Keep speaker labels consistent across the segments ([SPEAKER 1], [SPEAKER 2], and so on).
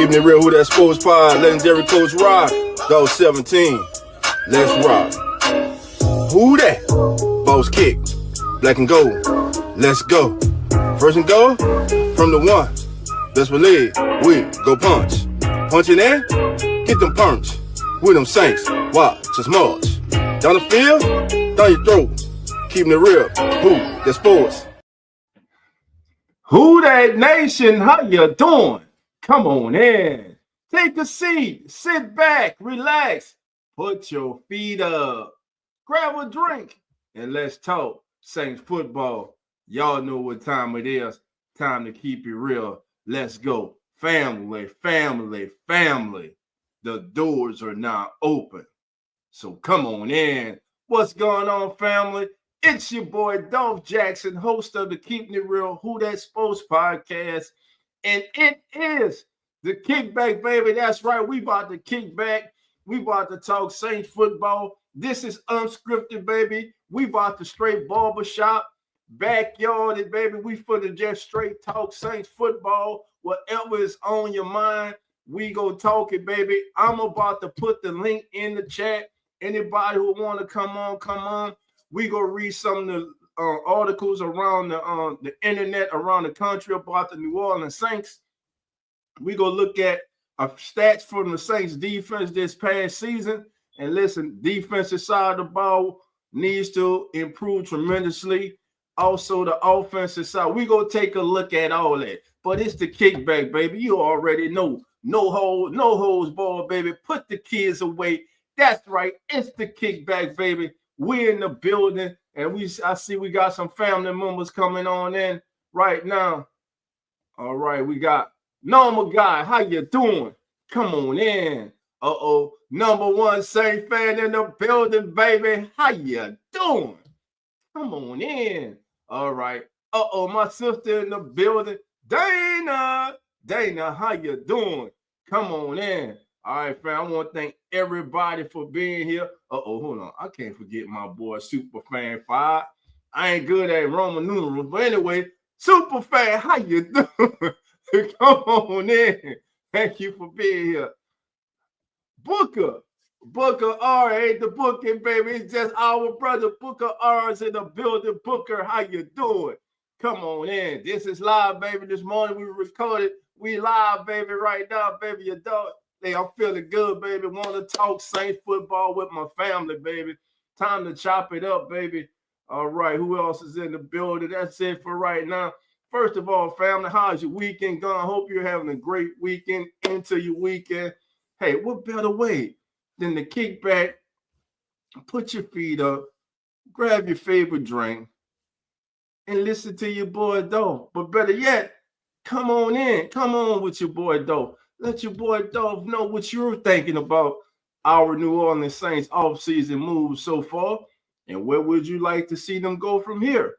[SPEAKER 1] Keeping it real, who that sports pod, legendary coach Rod, Dog 17. Let's rock. Who that? Boss kick, black and gold. Let's go. First and goal from the one. Best believe we go punch. Punching in, get them punch. With them Saints, watch us march. Down the field, down your throat. Keeping it real, who that sports.
[SPEAKER 2] Who that nation? How you doing? Come on in. Take a seat. Sit back. Relax. Put your feet up. Grab a drink. And let's talk Saints football. Y'all know what time it is. Time to keep it real. Let's go. Family, family, family. The doors are now open. So come on in. What's going on, family? It's your boy, Dolph Jackson, host of the Keeping It Real Who That Sports podcast. And it is the Kickack, baby. That's right. We about to kick back. We about to talk Saints football. This is unscripted, baby. We about to straight barbershop, backyard, baby. We finna just straight talk Saints football. Whatever is on your mind, we go talk it, baby. I'm about to put the link in the chat. Anybody who want to come on. We go read some of the articles around the internet around the country about the New Orleans Saints. We go look at stats from the Saints defense this past season. And listen, defensive side of the ball needs to improve tremendously. Also, the offensive side, we go take a look at all that. But it's the kickback, baby. You already know. No holds ball, baby. Put the kids away. That's right. It's the kickback, baby. We're in the building, and I see we got some family members coming on in right now. All right, we got Normal Guy. How you doing? Come on in. Number one Saint fan in the building, baby. How you doing? Come on in. All right. My sister in the building. Dana, how you doing? Come on in. All right, fam. I want to thank everybody for being here. Hold on. I can't forget my boy, Superfan 5. I ain't good at Roman numerals. But anyway, Superfan, how you doing? Come on in. Thank you for being here. Booker R ain't the booking, baby. It's just our brother Booker R is in the building. Booker, how you doing? Come on in. This is live, baby. This morning we recorded. We live, baby, right now, baby. Your dog. Hey, I'm feeling good, baby. Want to talk Saints football with my family, baby. Time to chop it up, baby. All right, who else is in the building? That's it for right now. First of all, family, how's your weekend going? I hope you're having a great weekend into your weekend. Hey, what better way than to kick back, put your feet up, grab your favorite drink, and listen to your boy Dolph. But better yet, come on in. Come on with your boy Dolph. Let your boy Dolph know what you're thinking about our New Orleans Saints offseason moves so far, and where would you like to see them go from here?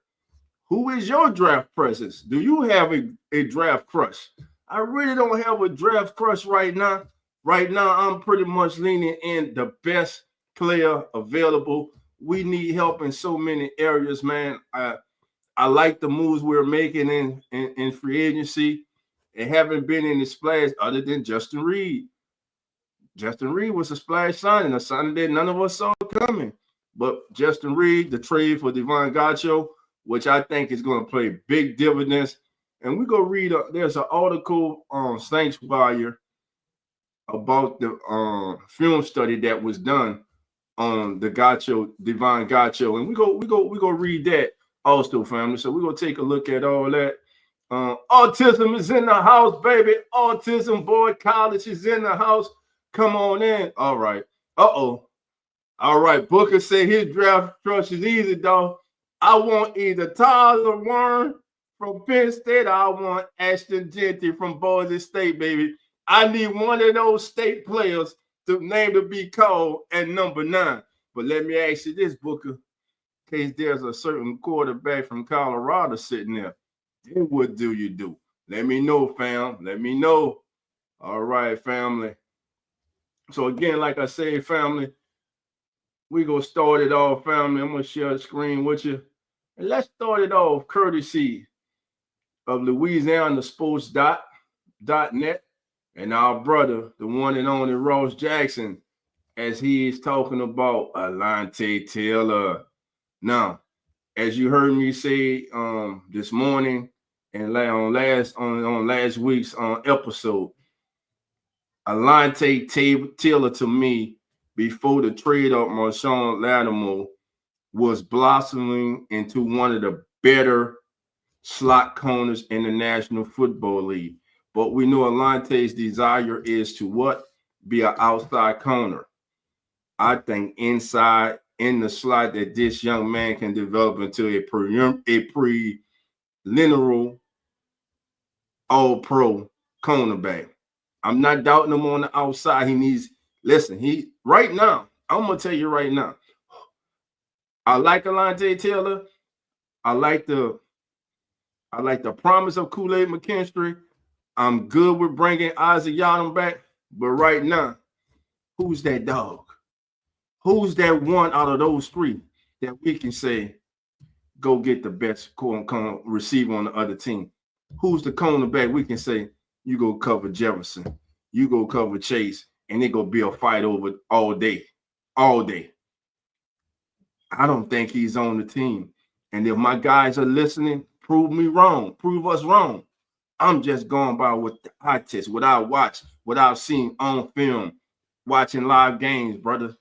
[SPEAKER 2] Who is your draft presence? Do you have a draft crush? I really don't have a draft crush right now. Right now, I'm pretty much leaning in the best player available. We need help in so many areas, man. I like the moves we're making in free agency. It haven't been in the splash other than Justin Reed. Justin Reed was a splash signing, a signing that none of us saw coming. But Justin Reed, the trade for Devon Gacho, which I think is going to play big dividends. And we go read, there's an article on Saints Wire about the film study that was done on the Devon Gacho. And we go read that also, family. So we're going to take a look at all that. Autism is in the house, baby. Autism Boy College is in the house. Come on in. All right. All right. Booker said his draft crush is easy, dog. I want either Tyler Warren from Penn State or I want Ashton Gentry from Boise State, baby. I need one of those state players to name to be called at number 9. But let me ask you this, Booker. In case there's a certain quarterback from Colorado sitting there, then what do you do? Let me know, fam. Let me know. All right, family. So again, like I say, family, we gonna start it off, family. I'm gonna share the screen with you. And let's start it off courtesy of LouisianaSports.net. And our brother, the one and only Ross Jackson, as he is talking about Alante Taylor. Now, as you heard me say this morning and on last week's episode, Alante Taylor to me before the trade of Marshawn Lattimore was blossoming into one of the better slot corners in the National Football League. But we know Alante's desire is to what? Be an outside corner. I think inside in the slot that this young man can develop into a preliminary all-pro cornerback. I'm not doubting him on the outside. He right now, I'm going to tell you right now, I like Alante Taylor. I like the promise of Kool-Aid McKinstry. I'm good with bringing Isaac Yadam back. But right now, who's that dog? Who's that one out of those three that we can say, go get the best quote-unquote receiver on the other team? Who's the cornerback we can say, you go cover Jefferson, you go cover Chase, and it go be a fight over all day. All day. I don't think he's on the team. And if my guys are listening, prove me wrong. Prove us wrong. I'm just going by what the eye test, what I watch, what I've seen on film, watching live games, brother.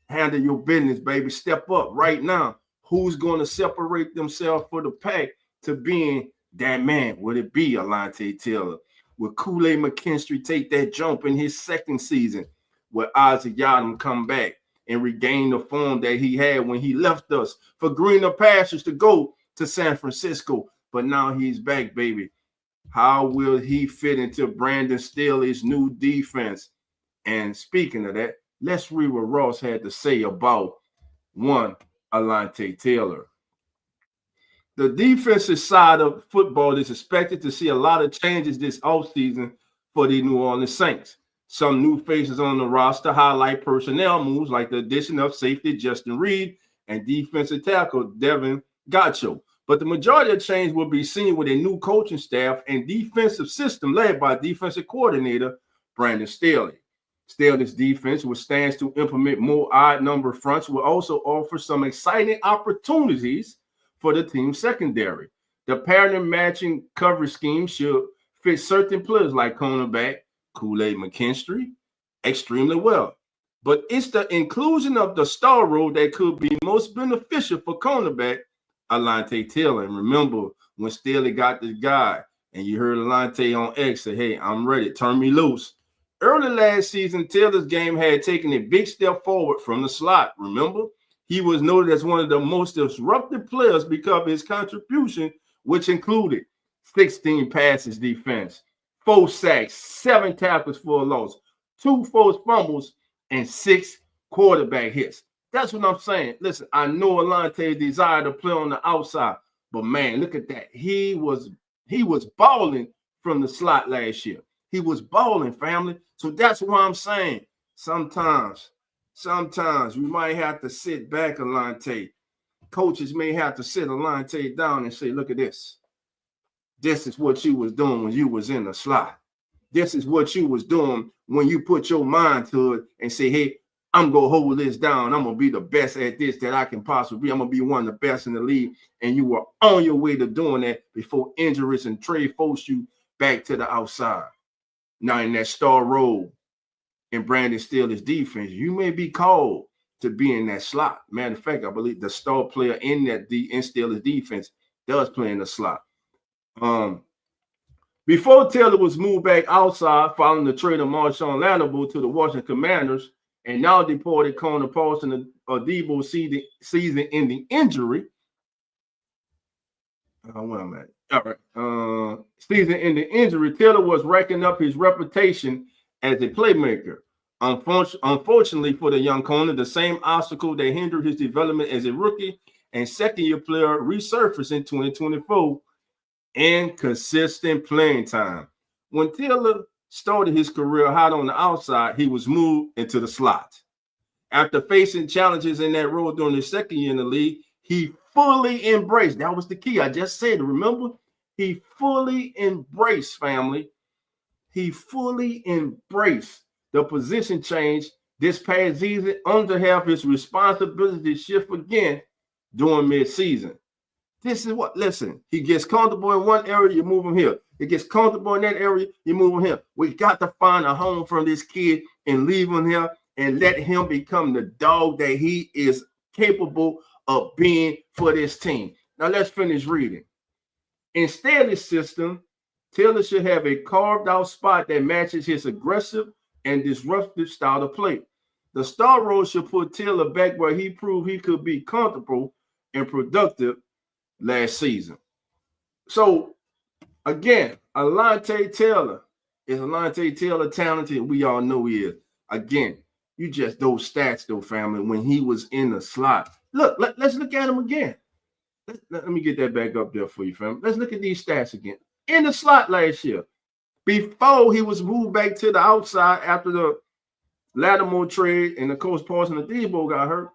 [SPEAKER 2] Handle your business, baby. Step up right now. Who's going to separate themselves for the pack to being that man? Would it be Alante Taylor? Will Kool-Aid McKinstry take that jump in his second season? Will Isaac Yadam come back and regain the form that he had when he left us for greener pastures to go to San Francisco? But now he's back, baby. How will he fit into Brandon Staley's new defense? And speaking of that, let's read what Ross had to say about one Alante Taylor. The defensive side of football is expected to see a lot of changes this offseason for the New Orleans Saints. Some new faces on the roster highlight personnel moves like the addition of safety Justin Reed and defensive tackle Devin Gaccio. But the majority of change will be seen with a new coaching staff and defensive system led by defensive coordinator Brandon Staley. Staley's defense, which stands to implement more odd number fronts, will also offer some exciting opportunities for the team's secondary. The pattern matching coverage scheme should fit certain players like cornerback Kool-Aid McKinstry extremely well. But it's the inclusion of the star role that could be most beneficial for cornerback Alante Taylor. And remember, when Staley got this guy, and you heard Alante on X say, hey, I'm ready, turn me loose. Early last season, Taylor's game had taken a big step forward from the slot. Remember, he was noted as one of the most disruptive players because of his contribution, which included 16 passes defense, 4 sacks, 7 tackles for a loss, 2 forced fumbles, and 6 quarterback hits. That's what I'm saying. Listen, I know Alante's desire to play on the outside, but man, look at that. He was balling from the slot last year. He was balling, family. So that's what I'm saying. Sometimes we might have to sit back, Alante. Coaches may have to sit Alante down and say, look at this. This is what you was doing when you was in the slot. This is what you was doing when you put your mind to it and say, hey, I'm going to hold this down. I'm going to be the best at this that I can possibly be. I'm going to be one of the best in the league. And you were on your way to doing that before injuries and trade forced you back to the outside. Now in that star role in Brandon Staley's defense, you may be called to be in that slot. Matter of fact, I believe the star player in Staley's defense does play in the slot. Before Taylor was moved back outside following the trade of Marshawn Lattimore to the Washington Commanders, and now deported corner Paulson Adebo season-ending injury. Where I'm at. All right. Season-ending injury, Taylor was racking up his reputation as a playmaker. Unfortunately for the young corner, the same obstacle that hindered his development as a rookie and second-year player resurfaced in 2024, inconsistent playing time. When Taylor started his career hot on the outside, he was moved into the slot. After facing challenges in that role during his second year in the league, he fully embraced. That was the key. I just said, remember? He fully embraced, family, he fully embraced the position change this past season, only to have his responsibility shift again during midseason. This is what, listen, he gets comfortable in one area, you move him here. He gets comfortable in that area, you move him here. We got to find a home for this kid and leave him here and let him become the dog that he is capable of being for this team. Now let's finish reading. In Staley's system, Taylor should have a carved out spot that matches his aggressive and disruptive style of play. The star role should put Taylor back where he proved he could be comfortable and productive last season. So, again, Alontae Taylor is Alontae Taylor talented? We all know he is. Again, you just those stats, though, family, when he was in the slot. Look, let's look at him again. Let me get that back up there for you, family. Let's look at these stats again. In the slot last year, before he was moved back to the outside after the Lattimore trade and the Coach Paulson and Debo got hurt,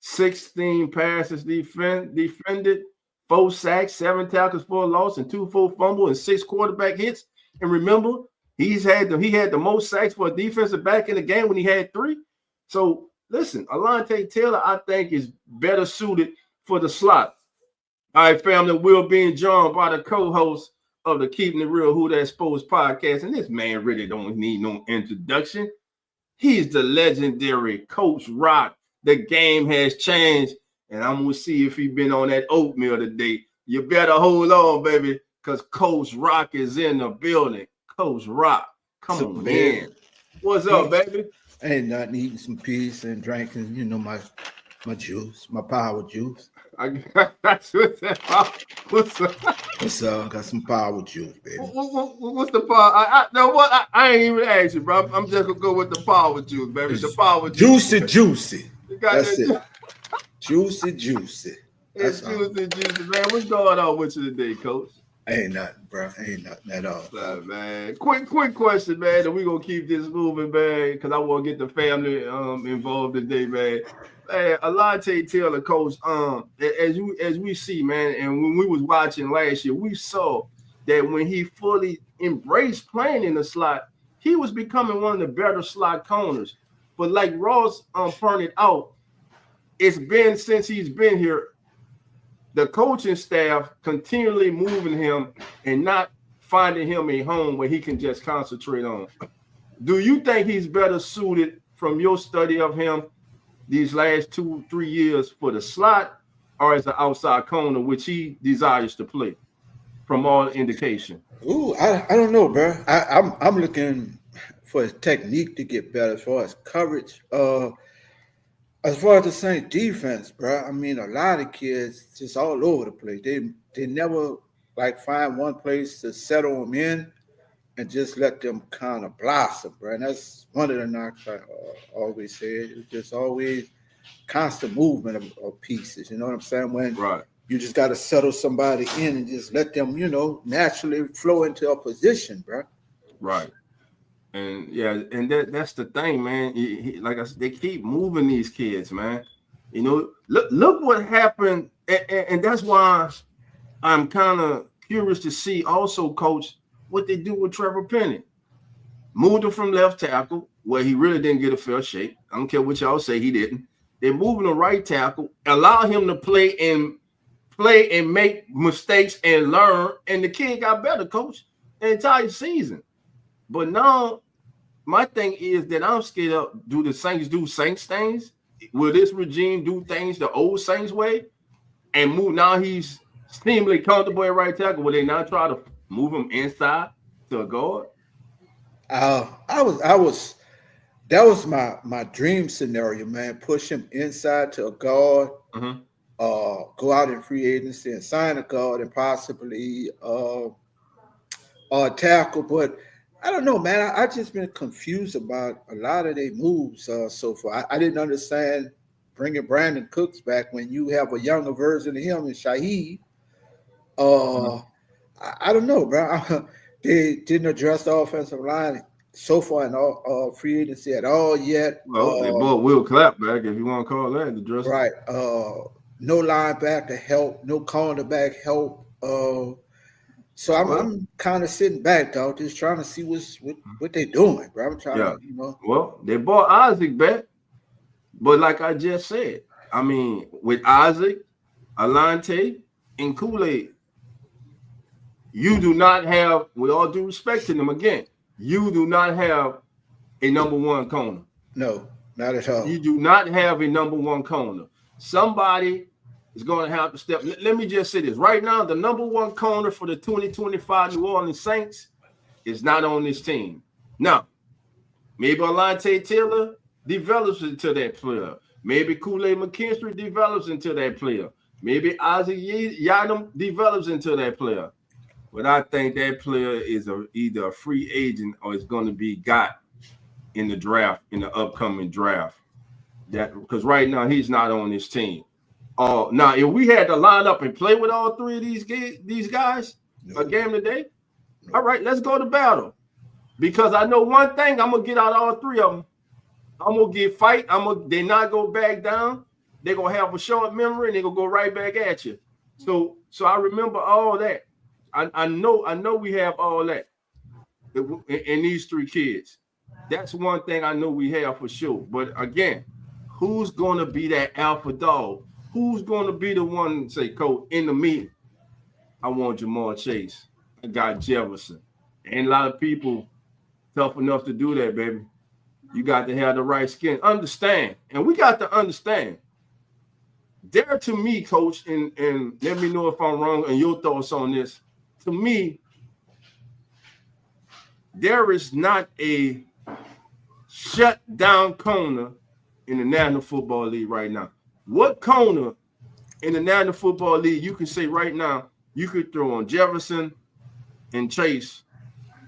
[SPEAKER 2] 16 passes defended, 4 sacks, 7 tackles for a loss, and 2 full fumble and 6 quarterback hits. And remember, he had the most sacks for a defensive back in the game when he had 3. So listen, Alontae Taylor, I think, is better suited for the slot. All right, family, we're being joined by the co-host of the Keeping It Real Who That Sports podcast. And this man really don't need no introduction. He's the legendary Coach Rock. The game has changed, and I'm going to see if he's been on that oatmeal today. You better hold on, baby, because Coach Rock is in the building. Coach Rock, come on in. What's up, baby?
[SPEAKER 3] Ain't nothing, eating some peas and drinking, my juice, my power juice.
[SPEAKER 2] What's up?
[SPEAKER 3] What's up? Got some power juice, baby.
[SPEAKER 2] What's the power? I ain't even ask you, bro. I'm just gonna go with the power juice, baby. The power juice.
[SPEAKER 3] Juicy.
[SPEAKER 2] That's
[SPEAKER 3] it. Juicy.
[SPEAKER 2] It's juicy, man. What's going on with you today, Coach?
[SPEAKER 3] Ain't nothing, bro. Ain't nothing at all.
[SPEAKER 2] Man. Quick question, man. And we're gonna keep this moving, man, because I want to get the family involved today, man. Alontae Taylor, Coach, as we see, man, and when we was watching last year, we saw that when he fully embraced playing in the slot, he was becoming one of the better slot corners. But like Ross pointed out, it's been since he's been here, the coaching staff continually moving him and not finding him a home where he can just concentrate on. Do you think he's better suited from your study of him these last 2-3 years for the slot or as an outside corner, which he desires to play from all indication?
[SPEAKER 3] Ooh, I don't know, bro. I'm looking for his technique to get better as far as coverage. As far as the Saints defense, bro, I mean, a lot of kids just all over the place. They never find one place to settle them in and just let them kind of blossom, bro. And that's one of the knocks I always said. It's just always constant movement of pieces. You know what I'm saying? When you just got to settle somebody in and just let them, naturally flow into a position, bro.
[SPEAKER 2] Right. And and that's the thing, man. Like I said, they keep moving these kids, man. Look what happened, and that's why I'm kind of curious to see also, Coach, what they do with Trevor Penny. Moved him from left tackle, where he really didn't get a fair shake. I don't care what y'all say, he didn't. They're moving the right tackle, allow him to play and make mistakes and learn, and the kid got better, Coach, the entire season. But now, my thing is that I'm scared of, do the Saints do Saints things? Will this regime do things the old Saints way and move? Now he's seemingly comfortable at right tackle. Will they now try to move him inside to a guard?
[SPEAKER 3] That was my dream scenario, man. Push him inside to a guard, go out in free agency and sign a guard and possibly tackle. But I don't know, man. I just been confused about a lot of their moves so far. I didn't understand bringing Brandon Cooks back when you have a younger version of him in Shaheed. I don't know, bro. They didn't address the offensive line so far in all free agency at all yet.
[SPEAKER 2] Well, they bought Will Clapp back, if you want to call that the dress.
[SPEAKER 3] Right. No linebacker help, no cornerback help. So I'm kind of sitting back, though, just trying to see what they're doing, bro. I'm trying to,
[SPEAKER 2] Well, they bought Isaac back, but like I just said, I mean, with Isaac, Alante, and Kool-Aid, you do not have, with all due respect to them, again, you do not have a number one corner.
[SPEAKER 3] No, not at all.
[SPEAKER 2] You do not have a number one corner. Somebody is going to have to step. Let me just say this. Right now, the number one corner for the 2025 New Orleans Saints is not on this team. Now, maybe Alante Taylor develops into that player. Maybe Kool-Aid McKinstry develops into that player. Maybe Isaac Yiadom develops into that player. But I think that player is either a free agent or is going to be got in the draft, in the upcoming draft. That because right now he's not on this team. Now if we had to line up and play with all three of these guys a game today, all right, let's go to battle. Because I know one thing, I'm gonna get out all three of them. I'm gonna get fight. They not go back down. They're gonna have a short memory and they're gonna go right back at you. So I remember all that. I know we have all that in these three kids. That's one thing I know we have for sure. But again, who's going to be that alpha dog? Who's going to be the one, say, Coach, in the meeting? I want Jamar Chase. I got Jefferson. Ain't a lot of people tough enough to do that, baby. You got to have the right skin. Understand. And we got to understand. There to me, Coach, and let me know if I'm wrong and your thoughts on this. To me, there is not a shut down corner in the National Football League right now. What corner in the National Football League you can say right now you could throw on Jefferson and Chase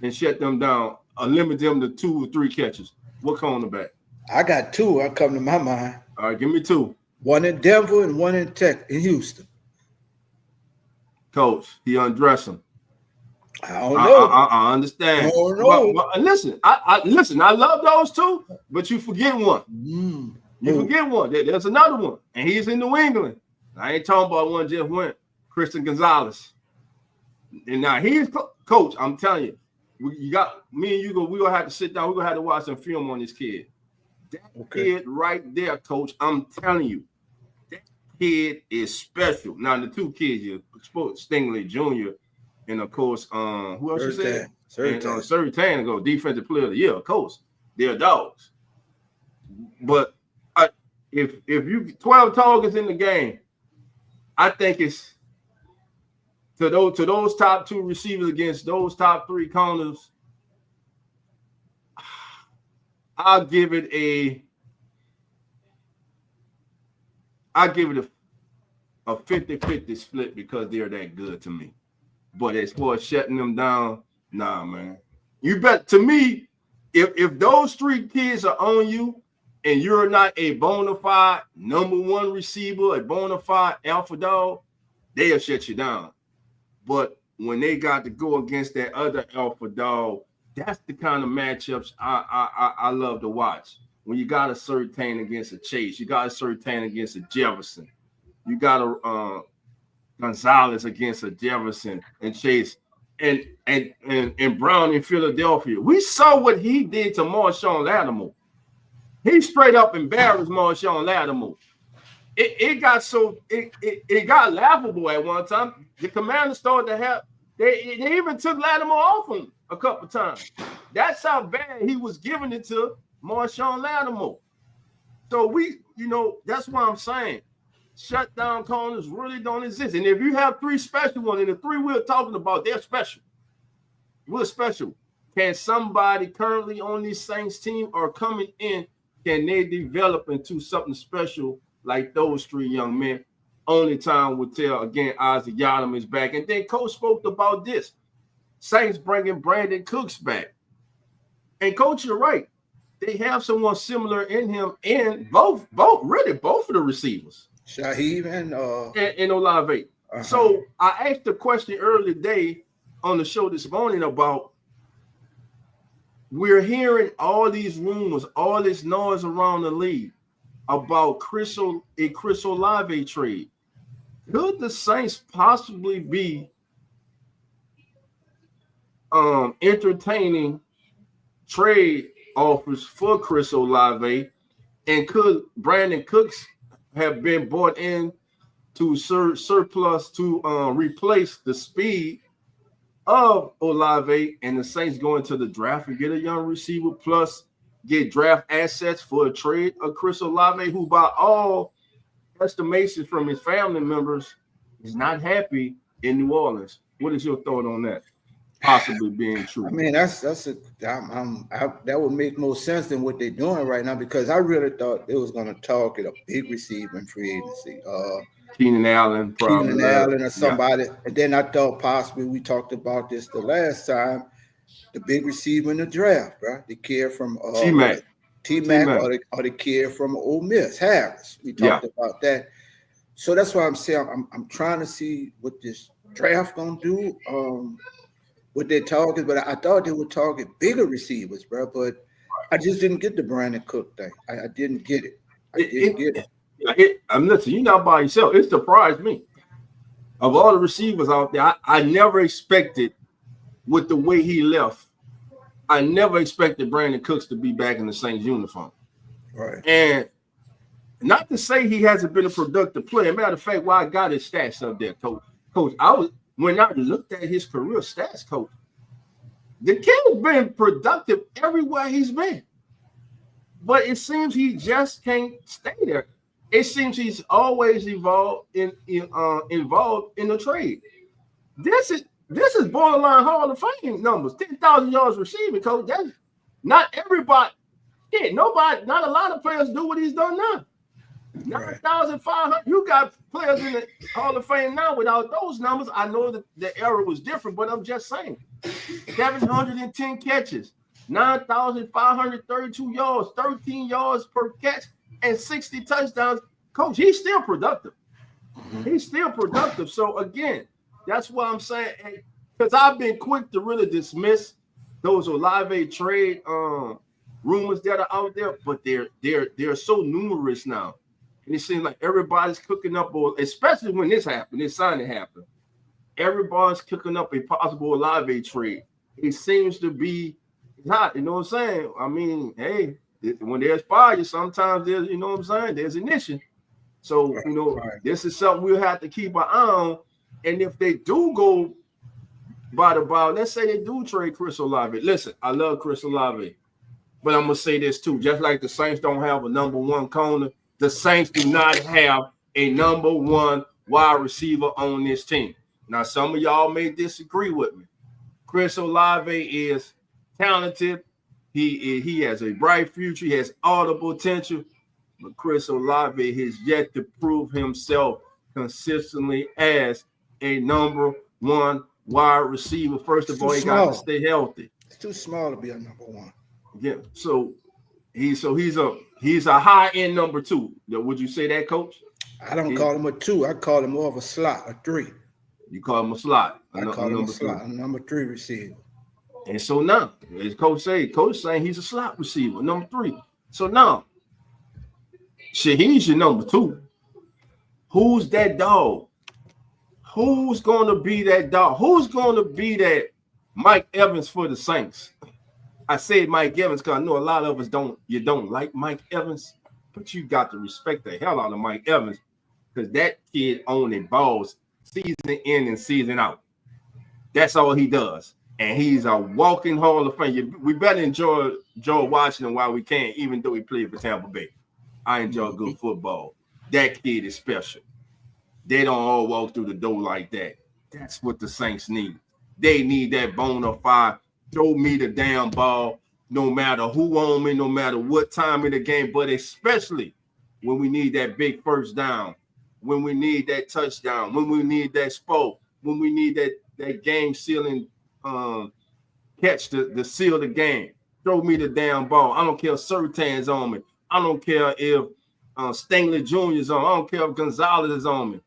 [SPEAKER 2] and shut them down or limit them to 2 or 3 catches? What cornerback?
[SPEAKER 3] I got 2 that come to my mind.
[SPEAKER 2] All right, give me 2.
[SPEAKER 3] One in Denver and one in Houston.
[SPEAKER 2] Coach, he undressed him.
[SPEAKER 3] I don't know.
[SPEAKER 2] I understand.
[SPEAKER 3] I don't know.
[SPEAKER 2] But listen, I love those 2, but you forget one. You forget one. There's another one, and he's in New England. I ain't talking about one just went. Christian Gonzalez. And now he's Coach. I'm telling you, you got me and you. We're gonna have to sit down. We're gonna have to watch some film on this kid. That kid right there, Coach. I'm telling you, that kid is special. Now the 2 kids, you Stingley Jr. and of course, who else you said? Surtain to go defensive player of the year. Of course, they're dogs. But if you 12 targets in the game, I think it's to those top 2 receivers against those top 3 corners. I'll give it a 50-50 split because they're that good to me. But as far as shutting them down, nah, man. You bet. To me, if those 3 kids are on you and you're not a bona fide number 1 receiver, a bona fide alpha dog, they'll shut you down. But when they got to go against that other alpha dog, that's the kind of matchups I love to watch. When you got a Surtain against a Chase, you got a Surtain against a Jefferson, you got a Gonzalez against a Jefferson and Chase and Brown in Philadelphia. We saw what he did to Marshawn Lattimore. He straight up embarrassed Marshawn Lattimore. It got laughable at one time. The Commanders started to have they even took Lattimore off him a couple times. That's how bad he was giving it to Marshawn Lattimore. So that's why I'm saying shutdown corners really don't exist. And if you have 3 special ones, and the 3 we're talking about, they're special. We're special. Can somebody currently on this Saints team or coming in, can they develop into something special like those 3 young men? Only time will tell. Again, Isaac Yiadom is back. And then Coach spoke about this. Saints bringing Brandon Cooks back. And Coach, you're right. They have someone similar in him and both of the receivers.
[SPEAKER 3] Shaheed and
[SPEAKER 2] Olave. So I asked a question earlier today on the show this morning about we're hearing all these rumors, all this noise around the league about Chris Olave trade. Could the Saints possibly be entertaining trade offers for Chris Olave, and Brandon Cooks have been bought in to surplus to replace the speed of Olave, and the Saints go into the draft and get a young receiver, plus get draft assets for a trade of Chris Olave, who by all estimations from his family members is not happy in New Orleans. What is your thought on that? Possibly being true.
[SPEAKER 3] I mean, that would make more sense than what they're doing right now, because I really thought they was going to target a big receiver in free agency.
[SPEAKER 2] Keenan Allen, probably.
[SPEAKER 3] Keenan Allen or somebody. Yeah. And then I thought possibly, we talked about this the last time, the big receiver in the draft, bro. The kid from T-Mac or the kid from Ole Miss, Harris. We talked about that. So that's why I'm saying I'm trying to see what this draft gonna do. What they're targeting, but I thought they would target bigger receivers, bro. But I just didn't get the Brandon Cook thing. I didn't get it. I didn't get it.
[SPEAKER 2] I'm listening. You're not by yourself. It surprised me. Of all the receivers out there, I never expected, with the way he left, I never expected Brandon Cooks to be back in the Saints uniform.
[SPEAKER 3] Right.
[SPEAKER 2] And not to say he hasn't been a productive player. Matter of fact, I got his stats up there, Coach. When I looked at his career stats, Coach, the kid's been productive everywhere he's been. But it seems he just can't stay there. It seems he's always involved in the trade. This is borderline Hall of Fame numbers. 10,000 yards receiving, Coach. That's not everybody. Yeah, nobody. Not a lot of players do what he's done now. 9,500. You got players in the Hall of Fame now without those numbers. I know that the era was different, but I'm just saying. 710 catches, 9,532 yards, 13 yards per catch, and 60 touchdowns. Coach, he's still productive. He's still productive. So, again, that's what I'm saying. Because I've been quick to really dismiss those Olave trade rumors that are out there, but they're so numerous now. And it seems like everybody's cooking up, especially when this happened, this signing happened. Everybody's cooking up a possible Olave trade. It seems to be hot, you know what I'm saying? I mean, hey, when there's fire, sometimes there's, you know what I'm saying, there's ignition. So, this is something we'll have to keep an eye on. And if they do go by the ball, let's say they do trade Chris Olave. Listen, I love Chris Olave, but I'm going to say this too. Just like the Saints don't have a number one corner, the Saints do not have a number one wide receiver on this team. Now, some of y'all may disagree with me. Chris Olave is talented. He has a bright future. He has all the potential. But Chris Olave has yet to prove himself consistently as a number one wide receiver. First of all, he got to stay healthy.
[SPEAKER 3] It's too small to be a number one.
[SPEAKER 2] Yeah. So he's a high end number two. Would you say that, Coach?
[SPEAKER 3] I don't call him a two. I call him more of a slot, a three.
[SPEAKER 2] You call him a slot.
[SPEAKER 3] I call him a slot, a number three receiver.
[SPEAKER 2] And so now, as Coach saying he's a slot receiver, number three. So now, Shaheed's your number two. Who's that dog? Who's going to be that dog? Who's going to be that Mike Evans for the Saints? I said Mike Evans because I know a lot of us don't like Mike Evans, but you got to respect the hell out of Mike Evans because that kid only balls season in and season out. That's all he does. And he's a walking Hall of Fame. We better enjoy watching him while we can, even though he played for Tampa Bay. I enjoy good football. That kid is special. They don't all walk through the door like that. That's what the Saints need. They need that bona fide, throw me the damn ball, no matter who on me, no matter what time in the game, but especially when we need that big first down, when we need that touchdown, when we need that spoke, when we need that game-sealing catch to seal the game. Throw me the damn ball. I don't care if Surtain's on me. I don't care if Stingley Jr. is on me. I don't care if Gonzalez is on me.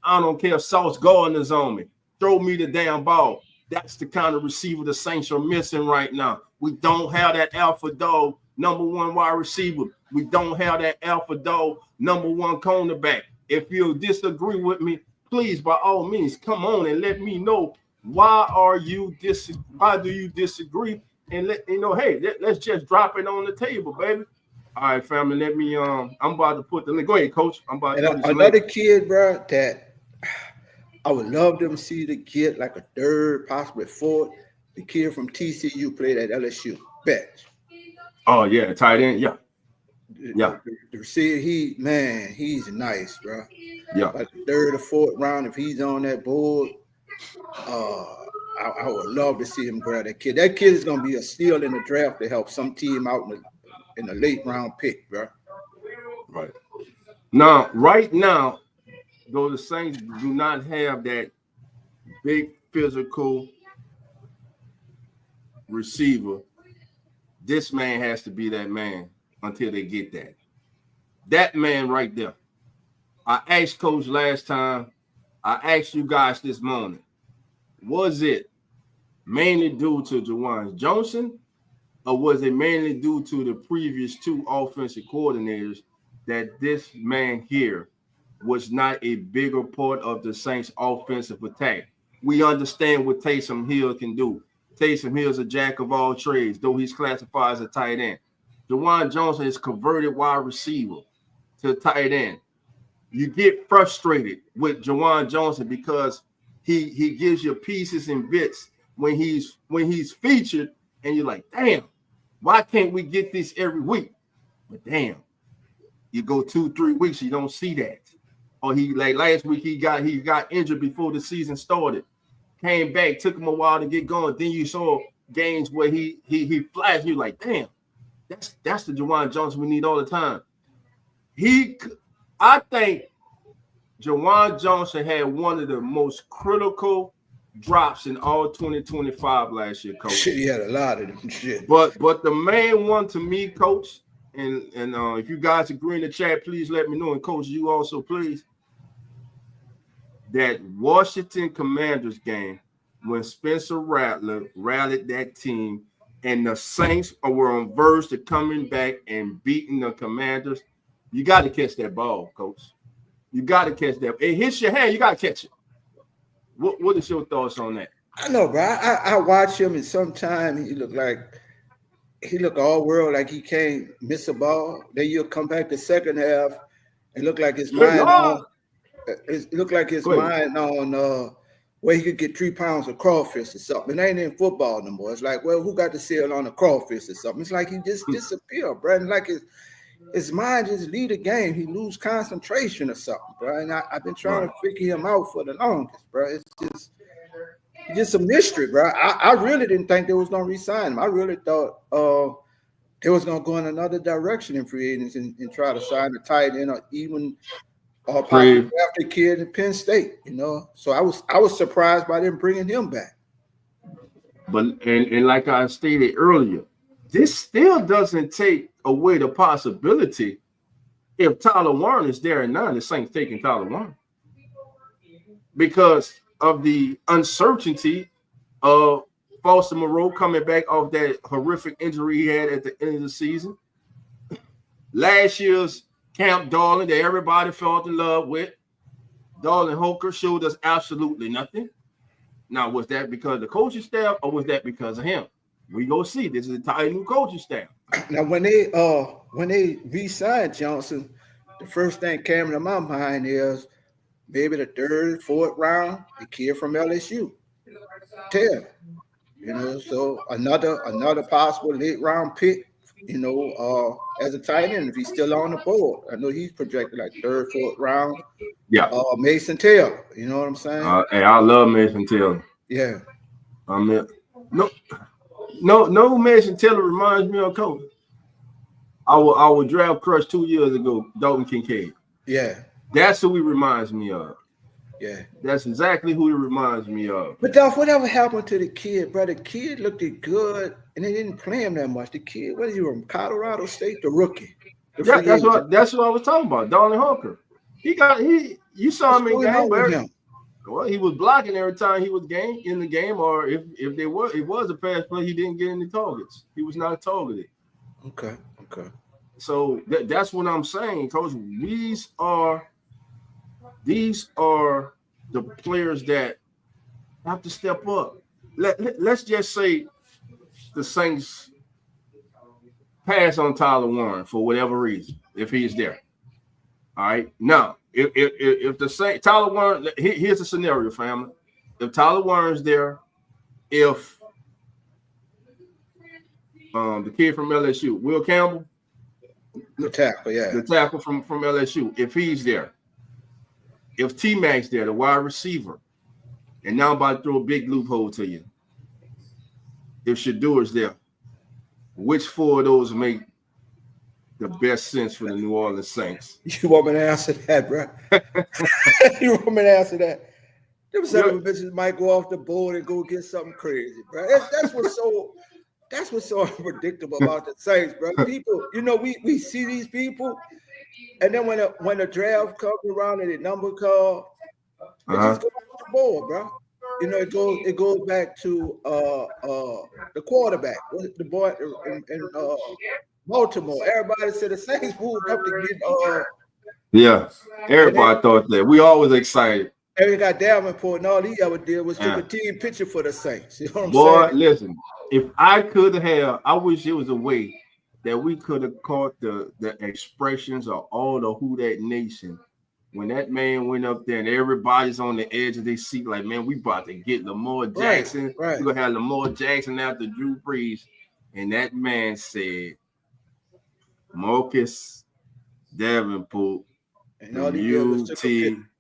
[SPEAKER 2] I don't care if Sauce Gardner is on me. Throw me the damn ball. That's the kind of receiver the Saints are missing right now. We don't have that alpha dog, number one wide receiver. We don't have that alpha dog, number one cornerback. If you disagree with me, please, by all means, come on and let me know Why do you disagree? And let's just drop it on the table, baby. All right, family. Let me. I'm about to put the link. Go ahead, coach. I'm about to
[SPEAKER 3] And
[SPEAKER 2] put this link.
[SPEAKER 3] another kid, bro, that I would love them to see the kid like a third, possibly fourth. The kid from TCU played at LSU. Betch.
[SPEAKER 2] Oh yeah, tight end. Yeah, yeah,
[SPEAKER 3] The receiver, he's nice, bro.
[SPEAKER 2] yeah.
[SPEAKER 3] Like the third or fourth round, if he's on that board, I would love to see him grab that kid. That kid is gonna be a steal in the draft to help some team out in the late round pick, bro.
[SPEAKER 2] Right. Now, right now, though the Saints do not have that big physical receiver, this man has to be that man until they get that. That man right there. I asked Coach last time. I asked you guys this morning. Was it mainly due to Juwan Johnson, or was it mainly due to the previous two offensive coordinators that this man here was not a bigger part of the Saints' offensive attack? We understand what Taysom Hill can do. Taysom Hill is a jack of all trades, though he's classified as a tight end. Juwan Johnson is converted wide receiver to tight end. You get frustrated with Juwan Johnson because he gives you pieces and bits when he's featured, and you're like, damn, why can't we get this every week? But damn, you go 2-3 weeks, you don't see that. Or he like last week he got injured before the season started, came back, took him a while to get going. Then you saw games where he flashed. You're like, damn, that's the Juwan Johnson we need all the time. I think Juwan Johnson had one of the most critical drops in all 2025 last year, coach.
[SPEAKER 3] Shit, he had a lot of them shit.
[SPEAKER 2] But the main one to me, coach, and if you guys agree in the chat, please let me know. And coach, you also please. That Washington Commanders game when Spencer Rattler rallied that team and the Saints were on verge to coming back and beating the Commanders. You got to catch that ball, coach. You got to catch that. It hits your hand. You got to catch it. What is your thoughts on that?
[SPEAKER 3] I know, bro. I watch him, and sometimes he look all world, like he can't miss a ball. Then you'll come back the second half and look like his mind on. It looked like his mind on where he could get 3 pounds of crawfish or something. It ain't in football no more. It's like, well, who got the seal on a crawfish or something? It's like he just disappeared, bro. And like his mind just leave the game. He lose concentration or something, bro. And I've been trying to figure him out for the longest, bro. It's just a mystery, bro. I really didn't think they was gonna re-sign him. I really thought they was gonna go in another direction in free agents and try to sign a tight end or even possibly draft a kid in Penn State, you know. So I was surprised by them bringing him back.
[SPEAKER 2] But and like I stated earlier, this still doesn't take away the possibility if Tyler Warren is there and none, the Saints taking Tyler Warren because of the uncertainty of Foster Moreau coming back off that horrific injury he had at the end of the season. Last year's Camp Darling that everybody fell in love with, Darling Hoker showed us absolutely nothing. Now, was that because of the coaching staff or was that because of him? We go see. This is an entire new coaching staff.
[SPEAKER 3] Now, when they re-signed Johnson, the first thing came to my mind is maybe the third, fourth round, the kid from LSU, Taylor. You know, so another possible late round pick. You know, as a tight end, if he's still on the board, I know he's projected like third, fourth round.
[SPEAKER 2] Yeah.
[SPEAKER 3] Mason Taylor. You know what I'm saying?
[SPEAKER 2] Hey, I love Mason Taylor.
[SPEAKER 3] Yeah.
[SPEAKER 2] I mean, no. Mason Taylor reminds me of Kobe. Our draft crush 2 years ago, Dalton Kincaid.
[SPEAKER 3] Yeah.
[SPEAKER 2] That's who he reminds me of.
[SPEAKER 3] Yeah.
[SPEAKER 2] That's exactly who he reminds me of.
[SPEAKER 3] But Dolph, whatever happened to the kid, bro? The kid looked good, and they didn't play him that much. The kid, what is he from? Colorado State, the rookie.
[SPEAKER 2] That's what I was talking about. Darling Hawker. You saw him in game. Well, he was blocking every time he was in the game, or if it was a pass play, he didn't get any targets. He was not targeted.
[SPEAKER 3] Okay.
[SPEAKER 2] So that's what I'm saying, Coach. These are the players that have to step up. Let's just say the Saints pass on Tyler Warren for whatever reason, if he's there. All right. Now, if the Saints, Tyler Warren, here's a scenario, family. If Tyler Warren's there, if the kid from LSU, Will Campbell,
[SPEAKER 3] the tackle
[SPEAKER 2] from LSU, if he's there, if T-Mac's there, the wide receiver, and now I'm about to throw a big loophole to you. If Shadour's there, which four of those make the best sense for the New Orleans Saints?
[SPEAKER 3] You want me to answer that, bro? You want me to answer that? Them son of a bitches might go off the board and go get something crazy, bro. That's what's so unpredictable about the Saints, bro. People, we see these people, and then when the draft comes around and the number call, it just goes off the board, bro. It goes back to the quarterback, the boy in Baltimore. Everybody said the Saints moved up to get
[SPEAKER 2] everybody thought that. We always excited.
[SPEAKER 3] And we got Davenport, and all he ever did was took a team picture for the Saints. You know what I'm saying?
[SPEAKER 2] Listen, if I could have, I wish there was a way that we could have caught the expressions of all the Who That Nation when that man went up there and everybody's on the edge of their seat, like, man, we about to get Lamar Jackson.
[SPEAKER 3] Right.
[SPEAKER 2] We're gonna have Lamar Jackson after Drew Brees. And that man said, Marcus Davenport
[SPEAKER 3] and all
[SPEAKER 2] from UT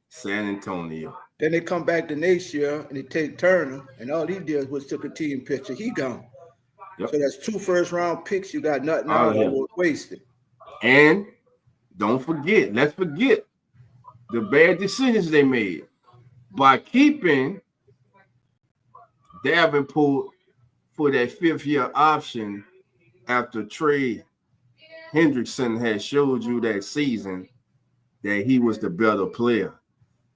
[SPEAKER 2] San Antonio.
[SPEAKER 3] Then they come back the next year and they take Turner, and all he did was took a team picture. He gone. Yep. So that's 2 first-round picks. You got nothing out of it wasted.
[SPEAKER 2] And let's forget the bad decisions they made by keeping Davenport for that 5th-year option after Trey Hendrickson had showed you that season that he was the better player.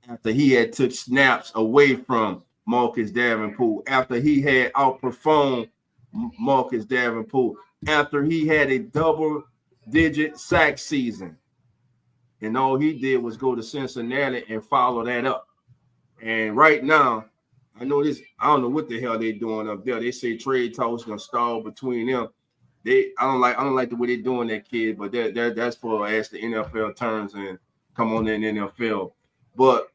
[SPEAKER 2] After he had took snaps away from Marcus Davenport, after he had outperformed Marcus Davenport, after he had a double-digit sack season. And all he did was go to Cincinnati and follow that up. And right now, I don't know what the hell they're doing up there. They say trade talks gonna stall between them. I don't like the way they're doing that, kid, but that's for as the NFL turns and come on in the NFL. But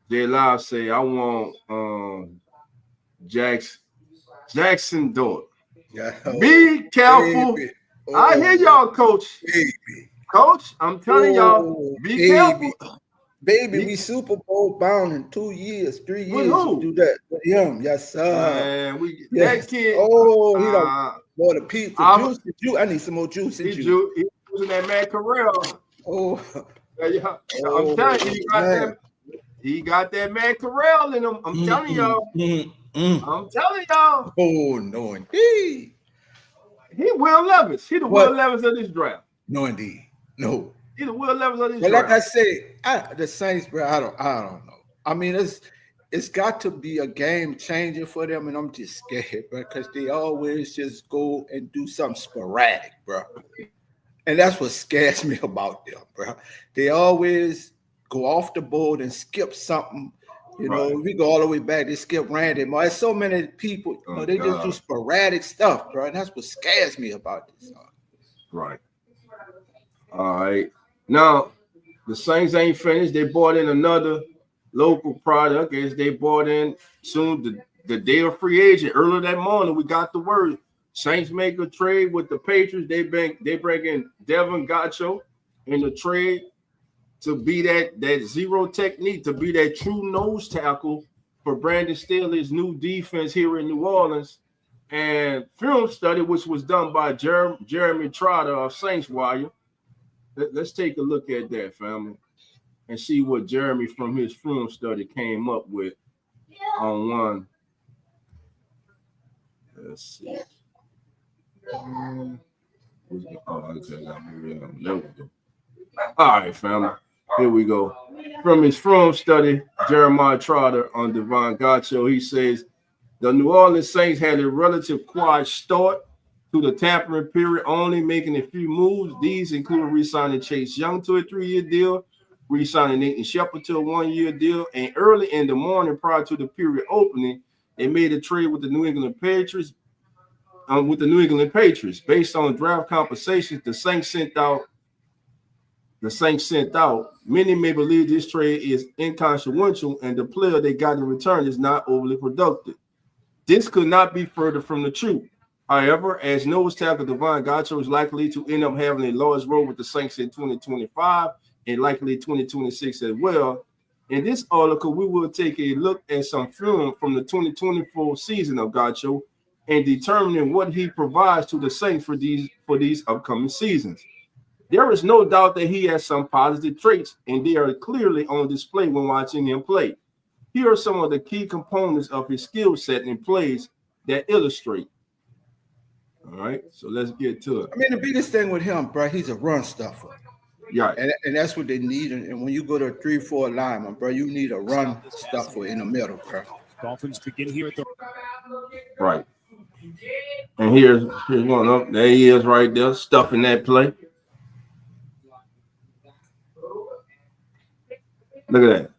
[SPEAKER 2] they live say I want Jackson Dort.
[SPEAKER 3] Yeah.
[SPEAKER 2] Be careful. I hear y'all, coach.
[SPEAKER 3] Baby.
[SPEAKER 2] Coach, I'm telling y'all, be careful.
[SPEAKER 3] Baby, we Super Bowl bound in 2 years, 3 years.
[SPEAKER 2] With who?
[SPEAKER 3] Do that. With him, yes, sir.
[SPEAKER 2] That kid.
[SPEAKER 3] Oh, he don't more the juice. I need some more juice in you.
[SPEAKER 2] He was in that Matt Corral.
[SPEAKER 3] Oh,
[SPEAKER 2] I'm telling you, he got that Matt Corral in him. I'm telling y'all. I'm telling y'all.
[SPEAKER 3] Oh, no, indeed.
[SPEAKER 2] He Will Levis. He the Will Levis of this draft.
[SPEAKER 3] No, indeed. No.
[SPEAKER 2] He the Will Levis of this
[SPEAKER 3] draft.
[SPEAKER 2] Like
[SPEAKER 3] I say, the Saints, bro, I don't know. I mean, it's got to be a game changer for them, and I'm just scared, bro, because they always just go and do something sporadic, bro. And that's what scares me about them, bro. They always go off the board and skip something. We go all the way back. They skip Randy Moss. There's so many people, they just do sporadic stuff, bro. And that's what scares me about this.
[SPEAKER 2] Right. All right. Now, the Saints ain't finished. They bought in another local product. As they bought in soon the day of free agent. Earlier that morning, we got the word. Saints make a trade with the Patriots. They bring in Devin Gacho in the trade to be that zero technique, to be that true nose tackle for Brandon Staley's new defense here in New Orleans. And film study, which was done by Jeremy Trotter of Saints Wire. Let's take a look at that, family, and see what Jeremy from his film study came up with on one. Let's see. All right, family. Here we go. From his film study, Jeremiah Trotter on Devon Gacho, he says the New Orleans Saints had a relative quiet start to the tampering period, only making a few moves. These include re-signing Chase Young to a 3-year deal, re-signing Nathan Shepard to a 1-year deal. And early in the morning, prior to the period opening, they made a trade with the New England Patriots. Based on draft compensations the Saints sent out. Many may believe this trade is inconsequential and the player they got in return is not overly productive. This could not be further from the truth. However, as nose tackle Davon Godchaux is likely to end up having a large role with the Saints in 2025 and likely 2026 as well, in this article, we will take a look at some film from the 2024 season of Godchaux and determining what he provides to the Saints for these upcoming seasons. There is no doubt that he has some positive traits, and they are clearly on display when watching him play. Here are some of the key components of his skill set and plays that illustrate. All right, so let's get to it.
[SPEAKER 3] I mean, the biggest thing with him, bro, he's a run stuffer.
[SPEAKER 2] Yeah,
[SPEAKER 3] and that's what they need. And when you go to a 3-4 lineman, bro, you need a run stuffer in the middle, bro.
[SPEAKER 4] Dolphins begin here at the
[SPEAKER 2] right. And here's one up. There he is right there, stuffing that play. Look at that.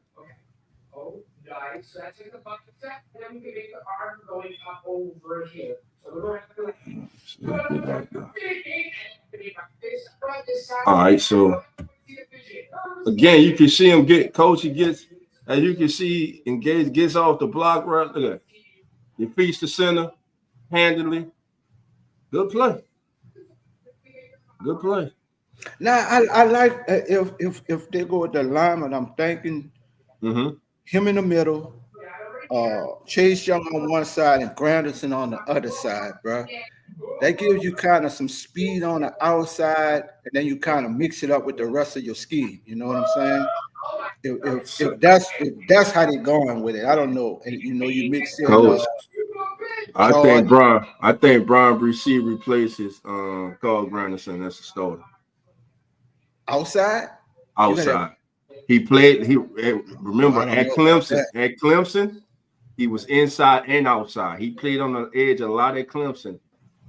[SPEAKER 2] All right, so again, you can see him get coach. He gets, as you can see, engaged, gets off the block right. Look at that. He feeds the center handily. Good play. Good play.
[SPEAKER 3] Now I like if they go with the lineman, I'm thinking him in the middle, Chase Young on one side and Granderson on the other side, bro. That gives you kind of some speed on the outside, and then you kind of mix it up with the rest of your scheme. You know what I'm saying? If that's how they're going with it, I don't know. And you mix it.
[SPEAKER 2] I think Brian Bresee replaces Carl Granderson as a starter.
[SPEAKER 3] Outside.
[SPEAKER 2] He played. Remember at Clemson. At Clemson, he was inside and outside. He played on the edge a lot at Clemson.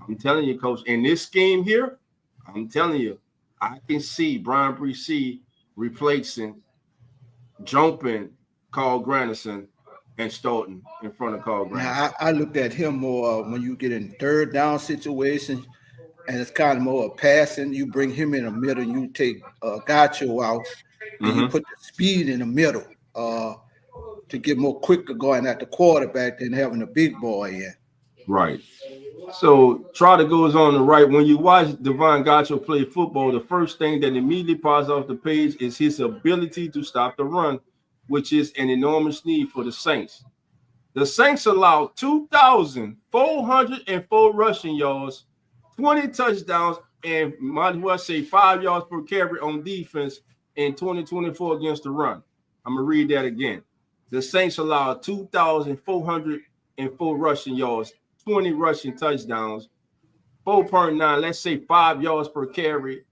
[SPEAKER 2] I'm telling you, Coach. In this scheme here, I'm telling you, I can see Brian Bresee replacing, jumping Carl Granderson and starting in front of Carl Granderson.
[SPEAKER 3] Now, I looked at him more when you get in third down situations, and it's kind of more a passing. You bring him in the middle, and you take Godchaux out, and you put the speed in the middle to get more quicker going at the quarterback than having a big boy in.
[SPEAKER 2] Right. So Trotter goes on the right. When you watch Davon Godchaux play football, the first thing that immediately pops off the page is his ability to stop the run, which is an enormous need for the Saints. The Saints allowed 2,404 rushing yards, 20 touchdowns, and might as well say 5 yards per carry on defense in 2024 against the run. I'm going to read that again. The Saints allowed 2,404 rushing yards, 20 rushing touchdowns, 4.9, let's say 5 yards per carry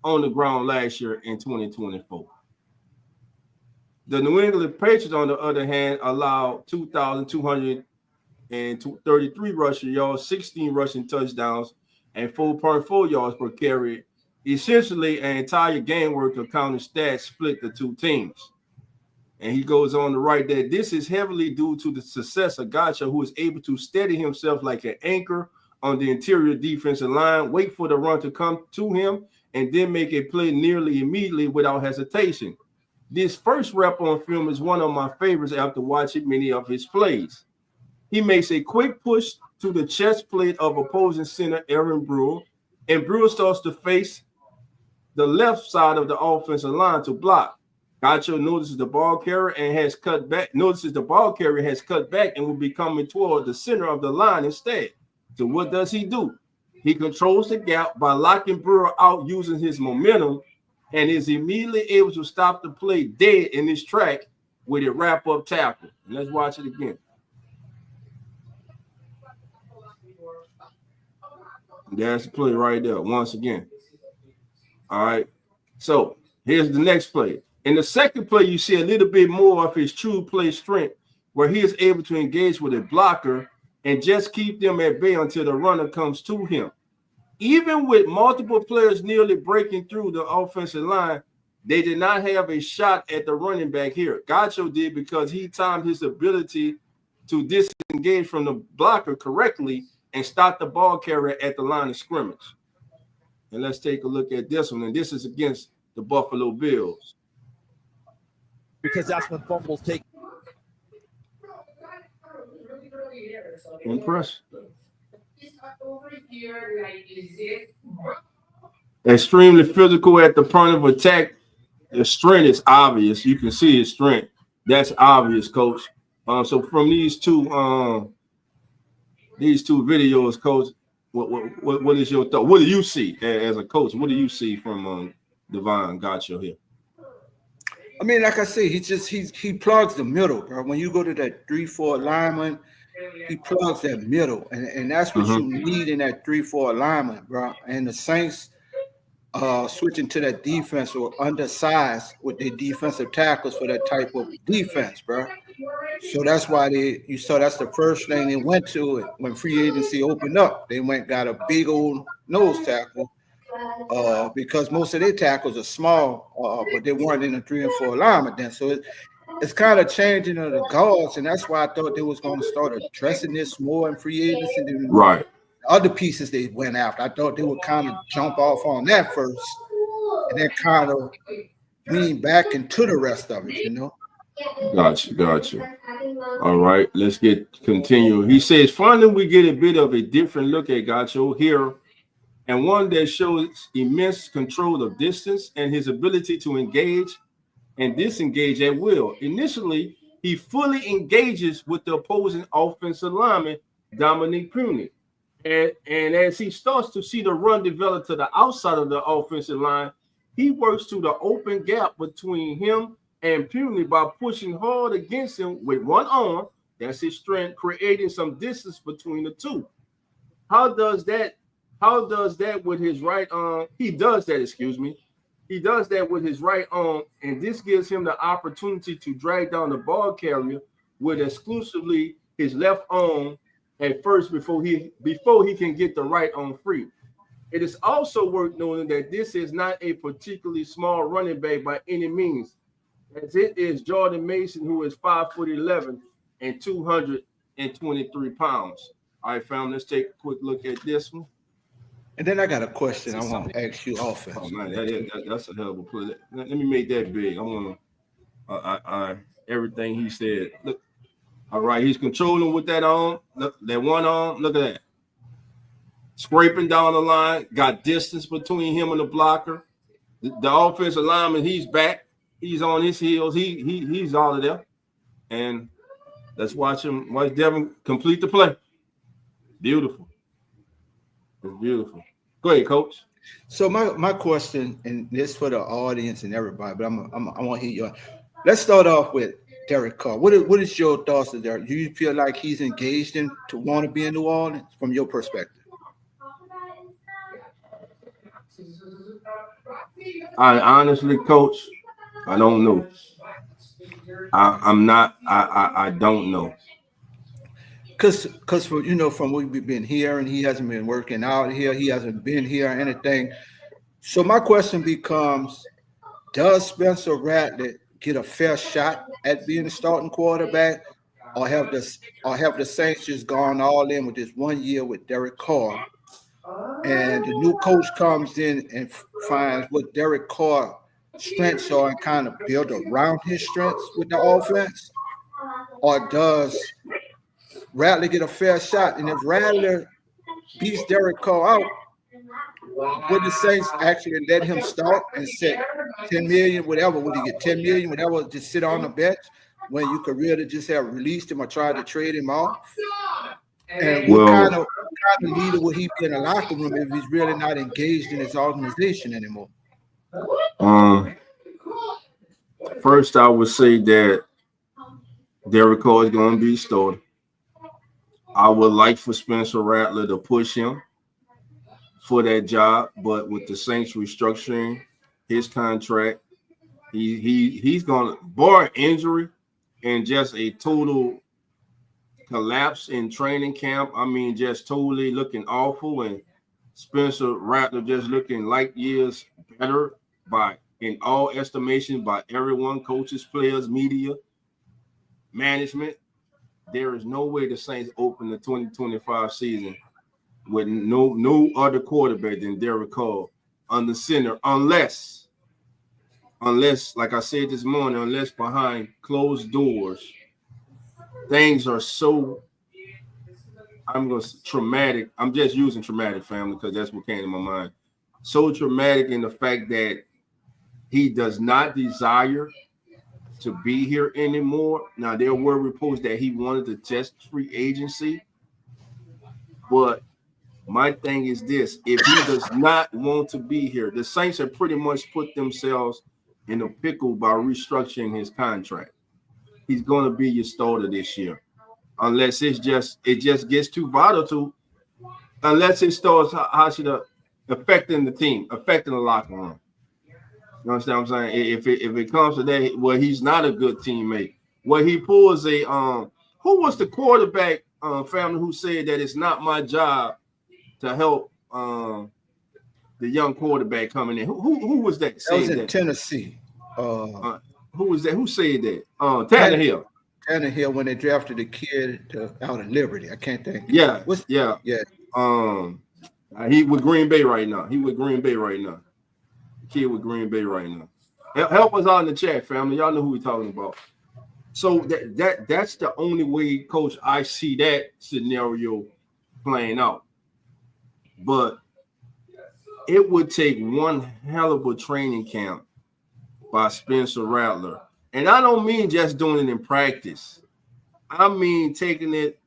[SPEAKER 2] on the ground last year in 2024. The New England Patriots, on the other hand, allowed 2,233 rushing yards, 16 rushing touchdowns, and 4.4 yards per carry. Essentially, an entire game worth of counting stats split the two teams. And he goes on to write that this is heavily due to the success of Godchaux, who is able to steady himself like an anchor on the interior defensive line, wait for the run to come to him, and then make a play nearly immediately without hesitation. This first rep on film is one of my favorites after watching many of his plays. He makes a quick push to the chest plate of opposing center Aaron Brewer, and Brewer starts to face the left side of the offensive line to block. Godchaux notices the ball carrier and has cut back. Notices the ball carrier has cut back and will be coming toward the center of the line instead. So what does he do? He controls the gap by locking Brewer out using his momentum, and is immediately able to stop the play dead in his track with a wrap-up tackle. And let's watch it again. There's the play right there once again. All right. So here's the next play. In the second play, you see a little bit more of his true play strength, where he is able to engage with a blocker and just keep them at bay until the runner comes to him. Even with multiple players nearly breaking through the offensive line, They did not have a shot at the running back here. Gacho did because he timed his ability to disengage from the blocker correctly and stop the ball carrier at the line of scrimmage. And let's take a look at this one. And this is against the Buffalo Bills.
[SPEAKER 5] Because that's when fumbles take.
[SPEAKER 2] Impressive. Extremely physical at the point of attack. The strength is obvious. You can see his strength. That's obvious, Coach. So from these two videos, Coach, what is your thought? What do you see as a coach? What do you see from Devon Gacho here?
[SPEAKER 3] I mean, like I say, he plugs the middle, bro. When you go to that 3-4 alignment, he plugs that middle, and that's what you need in that 3-4 alignment, bro. And the Saints switching to that defense or undersized with their defensive tackles for that type of defense, bro. So that's why you saw that's the first thing they went to when free agency opened up. They got a big old nose tackle because most of their tackles are small, but they weren't in a 3 and 4 alignment then. So it's kind of changing of the guards, and that's why I thought they was going to start addressing this more in free agency than other pieces they went after. I thought they would kind of jump off on that first and then kind of lean back into the rest of it, you know?
[SPEAKER 2] Gotcha. All right, let's continue. He says, finally, we get a bit of a different look at Gacho here, and one that shows immense control of distance and his ability to engage and disengage at will. Initially, he fully engages with the opposing offensive lineman, Dominique Puny. And as he starts to see the run develop to the outside of the offensive line, he works to the open gap between him and Puny by pushing hard against him with one arm. That's his strength, creating some distance between the two. How does that with his right arm? He does that with his right arm, and this gives him the opportunity to drag down the ball carrier with exclusively his left arm at first before he can get the right arm free. It is also worth noting that this is not a particularly small running back by any means, as it is Jordan Mason, who is 5'11" and 223 pounds. All right, fam, let's take a quick look at this one.
[SPEAKER 3] And then I got a question I want to ask you offense.
[SPEAKER 2] Oh man, that's a hell of a play. Let me make that big. I want to everything he said. Look, all right, he's controlling with that arm. Look, that one arm. Look at that. Scraping down the line, got distance between him and the blocker. The offensive lineman, he's back. He's on his heels. He's out of there. And let's watch Devin complete the play. Beautiful. It's beautiful. Go ahead, Coach.
[SPEAKER 3] So my question, and this for the audience and everybody, but I want to hear you. Let's start off with Derek Carr. What is your thoughts of Derek? Do you feel like he's engaged in to want to be in New Orleans from your perspective?
[SPEAKER 2] I honestly, Coach, I don't know. I don't know.
[SPEAKER 3] Because from what we've been hearing, he hasn't been working out here. He hasn't been here or anything. So my question becomes, does Spencer Rattler get a fair shot at being a starting quarterback, or have the Saints just gone all in with this 1 year with Derek Carr, and the new coach comes in and finds what Derek Carr's strengths are and kind of build around his strengths with the offense? Or does Rattler get a fair shot? And if Rattler beats Derek Carr out, would the Saints actually let him start and set $10 million, whatever? Would he get $10 million, whatever, just sit on the bench when you could really just have released him or tried to trade him off? And what kind of leader would he be in the locker room if he's really not engaged in his organization anymore?
[SPEAKER 2] First, I would say that Derek Carr is going to be started. I would like for Spencer Rattler to push him for that job, but with the Saints restructuring his contract, he's going to, bar injury and just a total collapse in training camp. I mean, just totally looking awful, and Spencer Rattler just looking light years better by in all estimation by everyone, coaches, players, media, management. There is no way the Saints open the 2025 season with no other quarterback than Derek Carr on the center, unless, like I said this morning, unless behind closed doors, things are so, traumatic. I'm just using traumatic, family, because that's what came to my mind. So traumatic in the fact that he does not desire to be here anymore. Now, there were reports that he wanted to test free agency, but my thing is this: if he does not want to be here, the Saints have pretty much put themselves in a pickle by restructuring his contract. He's going to be your starter this year, unless it just gets too volatile. Unless it starts affecting the team, affecting the locker room. You understand what I'm saying? If it comes to that, well, he's not a good teammate. Well, he pulls a who was the quarterback family who said that it's not my job to help the young quarterback coming in? Who was that?
[SPEAKER 3] That was in Tennessee.
[SPEAKER 2] Who was that? Who said that? Tannehill.
[SPEAKER 3] Tannehill, when they drafted the kid out of Liberty. I can't think.
[SPEAKER 2] Yeah.
[SPEAKER 3] Yeah.
[SPEAKER 2] He with Green Bay right now. Kid with Green Bay right now. Help us out in the chat, family. Y'all know who we're talking about. So that's the only way, Coach, I see that scenario playing out. But it would take one hell of a training camp by Spencer Rattler. And I don't mean just doing it in practice. I mean taking it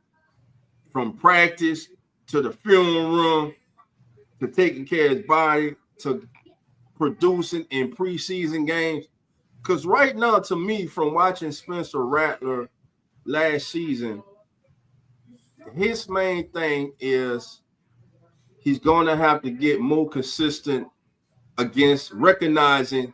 [SPEAKER 2] from practice to the film room, to taking care of his body, to producing in preseason games. Because right now, to me, from watching Spencer Rattler last season, his main thing is he's going to have to get more consistent against recognizing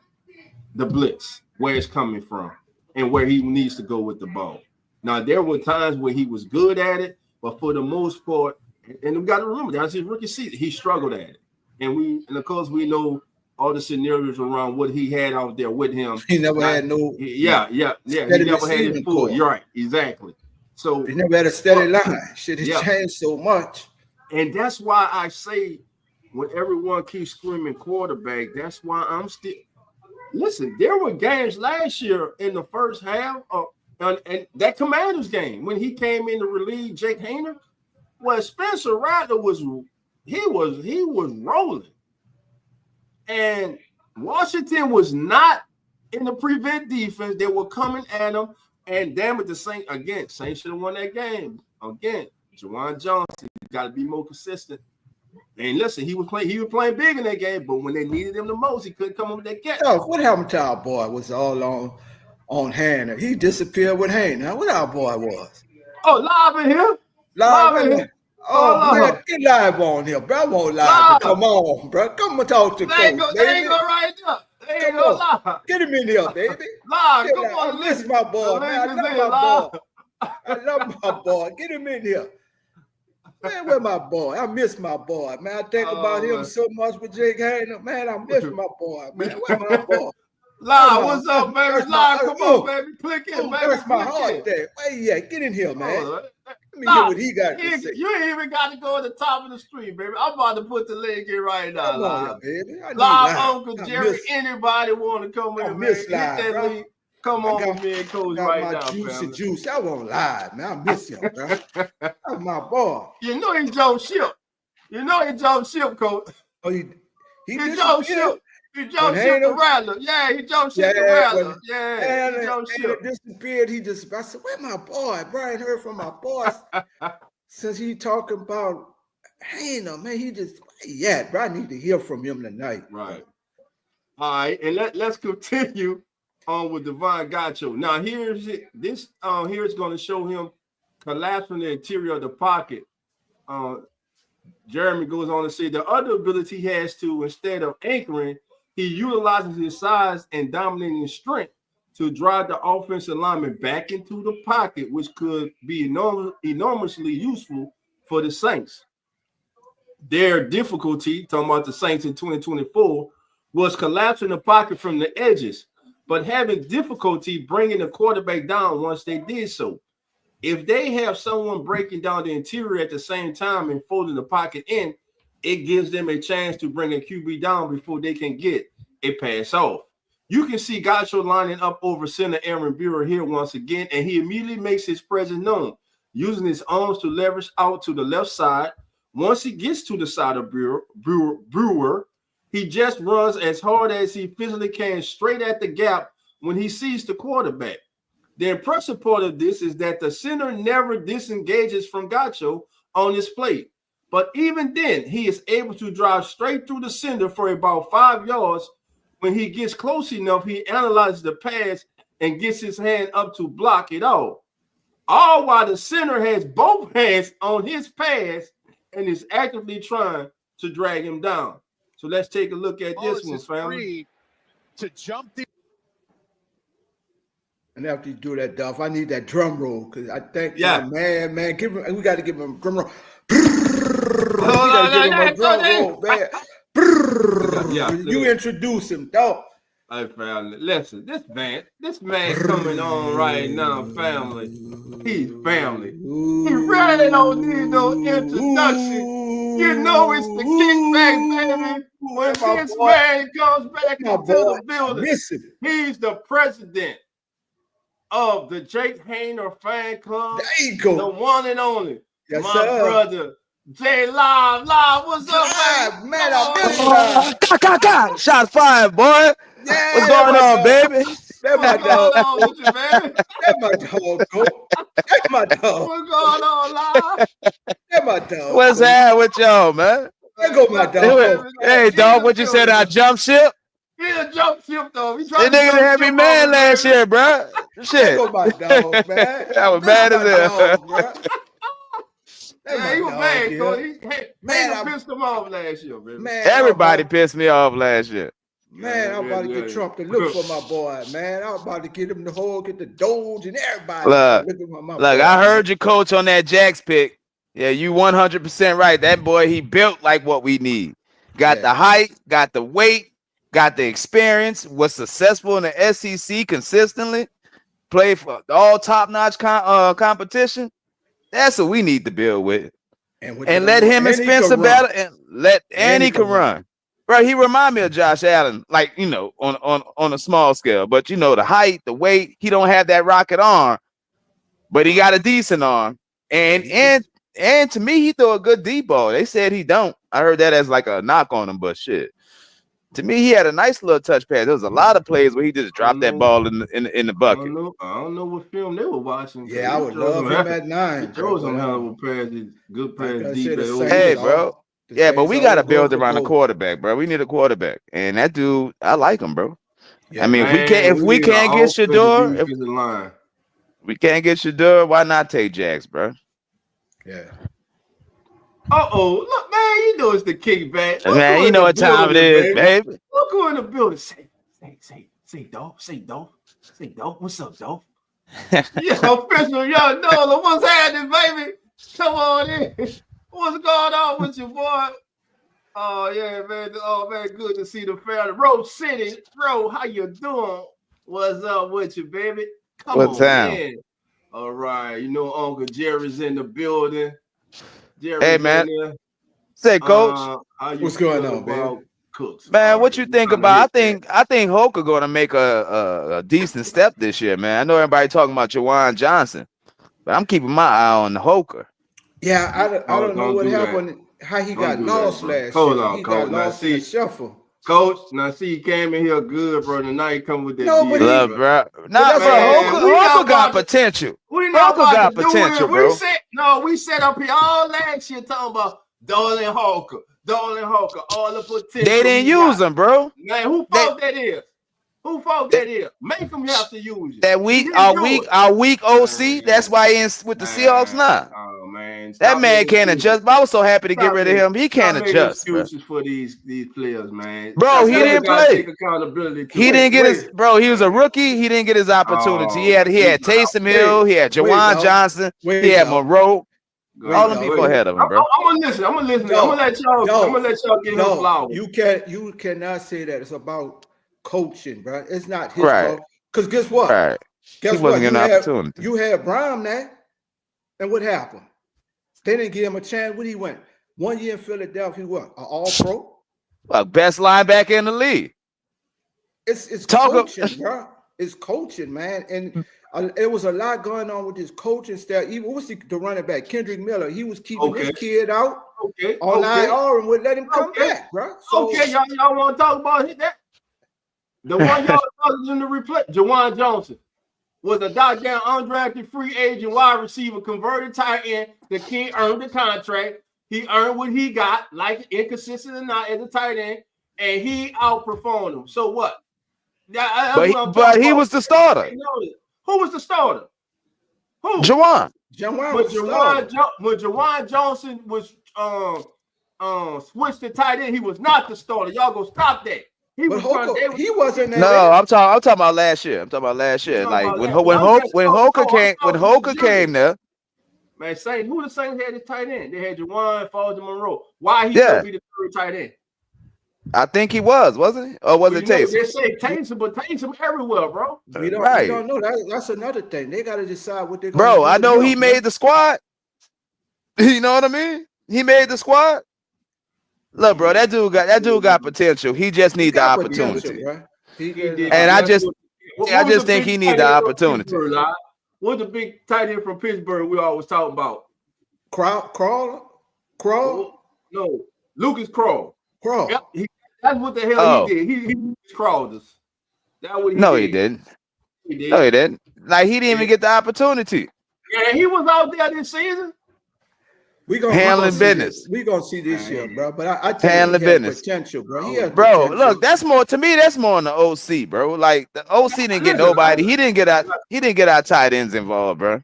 [SPEAKER 2] the blitz, where it's coming from and where he needs to go with the ball. Now, there were times where he was good at it, but for the most part, and we got to remember, that's his rookie season, he struggled at it. And of course, we know all the scenarios around what he had out there with him.
[SPEAKER 3] He never had no.
[SPEAKER 2] Yeah. He never had his full. You're right, exactly. So
[SPEAKER 3] he never had a steady line. Shit has changed so much.
[SPEAKER 2] And that's why I say, when everyone keeps screaming quarterback, that's why I'm still. Listen, there were games last year in the first half, and that Commanders game when he came in to relieve Jake Hayner, well, Spencer Rattler was rolling, and Washington was not in the prevent defense. They were coming at him, and damn it, the Saints should have won that game again. Juwan Johnson got to be more consistent. And listen, he was playing big in that game, but when they needed him the most, he couldn't come up with that catch.
[SPEAKER 3] Oh, what happened to our boy? Was all on Hayner. He disappeared with Hayner. What our boy was?
[SPEAKER 2] Oh, live in here. Live in here.
[SPEAKER 3] Oh, man, get live on here, bro. I won't lie. Come on, bro. Come and talk to Coach,
[SPEAKER 2] They ain't go right up. They ain't go live.
[SPEAKER 3] Get him in here, baby.
[SPEAKER 2] Live. Come on.
[SPEAKER 3] I miss my boy, man. I love my boy. I love my boy. Get him in here. Man, where my boy? I miss my boy, man. I think about him so much with Jake Hayner. Man, I miss my boy, man. Where my boy?
[SPEAKER 2] Live, what's up, baby? Live, come on, baby. Click in, baby.
[SPEAKER 3] That's my heart there. Where you at? Get in here, man. Let me hear what he got to say.
[SPEAKER 2] You ain't even got to go to the top of the street, baby. I'm about to put the link in right now.
[SPEAKER 3] Come on, baby.
[SPEAKER 2] Live, Uncle Jerry. Anybody want to come in, man?
[SPEAKER 3] Hit that link.
[SPEAKER 2] Come on with me and Coach right now,
[SPEAKER 3] family. Juice. I won't lie, man. I miss him, bro. That's my boy.
[SPEAKER 2] You know he jumped ship. Coach.
[SPEAKER 3] Oh, he
[SPEAKER 2] jumped ship. He jumped ship to Rattler. Yeah, he jumped ship to Rattler. Yeah, he jumped ship.
[SPEAKER 3] It disappeared. I said, where my boy? Brian heard from my boy since he talking about Hayner, man. Bro, I need to hear from him tonight.
[SPEAKER 2] Right. All right, and let's continue on with Devon Gacho. Now here's going to show him collapsing the interior of the pocket. Jeremy goes on to say the other ability he has to, instead of anchoring, he utilizes his size and dominating strength to drive the offensive lineman back into the pocket, which could be enormously useful for the Saints. Their difficulty, talking about the Saints in 2024, was collapsing the pocket from the edges, but having difficulty bringing the quarterback down once they did so. If they have someone breaking down the interior at the same time and folding the pocket in, it gives them a chance to bring a QB down before they can get a pass off. You can see Gacho lining up over center Aaron Bureau here once again, and he immediately makes his presence known, using his arms to leverage out to the left side. Once he gets to the side of Brewer, he just runs as hard as he physically can straight at the gap when he sees the quarterback. The impressive part of this is that the center never disengages from Gacho on this play. But even then, he is able to drive straight through the center for about 5 yards. When he gets close enough, he analyzes the pass and gets his hand up to block it all while the center has both hands on his pass and is actively trying to drag him down. So let's take a look at this one, family.
[SPEAKER 4] To jump the
[SPEAKER 3] And after you do that, Duff, I need that drum roll because I think, man, we got to give him a drum roll. We got to give him a drum roll, man. You introduce him, dog.
[SPEAKER 2] Hey, family, listen, this man coming on right now, family. He's family. He really don't need no introduction. You know it's the Kickack, baby. When this man comes back into the building, he's the president of the Jake Hayner fan club.
[SPEAKER 3] There you go.
[SPEAKER 2] The one and only.
[SPEAKER 3] Yes,
[SPEAKER 2] my
[SPEAKER 3] sir.
[SPEAKER 2] brother, Jay Live, what's up,
[SPEAKER 3] man? I
[SPEAKER 2] Live.
[SPEAKER 6] Shots fired, boy.
[SPEAKER 3] Yeah,
[SPEAKER 6] what's going on, baby?
[SPEAKER 3] That's my dog.
[SPEAKER 2] What's going on with you, baby?
[SPEAKER 3] That's my dog, bro. That's my dog.
[SPEAKER 2] What's going on, Live?
[SPEAKER 3] That's my dog.
[SPEAKER 6] What's that with y'all, man?
[SPEAKER 3] There go my dog.
[SPEAKER 6] Hey, dog, what you said? I jump ship?
[SPEAKER 2] Yeah, jump ship, though.
[SPEAKER 6] That nigga had me mad last year, bro. Shit.
[SPEAKER 3] There go my dog, man.
[SPEAKER 6] I was mad as hell.
[SPEAKER 2] Yeah, he was mad, Cody. Man, pissed him off last year, man.
[SPEAKER 6] Everybody pissed me off last year.
[SPEAKER 3] Man, I'm about to get Trump to look for my boy, man. I'm about to get him the whole, get the Doge and everybody.
[SPEAKER 6] Look, I heard your coach on that Jax pick. Yeah, you 100% right. That boy, he built like what we need. Got the height, got the weight, got the experience, was successful in the SEC consistently, played for all top-notch competition. That's what we need to build with. And let him and Spencer battle, and he can run. Bro, he remind me of Josh Allen, like, you know, on a small scale. But, you know, the height, the weight, he don't have that rocket arm, but he got a decent arm. And to me, he throw a good deep ball. They said he don't. I heard that as like a knock on him, but shit. To me, he had a nice little touch pass. There was a lot of plays where he just dropped that ball in the bucket.
[SPEAKER 2] I don't know what film they were watching.
[SPEAKER 3] Yeah, I would love him at 9.
[SPEAKER 2] There was some hell of passes, good pass deep.
[SPEAKER 6] Hey, bro. Yeah, but we got to build around the quarterback, bro. We need a quarterback. And that dude, I like him, bro. Yeah, I mean, if we can't get Shador, why not take Jax, bro?
[SPEAKER 3] Yeah.
[SPEAKER 2] Look, man, you know it's the Kickback.
[SPEAKER 6] Man, you know what time it is, baby.
[SPEAKER 2] Look who in the building. Say, Dolph. Say, Dolph. What's up, Dolph? Yeah, official young Nola. What's happening, baby? Come on in. What's going on with you, boy? Oh, yeah, man. Oh, man, good to see the family. Rose City. Bro, how you doing? What's up with you, baby? Come on in. All right. You know Uncle Jerry's in the building.
[SPEAKER 6] Hey, man. Say, Coach.
[SPEAKER 3] What's going on, man?
[SPEAKER 2] Cooks?
[SPEAKER 6] Man, what you think about? I think Hoke are going to make a decent step this year, man. I know everybody talking about Jawan Johnson, but I'm keeping my eye on the Hoker.
[SPEAKER 3] Yeah, I don't know what happened. How he got lost last year.
[SPEAKER 2] Hold on,
[SPEAKER 3] he
[SPEAKER 2] Coach.
[SPEAKER 3] got lost in the shuffle.
[SPEAKER 2] Coach, now see, he came in here good, bro. Tonight he come with that.
[SPEAKER 6] Love, bro. Nah, bro. Hoker got potential.
[SPEAKER 2] We know
[SPEAKER 6] got potential, bro.
[SPEAKER 2] We set up here all last year talking about Darlin Hoker, all the potential.
[SPEAKER 6] They didn't use him, bro.
[SPEAKER 2] Man, who fault that is? Who fault that is? Make them have to use it.
[SPEAKER 6] That our weak OC. That's why he in with the Seahawks now.
[SPEAKER 2] Oh man,
[SPEAKER 6] that man can't adjust. But I was so happy to get rid of him. He can't adjust.
[SPEAKER 2] Excuses for these players, man.
[SPEAKER 6] Bro, he didn't play. He didn't get his. Bro, he was a rookie. He didn't get his opportunity. He had Taysom Hill. He had Jawan Johnson. He had Moreau. All them people ahead of him, bro.
[SPEAKER 2] I'm gonna listen. I'm gonna let y'all get him flowers.
[SPEAKER 3] You cannot say that. It's about coaching, bro. It's not his
[SPEAKER 6] Right.
[SPEAKER 3] fault. Because guess what?
[SPEAKER 6] Right.
[SPEAKER 3] Guess
[SPEAKER 6] He
[SPEAKER 3] what?
[SPEAKER 6] wasn't getting an opportunity.
[SPEAKER 3] You had Brown there, and what happened? They didn't give him a chance. When he went 1 year in Philadelphia, he what? An All-Pro?
[SPEAKER 6] Well, best linebacker in the league.
[SPEAKER 3] It's coaching, bro. It's coaching, man. And it was a lot going on with this coaching staff. Even what was the running back, Kendrick Miller? He was keeping this kid out on IR and would let him come back, bro. So,
[SPEAKER 2] y'all want to talk about that? The one y'all talking in the replay, Jawan Johnson, was a goddamn undrafted free agent wide receiver, converted tight end. The kid earned the contract. He earned what he got, like inconsistent or not, as a tight end, and he outperformed him. So what?
[SPEAKER 6] But he was the starter.
[SPEAKER 2] Who was the starter? Who?
[SPEAKER 6] Jawan.
[SPEAKER 2] When Jawan Johnson was switched to tight end, he was not the starter. Y'all go stop that. He wasn't there.
[SPEAKER 6] No, I'm talking about last year. Like when Hoka came there.
[SPEAKER 2] Man, who the Saints had his tight end? They had Jawan, Falls, and Monroe. Why he could be the third tight end?
[SPEAKER 6] I think he wasn't he? Or was it Taysom?
[SPEAKER 2] They say Taysom, but Taysom everywhere, bro.
[SPEAKER 3] We don't know. That's another thing. They got to decide what they're going to do.
[SPEAKER 6] Bro, I know he made the squad. You know what I mean? He made the squad. Look, bro, that dude got potential. He just needs the opportunity. And I just think he needs the opportunity.
[SPEAKER 2] What's the big tight end from Pittsburgh we always talking about?
[SPEAKER 3] Crawl?
[SPEAKER 2] No, Lucas Crawl. Yep, that's what the hell he did. He crawled us. That's what he did.
[SPEAKER 6] He didn't. No, he didn't. Like, he didn't even get the opportunity.
[SPEAKER 2] Yeah, he was out there this season.
[SPEAKER 3] We gonna
[SPEAKER 6] handling business.
[SPEAKER 3] We gonna see this year, bro. But I think
[SPEAKER 6] handling business
[SPEAKER 3] potential, bro. He has
[SPEAKER 6] bro,
[SPEAKER 3] potential.
[SPEAKER 6] Look, that's more on the OC, bro. Like the OC didn't get nobody. He didn't get our tight ends involved, bro.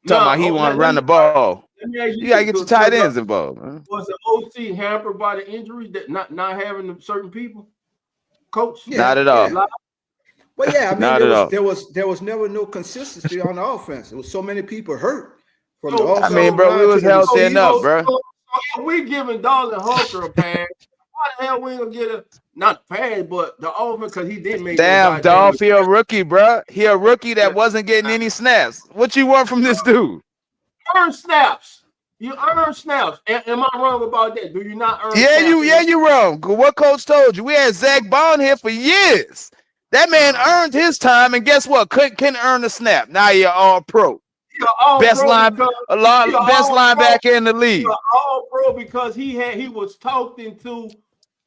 [SPEAKER 6] Talking about he want to run the ball. You gotta get your tight ends involved. Man.
[SPEAKER 2] Was the OC hampered by the injuries that not having certain people? Coach,
[SPEAKER 6] not at all.
[SPEAKER 3] Well, yeah, I mean, there was never no consistency on the offense. There was so many people hurt. From the
[SPEAKER 6] I mean, bro, we was healthy enough, bro.
[SPEAKER 2] So we giving Darlin Hooker a pass. Why the hell we ain't gonna get not pass, but the offense because he did make.
[SPEAKER 6] Damn, Dolph, he a rookie, bro. He a rookie that wasn't getting any snaps. What you want from this dude?
[SPEAKER 2] Earn snaps. You earn snaps. Am I wrong about that? Do you not earn?
[SPEAKER 6] Yeah,
[SPEAKER 2] snaps?
[SPEAKER 6] you wrong. What coach told you? We had Zach Bond here for years. That man earned his time, and guess what? Couldn't earn a snap. Now you're all pro. Best linebacker in the league.
[SPEAKER 2] All pro because he was talked into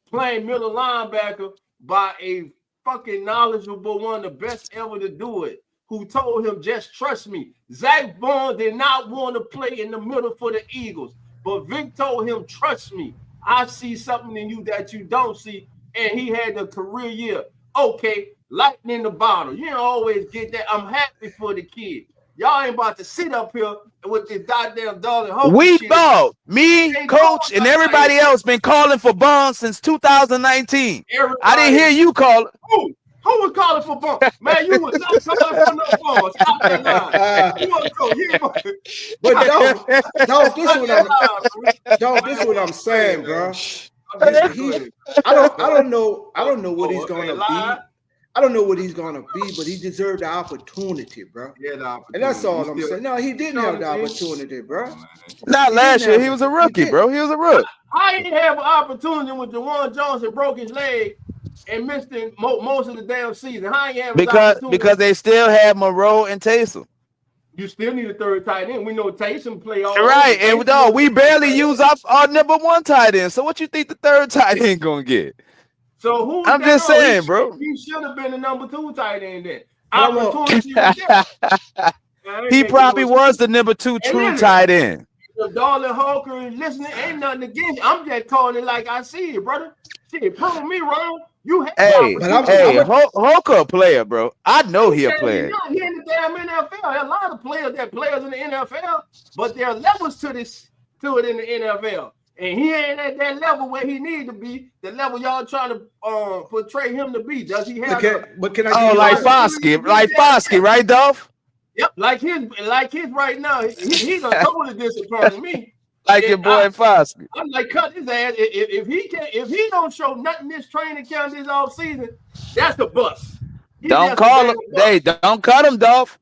[SPEAKER 2] playing middle linebacker by a fucking knowledgeable one, of the best ever to do it, who told him, just trust me. Zach Bond did not want to play in the middle for the Eagles, but Vic told him, trust me, I see something in you that you don't see, and he had a career year. Okay, lightning in the bottle. You don't always get that. I'm happy for the kid. Y'all ain't about to sit up here with this goddamn Darlin Hooker.
[SPEAKER 6] We thought, me, coach, and everybody else been calling for Bonds since 2019. I didn't hear you call it.
[SPEAKER 2] Who was calling for Bonds? Man, you was not calling for no Bonds. Stop that line.
[SPEAKER 3] But this is what I'm saying, bro. I don't know what he's gonna be. I don't know what he's gonna be, but he deserved the opportunity, bro.
[SPEAKER 2] Yeah, the opportunity.
[SPEAKER 3] And that's all I'm saying. No, he didn't have the opportunity, bro.
[SPEAKER 6] Not last year. He was a rookie, bro. He was a rookie.
[SPEAKER 2] I didn't have an opportunity when Jawan Johnson broke his leg and missed most of the damn season.
[SPEAKER 6] Because they still had Monroe and Taysom.
[SPEAKER 2] You still need a third tight end. We know Taysom play all
[SPEAKER 6] right, and we barely use our number one tight end. So what you think the third tight end gonna get?
[SPEAKER 2] So who?
[SPEAKER 6] I'm just saying, bro.
[SPEAKER 2] He should have been the number 2 tight end then. Opportunity was there.
[SPEAKER 6] He probably was the number 2 true tight end.
[SPEAKER 2] If Darlin Hooker is listening, ain't nothing against you. I'm just calling it like I see it, brother. Shit, prove me wrong. You have
[SPEAKER 6] Hooker a player, bro. I know he a player.
[SPEAKER 2] He in the damn NFL. There are a lot of players in the NFL, but there are levels to it in the NFL. And he ain't at that level where he need to be. The level y'all trying to portray him to be. Does he have?
[SPEAKER 3] But can I?
[SPEAKER 6] Like Foskey, right, Dolph?
[SPEAKER 2] Yep, like his right now. He done totally disappointed me.
[SPEAKER 6] Like your boy Foskey.
[SPEAKER 2] I'm like, cut his ass. If he don't show nothing this training camp this off season, that's a bust.
[SPEAKER 6] Don't call him. Hey, don't cut him, Dolph.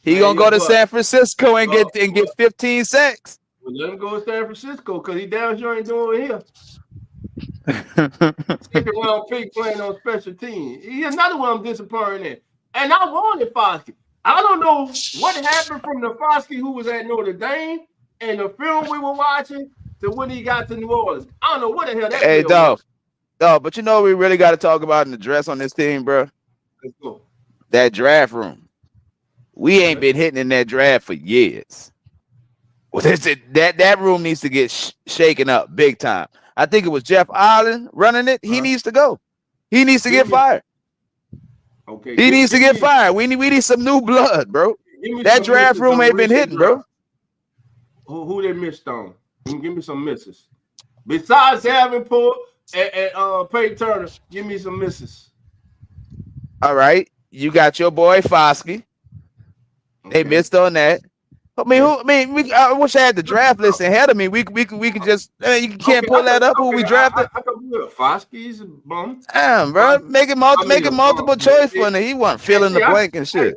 [SPEAKER 6] He gonna go to San Francisco and get 15 sacks.
[SPEAKER 2] Well, let him go to San Francisco because he down sure ain't doing it here. Second round pick playing on special teams. He's another one I'm disappointed in. And I wanted Foskey. I don't know what happened from the Foskey who was at Notre Dame and the film we were watching to when he got to New Orleans. I don't know what the hell that.
[SPEAKER 6] Hey, Dolph, but you know what we really got to talk about in the dress on this team, bro?
[SPEAKER 2] Let's go.
[SPEAKER 6] That draft room. We ain't been hitting in that draft for years. Well, that room needs to get shaken up big time. I think it was Jeff Allen running it. He needs to go. He needs to get fired.
[SPEAKER 2] Okay.
[SPEAKER 6] He needs to get fired. We need some new blood, bro. That draft room ain't been hitting, bro.
[SPEAKER 2] Who they missed on? Give me some misses. Besides Davenport and Peyton Turner, give me some misses.
[SPEAKER 6] All right. You got your boy Foskey. They missed on that. I wish I had the draft list ahead of me. We could just you can't pull that up. Who we drafted?
[SPEAKER 2] I could do it. Foskey's a bum.
[SPEAKER 6] Damn, bro, make it multiple choice for him. He wasn't filling the blank and shit.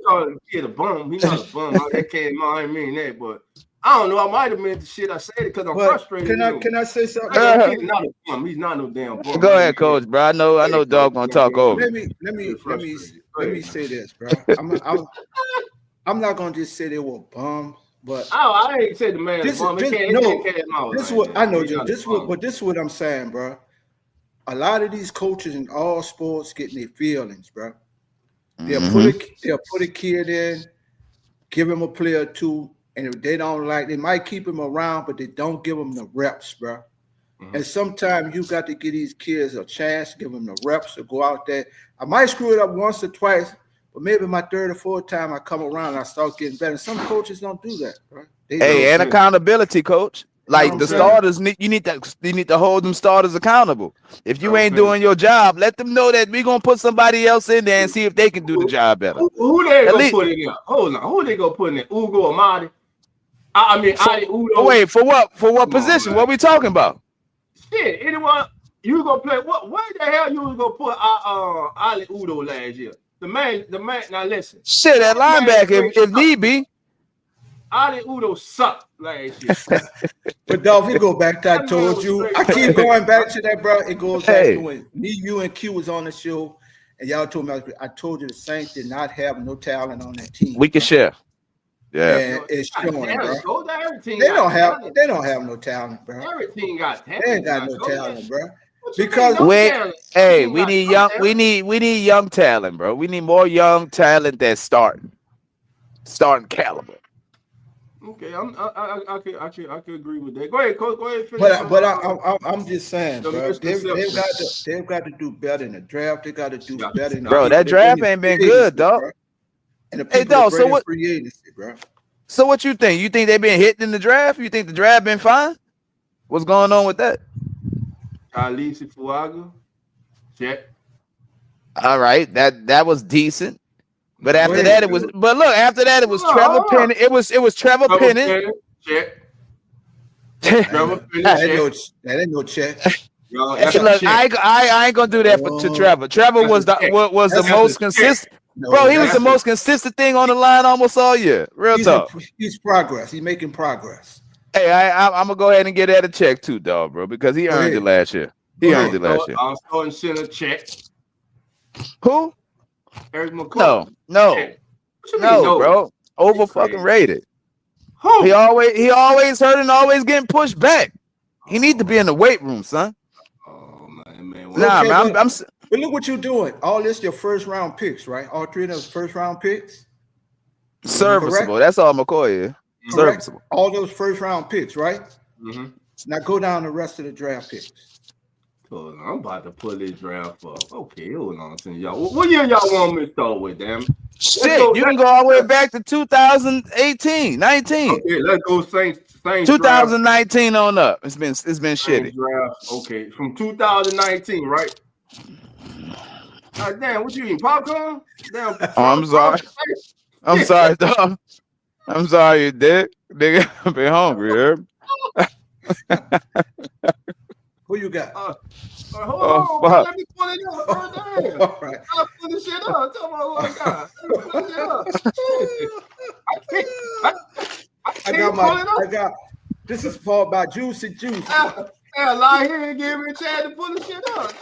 [SPEAKER 2] He's a bum. He's not a bum. That came out. I didn't mean that, but I don't know. I might have meant the shit I said it because I'm frustrated.
[SPEAKER 3] Can I say something?
[SPEAKER 2] He's not a bum. He's not no damn bum.
[SPEAKER 6] Go ahead, coach, bro. I know, dog gonna talk over.
[SPEAKER 3] Let me say this, bro. I'm not gonna just say they were bums, but
[SPEAKER 2] I ain't say the man bum.
[SPEAKER 3] This is what I know. This is what I'm saying, bro. A lot of these coaches in all sports getting their feelings, bro. They'll put a kid in, give him a play or two, and if they don't like, they might keep him around, but they don't give him the reps, bro. And sometimes you got to give these kids a chance, give them the reps to go out there. I might screw it up once or twice, but maybe my third or fourth time I come around and I start getting better. Some coaches don't do that, bro.
[SPEAKER 6] And accountability, coach. Like the starters, you need to hold them starters accountable. If you ain't doing your job, let them know that we're gonna put somebody else in there and see if they can do the job better.
[SPEAKER 2] Who they gonna put in there? Hold on, who they gonna put in there? Ugo Amadi? Ali Udo.
[SPEAKER 6] Wait, for what? For what position? What we talking about?
[SPEAKER 2] Shit, anyone you gonna play? What? Where the hell you was gonna put Ali Udo last year? The man. Now listen.
[SPEAKER 6] Shit, at linebacker if need be.
[SPEAKER 2] Ali Udo sucked last year.
[SPEAKER 3] But Dolph, you go back to I told you. I keep going back to that, bro. It goes back to when you and Q was on the show, and y'all told me I told you the Saints did not have no talent on that team.
[SPEAKER 6] We can share. Yeah,
[SPEAKER 3] and it's showing, bro.
[SPEAKER 2] They
[SPEAKER 3] don't have no talent, bro.
[SPEAKER 2] Every team got talent.
[SPEAKER 3] They ain't got no talent, bro.
[SPEAKER 2] Because
[SPEAKER 6] we need young talent, bro. We need more young talent that's starting caliber.
[SPEAKER 2] Okay, I could agree with that. Go ahead, coach. Go ahead.
[SPEAKER 3] But I'm just saying, bro. They've got to do better in the draft. They got to do better.
[SPEAKER 6] Bro, that draft ain't been good, dog. Hey, dog. So what?
[SPEAKER 3] Free agency, bro.
[SPEAKER 6] So what you think? You think they've been hitting in the draft? You think the draft been fine? What's going on with that?
[SPEAKER 2] Alisi Fuaga, check.
[SPEAKER 6] All right, that was decent. But after that, it was. But look, after that, it was Trevor Penning. It was Trevor Penning.
[SPEAKER 2] Check. Trevor Penning.
[SPEAKER 3] That ain't no check.
[SPEAKER 6] Look, I ain't gonna do that to Trevor. Trevor was the most consistent. Bro, he was the most consistent thing on the line almost all year. Real talk.
[SPEAKER 3] He's progress. He's making progress.
[SPEAKER 6] Hey, I'm gonna go ahead and get that a check too, dog, bro, because he earned it last year. Earned it last year.
[SPEAKER 2] I'm starting to send a check.
[SPEAKER 6] Who?
[SPEAKER 2] Eric McCoy.
[SPEAKER 6] No, bro. Over fucking rated.
[SPEAKER 2] Who?
[SPEAKER 6] He always hurt and always getting pushed back. He need to be in the weight room, son.
[SPEAKER 2] Oh man.
[SPEAKER 6] I'm
[SPEAKER 3] but look what you're doing. All this your first round picks, right? All three of those first round picks.
[SPEAKER 6] Serviceable. That's all McCoy is. Serviceable.
[SPEAKER 3] All those first round picks, right?
[SPEAKER 2] Mm-hmm.
[SPEAKER 3] Now go down the rest of the draft picks.
[SPEAKER 2] Hold on, I'm about to pull this draft up. Okay, hold on, y'all. What year y'all want me to start with, damn?
[SPEAKER 6] Shit, you can go all the way back to 2018, 19.
[SPEAKER 2] Okay, let's go Saints
[SPEAKER 6] 2019 draft. On up. It's been shitty.
[SPEAKER 2] Draft. Okay, from 2019, right? Damn, what you eating? Popcorn? Damn.
[SPEAKER 6] I'm sorry. I'm sorry, dog. I'm sorry, you dick. Nigga, I've been hungry, heard?
[SPEAKER 3] Who you got?
[SPEAKER 2] Hold
[SPEAKER 6] Oh,
[SPEAKER 2] on, bro.
[SPEAKER 6] fuck.
[SPEAKER 2] Let me pull it up, bro. Damn.
[SPEAKER 3] All right.
[SPEAKER 2] I'll pull this shit up. Tell me who I got. Let me pull this shit up. I can't pull it up.
[SPEAKER 3] I got. This is Paul by Juicy Juice.
[SPEAKER 2] Lie here and give me a chance to pull the shit up.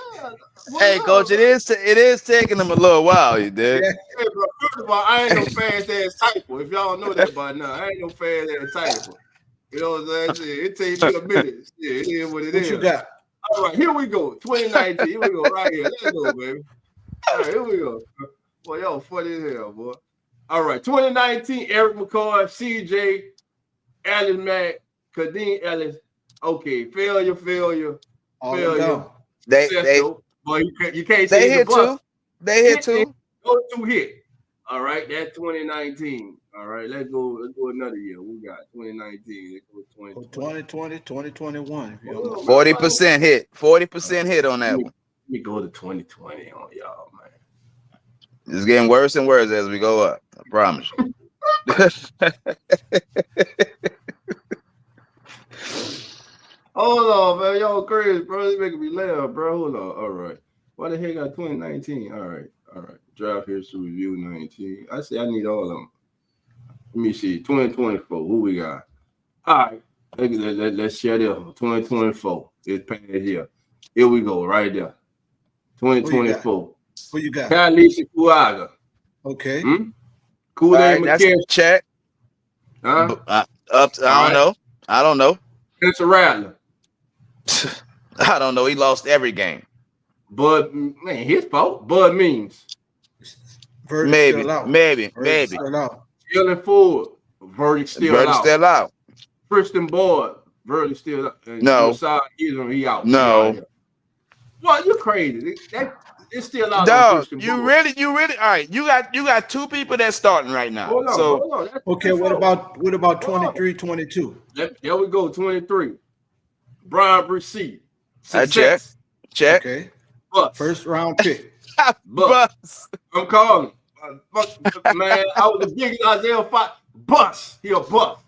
[SPEAKER 6] Hey, coach, it is taking them a little while, you did.
[SPEAKER 3] Yeah.
[SPEAKER 2] Hey, bro, first of all, I ain't no fast ass typer. If y'all know that by now, I ain't no fast ass typer. You know what I'm saying? It takes me a minute. Yeah, it is what it is.
[SPEAKER 3] What you got?
[SPEAKER 2] All right, here we go. 2019. Here we go. Right here. Let's go, baby. All right, here we go. Boy, y'all funny as hell, boy. All right, 2019. Eric McCoy, CJ, Allen Mack, Kadeem Ellis. Okay, failure.
[SPEAKER 3] All
[SPEAKER 2] Failure.
[SPEAKER 3] down.
[SPEAKER 6] They
[SPEAKER 2] Boy, you can't
[SPEAKER 6] they
[SPEAKER 2] say
[SPEAKER 6] hit
[SPEAKER 2] the bus.
[SPEAKER 6] too. They hit too.
[SPEAKER 2] Go to hit. All right, that's 2019. All right, let's go another year. We got 2019. Let's go 2020.
[SPEAKER 3] 2020, 2021. If you don't know.
[SPEAKER 6] 40% hit. 40% hit on that one.
[SPEAKER 2] Let me go to 2020 on y'all, man.
[SPEAKER 6] It's getting worse and worse as we go up. I promise you.
[SPEAKER 2] Hold on, man. Y'all crazy, bro. It's making me laugh, bro. Hold on. All right. Why the heck got 2019? All right. Draft history review 19. I say I need all of them. Let me see. 2024. Who we got? All right. Let's share this. 2024. It's past year. Here we go. Right there. 2024.
[SPEAKER 3] Who you got?
[SPEAKER 2] Kalisha Fuaga.
[SPEAKER 3] Okay.
[SPEAKER 2] Kool-Aid
[SPEAKER 6] That's
[SPEAKER 2] McKinstry.
[SPEAKER 6] check.
[SPEAKER 2] Huh?
[SPEAKER 6] I don't know.
[SPEAKER 2] Spencer Rattler.
[SPEAKER 6] I don't know. He lost every game.
[SPEAKER 2] Bud, man, his fault. Bud Means.
[SPEAKER 6] Maybe.
[SPEAKER 3] Still out.
[SPEAKER 2] Jalen Ford. Verdict still out. Tristan Boyd. Verdict still out.
[SPEAKER 6] No.
[SPEAKER 2] He out.
[SPEAKER 6] No.
[SPEAKER 2] Well, you crazy. It's still out.
[SPEAKER 6] Dog, you really all right. You got two people that's starting right now.
[SPEAKER 2] Hold on.
[SPEAKER 3] Okay, what about 23, 22?
[SPEAKER 2] There we go. 23. Brian Brisee.
[SPEAKER 6] Check.
[SPEAKER 3] Okay.
[SPEAKER 2] Bus.
[SPEAKER 3] First round pick.
[SPEAKER 2] Bus. I'm calling. Man, I was the biggest Isaiah fight. Bus. He a bus.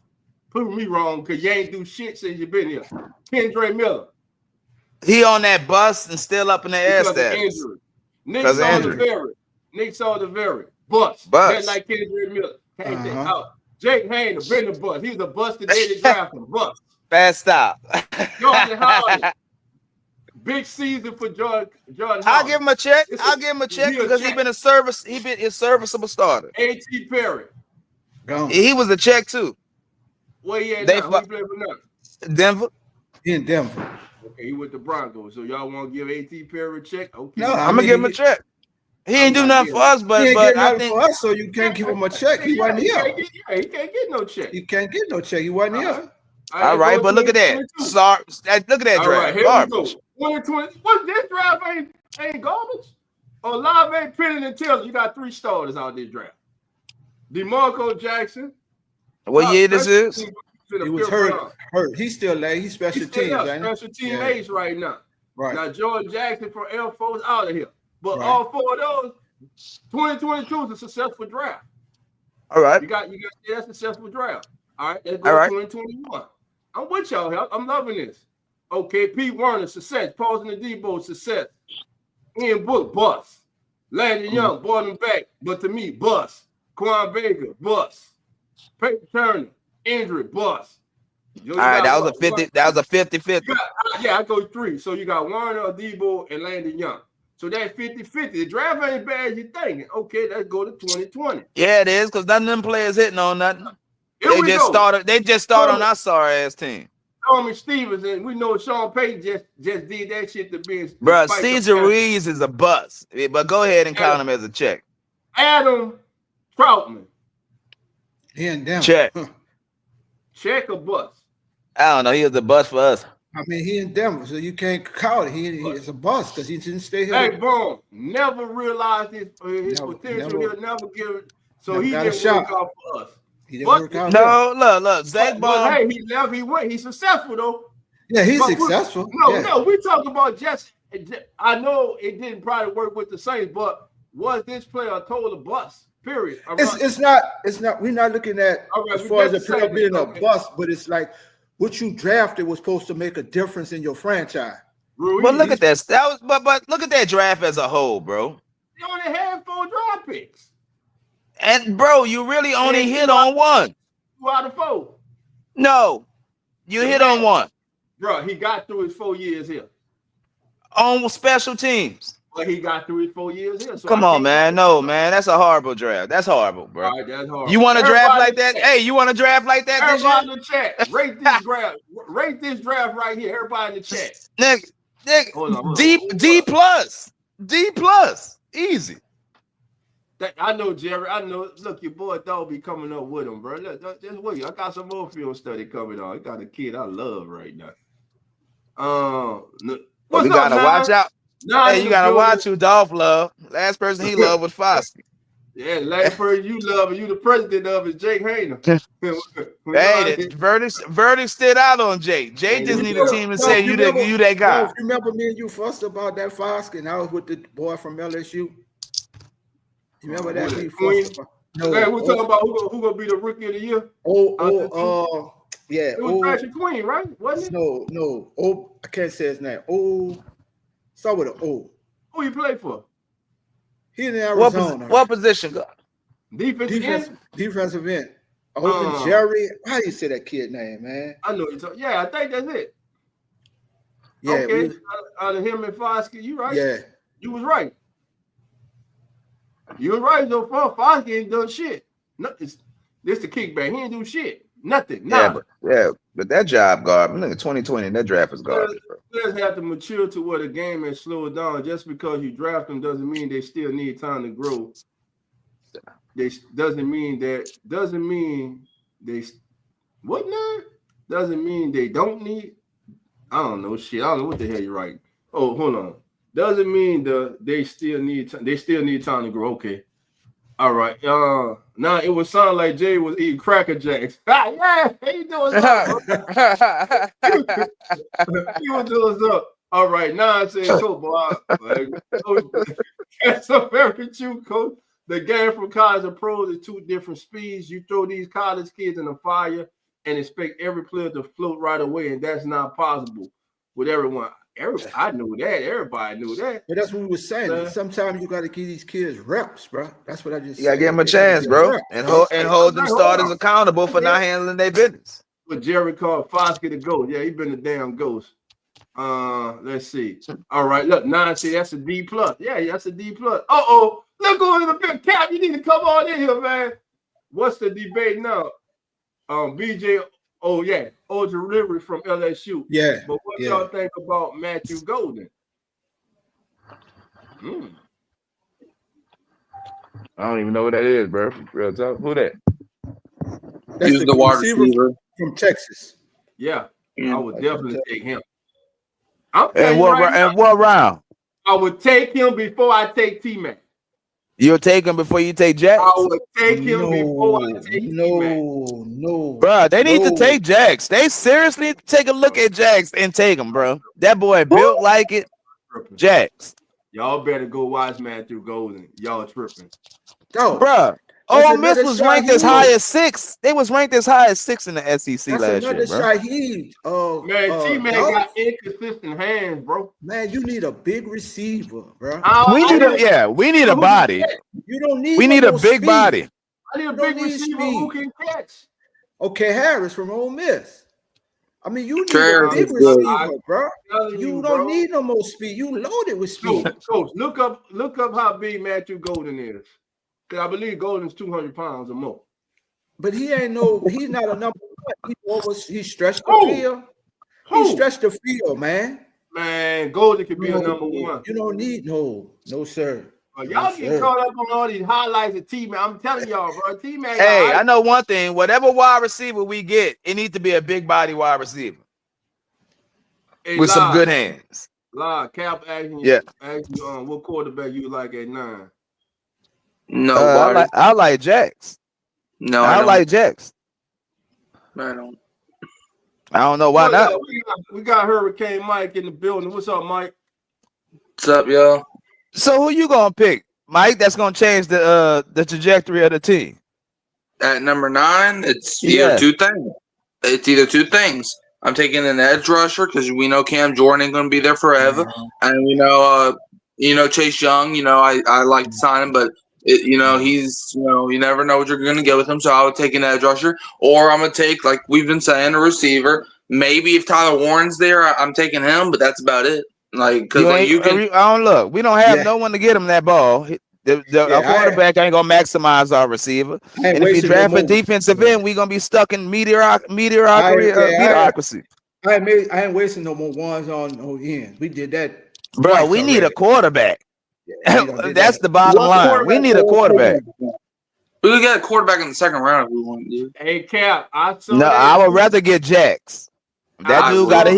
[SPEAKER 2] Prove me wrong because you ain't do shit since you been here. Kendra Miller.
[SPEAKER 6] He on that bus and still up in the air status.
[SPEAKER 2] Nick Saldivari. Bus. Just like Kendra Miller. Can't take out. Jake Hayner been the bus. He's a bus today to draft him. Bus.
[SPEAKER 6] Fast stop.
[SPEAKER 2] Jordan Howard. Big season for Jordan Howard.
[SPEAKER 6] I'll give him a check. Because he's been a serviceable starter.
[SPEAKER 2] A.T. Perry.
[SPEAKER 3] Gone.
[SPEAKER 6] He was a check too.
[SPEAKER 2] Where he at now? Who he play for now?
[SPEAKER 6] Denver.
[SPEAKER 3] He in Denver.
[SPEAKER 2] Okay, he with the Broncos. So y'all want to give A.T. Perry a check? Okay.
[SPEAKER 3] No,
[SPEAKER 6] I'm gonna give him a check. He ain't do nothing for us, but I think
[SPEAKER 3] for us, so you can't give him a check. He wasn't here.
[SPEAKER 2] He can't get no check.
[SPEAKER 3] He can't get no check. He wasn't here.
[SPEAKER 6] All right, but look at that. Sorry, look at that draft.
[SPEAKER 2] All right, here we go. 2020. What this draft ain't garbage? Olave, Penning, and Taylor. You got 3 starters out this draft. DeMarco Jackson.
[SPEAKER 6] What year this is?
[SPEAKER 3] He was hurt. He's still late. He's special teams.
[SPEAKER 2] Special team ace right now.
[SPEAKER 3] Right.
[SPEAKER 2] Now George Jackson from Air Force out of here. But all 4 of those, 2022 is a successful draft.
[SPEAKER 6] All right.
[SPEAKER 2] You got that's a successful draft. All right, let's go 2021. I'm with y'all. I'm loving this. Okay, Pete Werner, success. Paulson and Debo, success. Ian Book, bust. Landon Young, brought him back, but to me, bust. Quan Baker, bust. Peyton Turner, injury, bust.
[SPEAKER 6] All right, that was a 50. That was a 50-50.
[SPEAKER 2] I go 3. So you got Werner, Debo, and Landon Young. So that 50-50. The draft ain't bad as you thinking. Okay, let's go to 2020.
[SPEAKER 6] Yeah, it is, because none of them players hitting on nothing. They just started on our sorry ass team.
[SPEAKER 2] Tommy Stevens, and we know Sean Payton just did that shit to be.
[SPEAKER 6] Bro, Cesar Ruiz is a bust. But go ahead and count him as a check.
[SPEAKER 2] Adam Troutman.
[SPEAKER 3] He in Denver.
[SPEAKER 6] Check.
[SPEAKER 2] Check or bust?
[SPEAKER 6] I don't know. He was a bust for us.
[SPEAKER 3] I mean, he in Denver, so you can't call it. He is a bust because he didn't stay here.
[SPEAKER 2] Hey, Boom, never realized his potential. He'll never give it. So he didn't work out for us.
[SPEAKER 3] He didn't work out.
[SPEAKER 6] No, look, Zach Baum.
[SPEAKER 2] Hey, he left. He went. He's successful though.
[SPEAKER 3] Yeah, he's successful.
[SPEAKER 2] No, we talk about just. I know it didn't probably work with the Saints, but was this player a total bust? Period.
[SPEAKER 3] It's not. We're not looking at as far as the player being a bust, but it's like what you drafted was supposed to make a difference in your franchise.
[SPEAKER 6] But look at that. But look at that draft as a whole, bro.
[SPEAKER 2] You only had 4 draft picks.
[SPEAKER 6] And bro, you really only hit on one.
[SPEAKER 2] 2 out of 4.
[SPEAKER 6] No, you hit on one.
[SPEAKER 2] Bro, he got through his 4 years here.
[SPEAKER 6] On special teams.
[SPEAKER 2] But he got through his 4 years here. So
[SPEAKER 6] Come on, man. No, man. That's a horrible draft. That's horrible, bro.
[SPEAKER 2] All right, that's horrible.
[SPEAKER 6] You want to draft like that? Hey, you want to draft like that?
[SPEAKER 2] Everybody in the chat, rate this draft. Rate this draft right here. Everybody in the chat.
[SPEAKER 6] Nigga,
[SPEAKER 2] Hold on.
[SPEAKER 6] D plus. D plus. Easy.
[SPEAKER 2] I know, Jerry. I know. Look, your boy Dog be coming up with him, bro. Look, just wait. I got some more film study coming on. I got a kid I love right now.
[SPEAKER 6] We gotta watch out. Hey, you gotta watch who Dolph love. Last person he loved was Foskey.
[SPEAKER 2] Yeah, last person you love and you the president of is Jake Hayner.
[SPEAKER 6] Hey, the verdict stood out on Jake. Jake just need a team to say you that guy.
[SPEAKER 3] Remember me and you fussed about that Foskey, and I was with the boy from LSU. You remember that?
[SPEAKER 2] No, man, we're talking about who gonna be the rookie of the year.
[SPEAKER 3] Yeah.
[SPEAKER 2] It was Patrick Queen, right? Wasn't it?
[SPEAKER 3] No. I can't say his name. Start with an O.
[SPEAKER 2] Who you play for?
[SPEAKER 3] He in Arizona.
[SPEAKER 6] What position?
[SPEAKER 3] Defensive end. Jerry. How do you say that kid name, man?
[SPEAKER 2] I know. Yeah, I think that's it.
[SPEAKER 3] Yeah.
[SPEAKER 2] Okay. Out of him and Foskey, you right?
[SPEAKER 3] Yeah.
[SPEAKER 2] You was right. You was right so far. Foskey ain't done shit. This the kickback. He ain't do shit. Nothing.
[SPEAKER 6] But that job garbage. Look at 2020. That draft is garbage.
[SPEAKER 2] Players have to mature to where the game has slowed down. Just because you draft them doesn't mean they still need time to grow. Doesn't mean they don't need. I don't know shit. I don't know what the hell you're writing. Oh, hold on. Doesn't mean they still need time to grow. Okay. All right. Now it would sound like Jay was eating Cracker Jacks. Yeah, how you doing? He was doing something. All right. Now I say, Coach, that's a very true, Coach. The game from college and pros is 2 different speeds. You throw these college kids in the fire and expect every player to float right away, and that's not possible with everyone. I knew that. Everybody knew that.
[SPEAKER 3] But that's what we were saying. Sometimes you got to give these kids reps, bro. That's what I just said.
[SPEAKER 6] You got to give them a chance, bro. And hold them starters accountable for not handling their business.
[SPEAKER 2] But Jerry called Foskey the GOAT. Yeah, he been a damn ghost. Let's see. All right, look, 9, see, that's a D+. Yeah, that's a D+. Uh-oh. Look who's in the big cap. You need to come on in here, man. What's the debate now? BJ, delivery from LSU.
[SPEAKER 3] Yeah.
[SPEAKER 2] But what y'all think about Matthew Golden?
[SPEAKER 6] I don't even know what that is, bro. Real talk. Who that?
[SPEAKER 3] That's the wide receiver from Texas.
[SPEAKER 2] Yeah, I would definitely take him.
[SPEAKER 6] And what round?
[SPEAKER 2] I would take him before I take T-Mac.
[SPEAKER 6] You'll take him before you take Jax?
[SPEAKER 2] I would take him before I take T-Mac.
[SPEAKER 3] No.
[SPEAKER 6] Bro, they need to take Jax. They seriously need to take a look at Jax and take him, bro. That boy built like it. Jax.
[SPEAKER 2] Y'all better go watch Matthew Golden. Y'all tripping.
[SPEAKER 6] Bro. Ole Miss was ranked as high as 6. They was ranked as high as 6 in the SEC last year, bro.
[SPEAKER 2] Man, T-Man got inconsistent hands, bro.
[SPEAKER 3] Man, you need a big receiver, bro.
[SPEAKER 6] We need a body.
[SPEAKER 3] You don't need.
[SPEAKER 6] We need a big body.
[SPEAKER 2] I need a big receiver who can catch.
[SPEAKER 3] Okay, Harris from Ole Miss. I mean, you need a big receiver, bro. You don't need no more speed. You loaded with speed.
[SPEAKER 2] Coach, look up how big Matthew Golden is. Because I believe Golden's 200 pounds or more.
[SPEAKER 3] But he's not a number one. He stretched the field. He stretched the field, man.
[SPEAKER 2] Man, Golden could be a number one.
[SPEAKER 3] You don't need no sir.
[SPEAKER 2] Y'all get caught up on all these highlights of T-Man. I'm telling y'all, bro. T-Man.
[SPEAKER 6] Hey, I know one thing. Whatever wide receiver we get, it needs to be a big body wide receiver with some good hands.
[SPEAKER 2] Cap asking you, what quarterback you like at 9?
[SPEAKER 7] No,
[SPEAKER 6] I like Jax.
[SPEAKER 7] No,
[SPEAKER 6] I like Jax.
[SPEAKER 7] I don't.
[SPEAKER 6] I don't know why not.
[SPEAKER 2] We got Hurricane Mike in the building. What's up, Mike?
[SPEAKER 7] What's up, y'all?
[SPEAKER 6] So who you gonna pick? Mike, that's gonna change the trajectory of the team.
[SPEAKER 7] At number 9, it's
[SPEAKER 6] Yeah.
[SPEAKER 7] either two things. It's either two things. I'm taking an edge rusher because we know Cam Jordan ain't going to be there forever, and Chase Young. I like to sign him, but he's you never know what you're going to get with him. So I would take an edge rusher, or I'm going to take, like we've been saying, a receiver. Maybe if Tyler Warren's there, I'm taking him, but that's about it. Like because
[SPEAKER 6] I don't look. We don't have no one to get him that ball. Our quarterback ain't gonna maximize our receiver, and if you draft a defensive end, we gonna be stuck in mediocrity.
[SPEAKER 3] I ain't wasting no more ones on end. We did that,
[SPEAKER 6] bro. We need a quarterback. That's the bottom line. We need a quarterback.
[SPEAKER 7] We could get a quarterback in the second round if we want, dude.
[SPEAKER 2] Hey, Cap, I
[SPEAKER 6] would rather get Jax. That dude got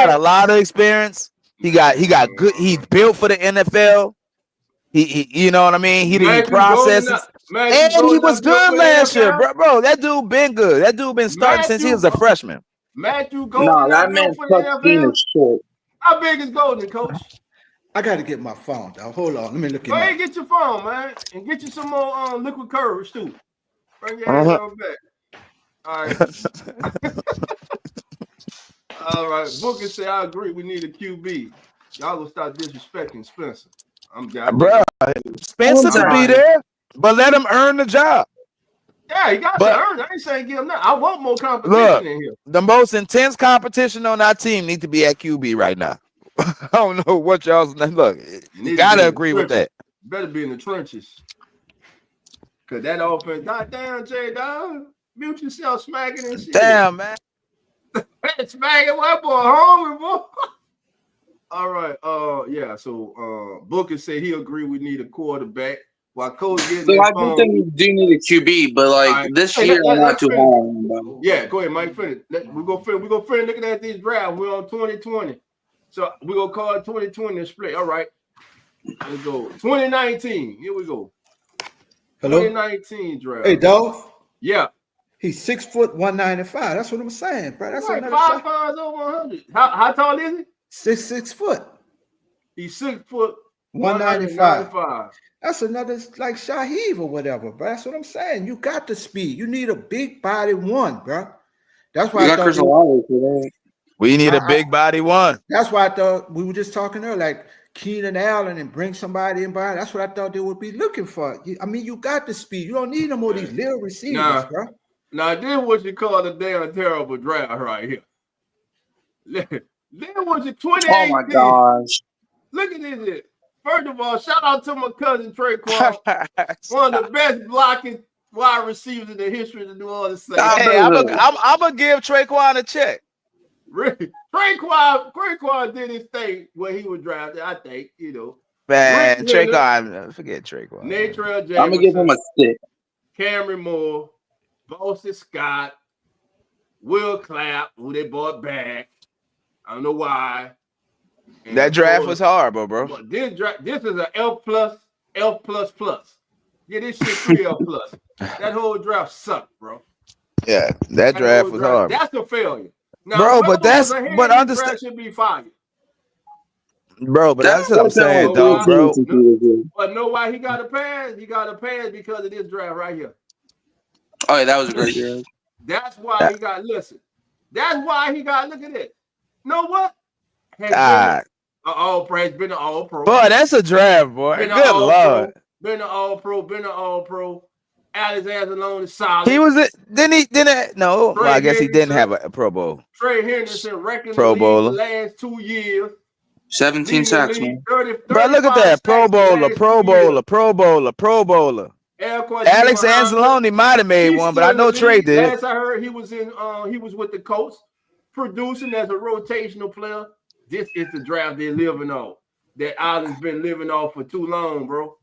[SPEAKER 6] a lot of experience. He got good. He's built for the NFL. He you know what I mean? He processes. And he was good last year, bro. That dude been good. That dude been starting since he was a freshman.
[SPEAKER 2] Matthew Golden.
[SPEAKER 7] That man's is short.
[SPEAKER 2] How big is Golden, Coach?
[SPEAKER 3] I got to get my phone, dog. Hold on. Let me look at it.
[SPEAKER 2] Go ahead, get your phone, man. And get you some more liquid courage, too. Bring your hands on back. All right. All right. Booker said, I agree. We need a QB. Y'all gonna start disrespecting Spencer.
[SPEAKER 6] Bro, Spencer could be there, but let him earn the job.
[SPEAKER 2] Yeah, he got to earn. I ain't saying give him that. I want more competition in here.
[SPEAKER 6] The most intense competition on our team need to be at QB right now. I don't know what y'all's look. You gotta agree with that.
[SPEAKER 2] Better be in the trenches. Cause that offense, goddamn J Dog, mute yourself smacking and shit.
[SPEAKER 6] Damn, man.
[SPEAKER 2] Smacking what boy, hungry boy. All right. Yeah. So Booker said he agree we need a quarterback. While Coach getting
[SPEAKER 7] I do think we do need a QB, but this year I'm not too high.
[SPEAKER 2] Yeah, go ahead, Mike. Finish. We go finish looking at these drafts. We're on 2020. So we're gonna call it 2020 and split. All right. Let's go. 2019. Here we go.
[SPEAKER 3] Hello?
[SPEAKER 2] 2019 draft.
[SPEAKER 3] Hey, dog.
[SPEAKER 2] Yeah.
[SPEAKER 3] He's 6 foot 195. That's what I'm saying, bro. That's
[SPEAKER 2] right, 5 pounds over 100. How tall is he?
[SPEAKER 3] 6 foot.
[SPEAKER 2] He's 6 foot
[SPEAKER 3] 195. That's another like Shaheed or whatever, bro. That's what I'm saying. You got the speed. You need a big body one, bro. That's why
[SPEAKER 6] we need a big body one.
[SPEAKER 3] That's why I thought we were just talking earlier, like Keenan Allen and bring somebody in by. That's what I thought they would be looking for. I mean, you got the speed. You don't need no more of these little receivers, bro.
[SPEAKER 2] Now, this what you call a damn terrible draft right here. Then was it 2018?
[SPEAKER 7] Oh my gosh!
[SPEAKER 2] Look at this. First of all, shout out to my cousin Traquan, one of the best blocking wide receivers in the history of the New Orleans Saints.
[SPEAKER 6] Hey, I'm gonna give Traquan a check.
[SPEAKER 2] Really? Traquan did his thing when he was drafted. I think
[SPEAKER 6] Man, Traquan, forget Traquan.
[SPEAKER 2] Natrell Jackson.
[SPEAKER 7] I'm gonna give him a stick.
[SPEAKER 2] Cameron Moore, Boston Scott, Will Clapp, who they bought back. I don't know why. And
[SPEAKER 6] that draft was horrible, bro.
[SPEAKER 2] This is an F+. Yeah, this shit 3 F+. That whole draft sucked, bro.
[SPEAKER 6] Yeah, that draft was horrible.
[SPEAKER 2] That's a failure. Now,
[SPEAKER 6] bro, but understand
[SPEAKER 2] should be fired.
[SPEAKER 6] Bro, but that's what I'm saying, though, bro.
[SPEAKER 2] But know why he got a pass? He got a pass because of this draft right here.
[SPEAKER 7] Oh, yeah, that was a great draft.
[SPEAKER 2] That's why he got That's why he got. Look at it. Know what? Been an all-pro.
[SPEAKER 6] Boy, that's a draft, boy. Good Lord.
[SPEAKER 2] Been an all-pro. Alex Anzalone is solid.
[SPEAKER 6] He was it. No. Well, I guess he didn't have a Pro Bowl.
[SPEAKER 2] Trey Henderson wrecking
[SPEAKER 6] Pro Bowler
[SPEAKER 2] the last 2 years.
[SPEAKER 7] 17 sacks, man.
[SPEAKER 6] Bro, look at that. Pro Bowler. Alex Anzalone might have made one, but I know Trey did.
[SPEAKER 2] Last I heard, he was with the Colts, producing as a rotational player. This is the draft they're living on. That Allen's been living off for too long, bro.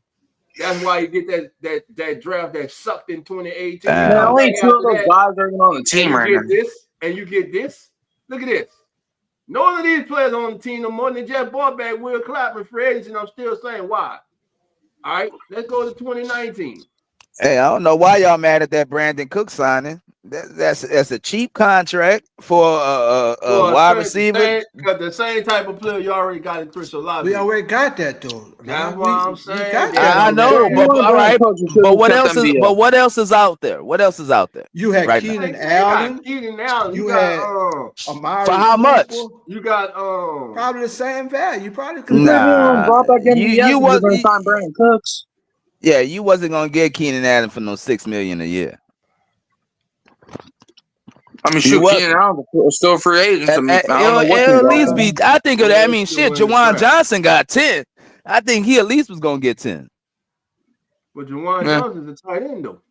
[SPEAKER 2] That's why you get that draft that sucked in 2018.
[SPEAKER 7] Only 2 of those guys are on the team right now.
[SPEAKER 2] And you get this. Look at this. None of these players on the team no more than just bought back Will Clapp and free agency, and I'm still saying why. All right, let's go to 2019.
[SPEAKER 6] Hey, I don't know why y'all mad at that Brandon Cook signing. That's a cheap contract for a
[SPEAKER 2] Well,
[SPEAKER 6] wide receiver.
[SPEAKER 2] Because the same type of player you already got in Chris Olave.
[SPEAKER 3] We already got that though.
[SPEAKER 2] That's what I'm saying.
[SPEAKER 3] We got
[SPEAKER 2] Yeah,
[SPEAKER 3] that.
[SPEAKER 6] I know, but all right. But what else is?
[SPEAKER 7] MVS.
[SPEAKER 6] But what else is out there? What else is out there?
[SPEAKER 3] You had
[SPEAKER 6] Right
[SPEAKER 3] Keenan
[SPEAKER 2] You
[SPEAKER 3] Allen.
[SPEAKER 2] got Keenan Allen.
[SPEAKER 3] You
[SPEAKER 2] You
[SPEAKER 3] had
[SPEAKER 2] got
[SPEAKER 3] Amari
[SPEAKER 6] For how much?
[SPEAKER 3] Cooper.
[SPEAKER 2] you got
[SPEAKER 3] Probably the same value. You probably could.
[SPEAKER 6] Nah,
[SPEAKER 7] Brought back MVS,
[SPEAKER 6] you
[SPEAKER 7] and
[SPEAKER 6] was
[SPEAKER 7] you're gonna sign Brandon Cooks.
[SPEAKER 6] yeah, you wasn't gonna get Keenan Allen for no $6 million a year.
[SPEAKER 7] I mean,
[SPEAKER 6] You
[SPEAKER 7] shoot,
[SPEAKER 6] what?
[SPEAKER 7] Keenan Allen is still a free agent. So I don't know what
[SPEAKER 6] It'll
[SPEAKER 7] he's
[SPEAKER 6] at least
[SPEAKER 7] offering.
[SPEAKER 6] be. I think of that. I mean,
[SPEAKER 2] still
[SPEAKER 6] shit.
[SPEAKER 2] in the
[SPEAKER 6] Jawan
[SPEAKER 2] draft.
[SPEAKER 6] Johnson got 10. I think he at least was gonna get 10.
[SPEAKER 2] But Jawan
[SPEAKER 7] Yeah.
[SPEAKER 2] Johnson's a tight end though.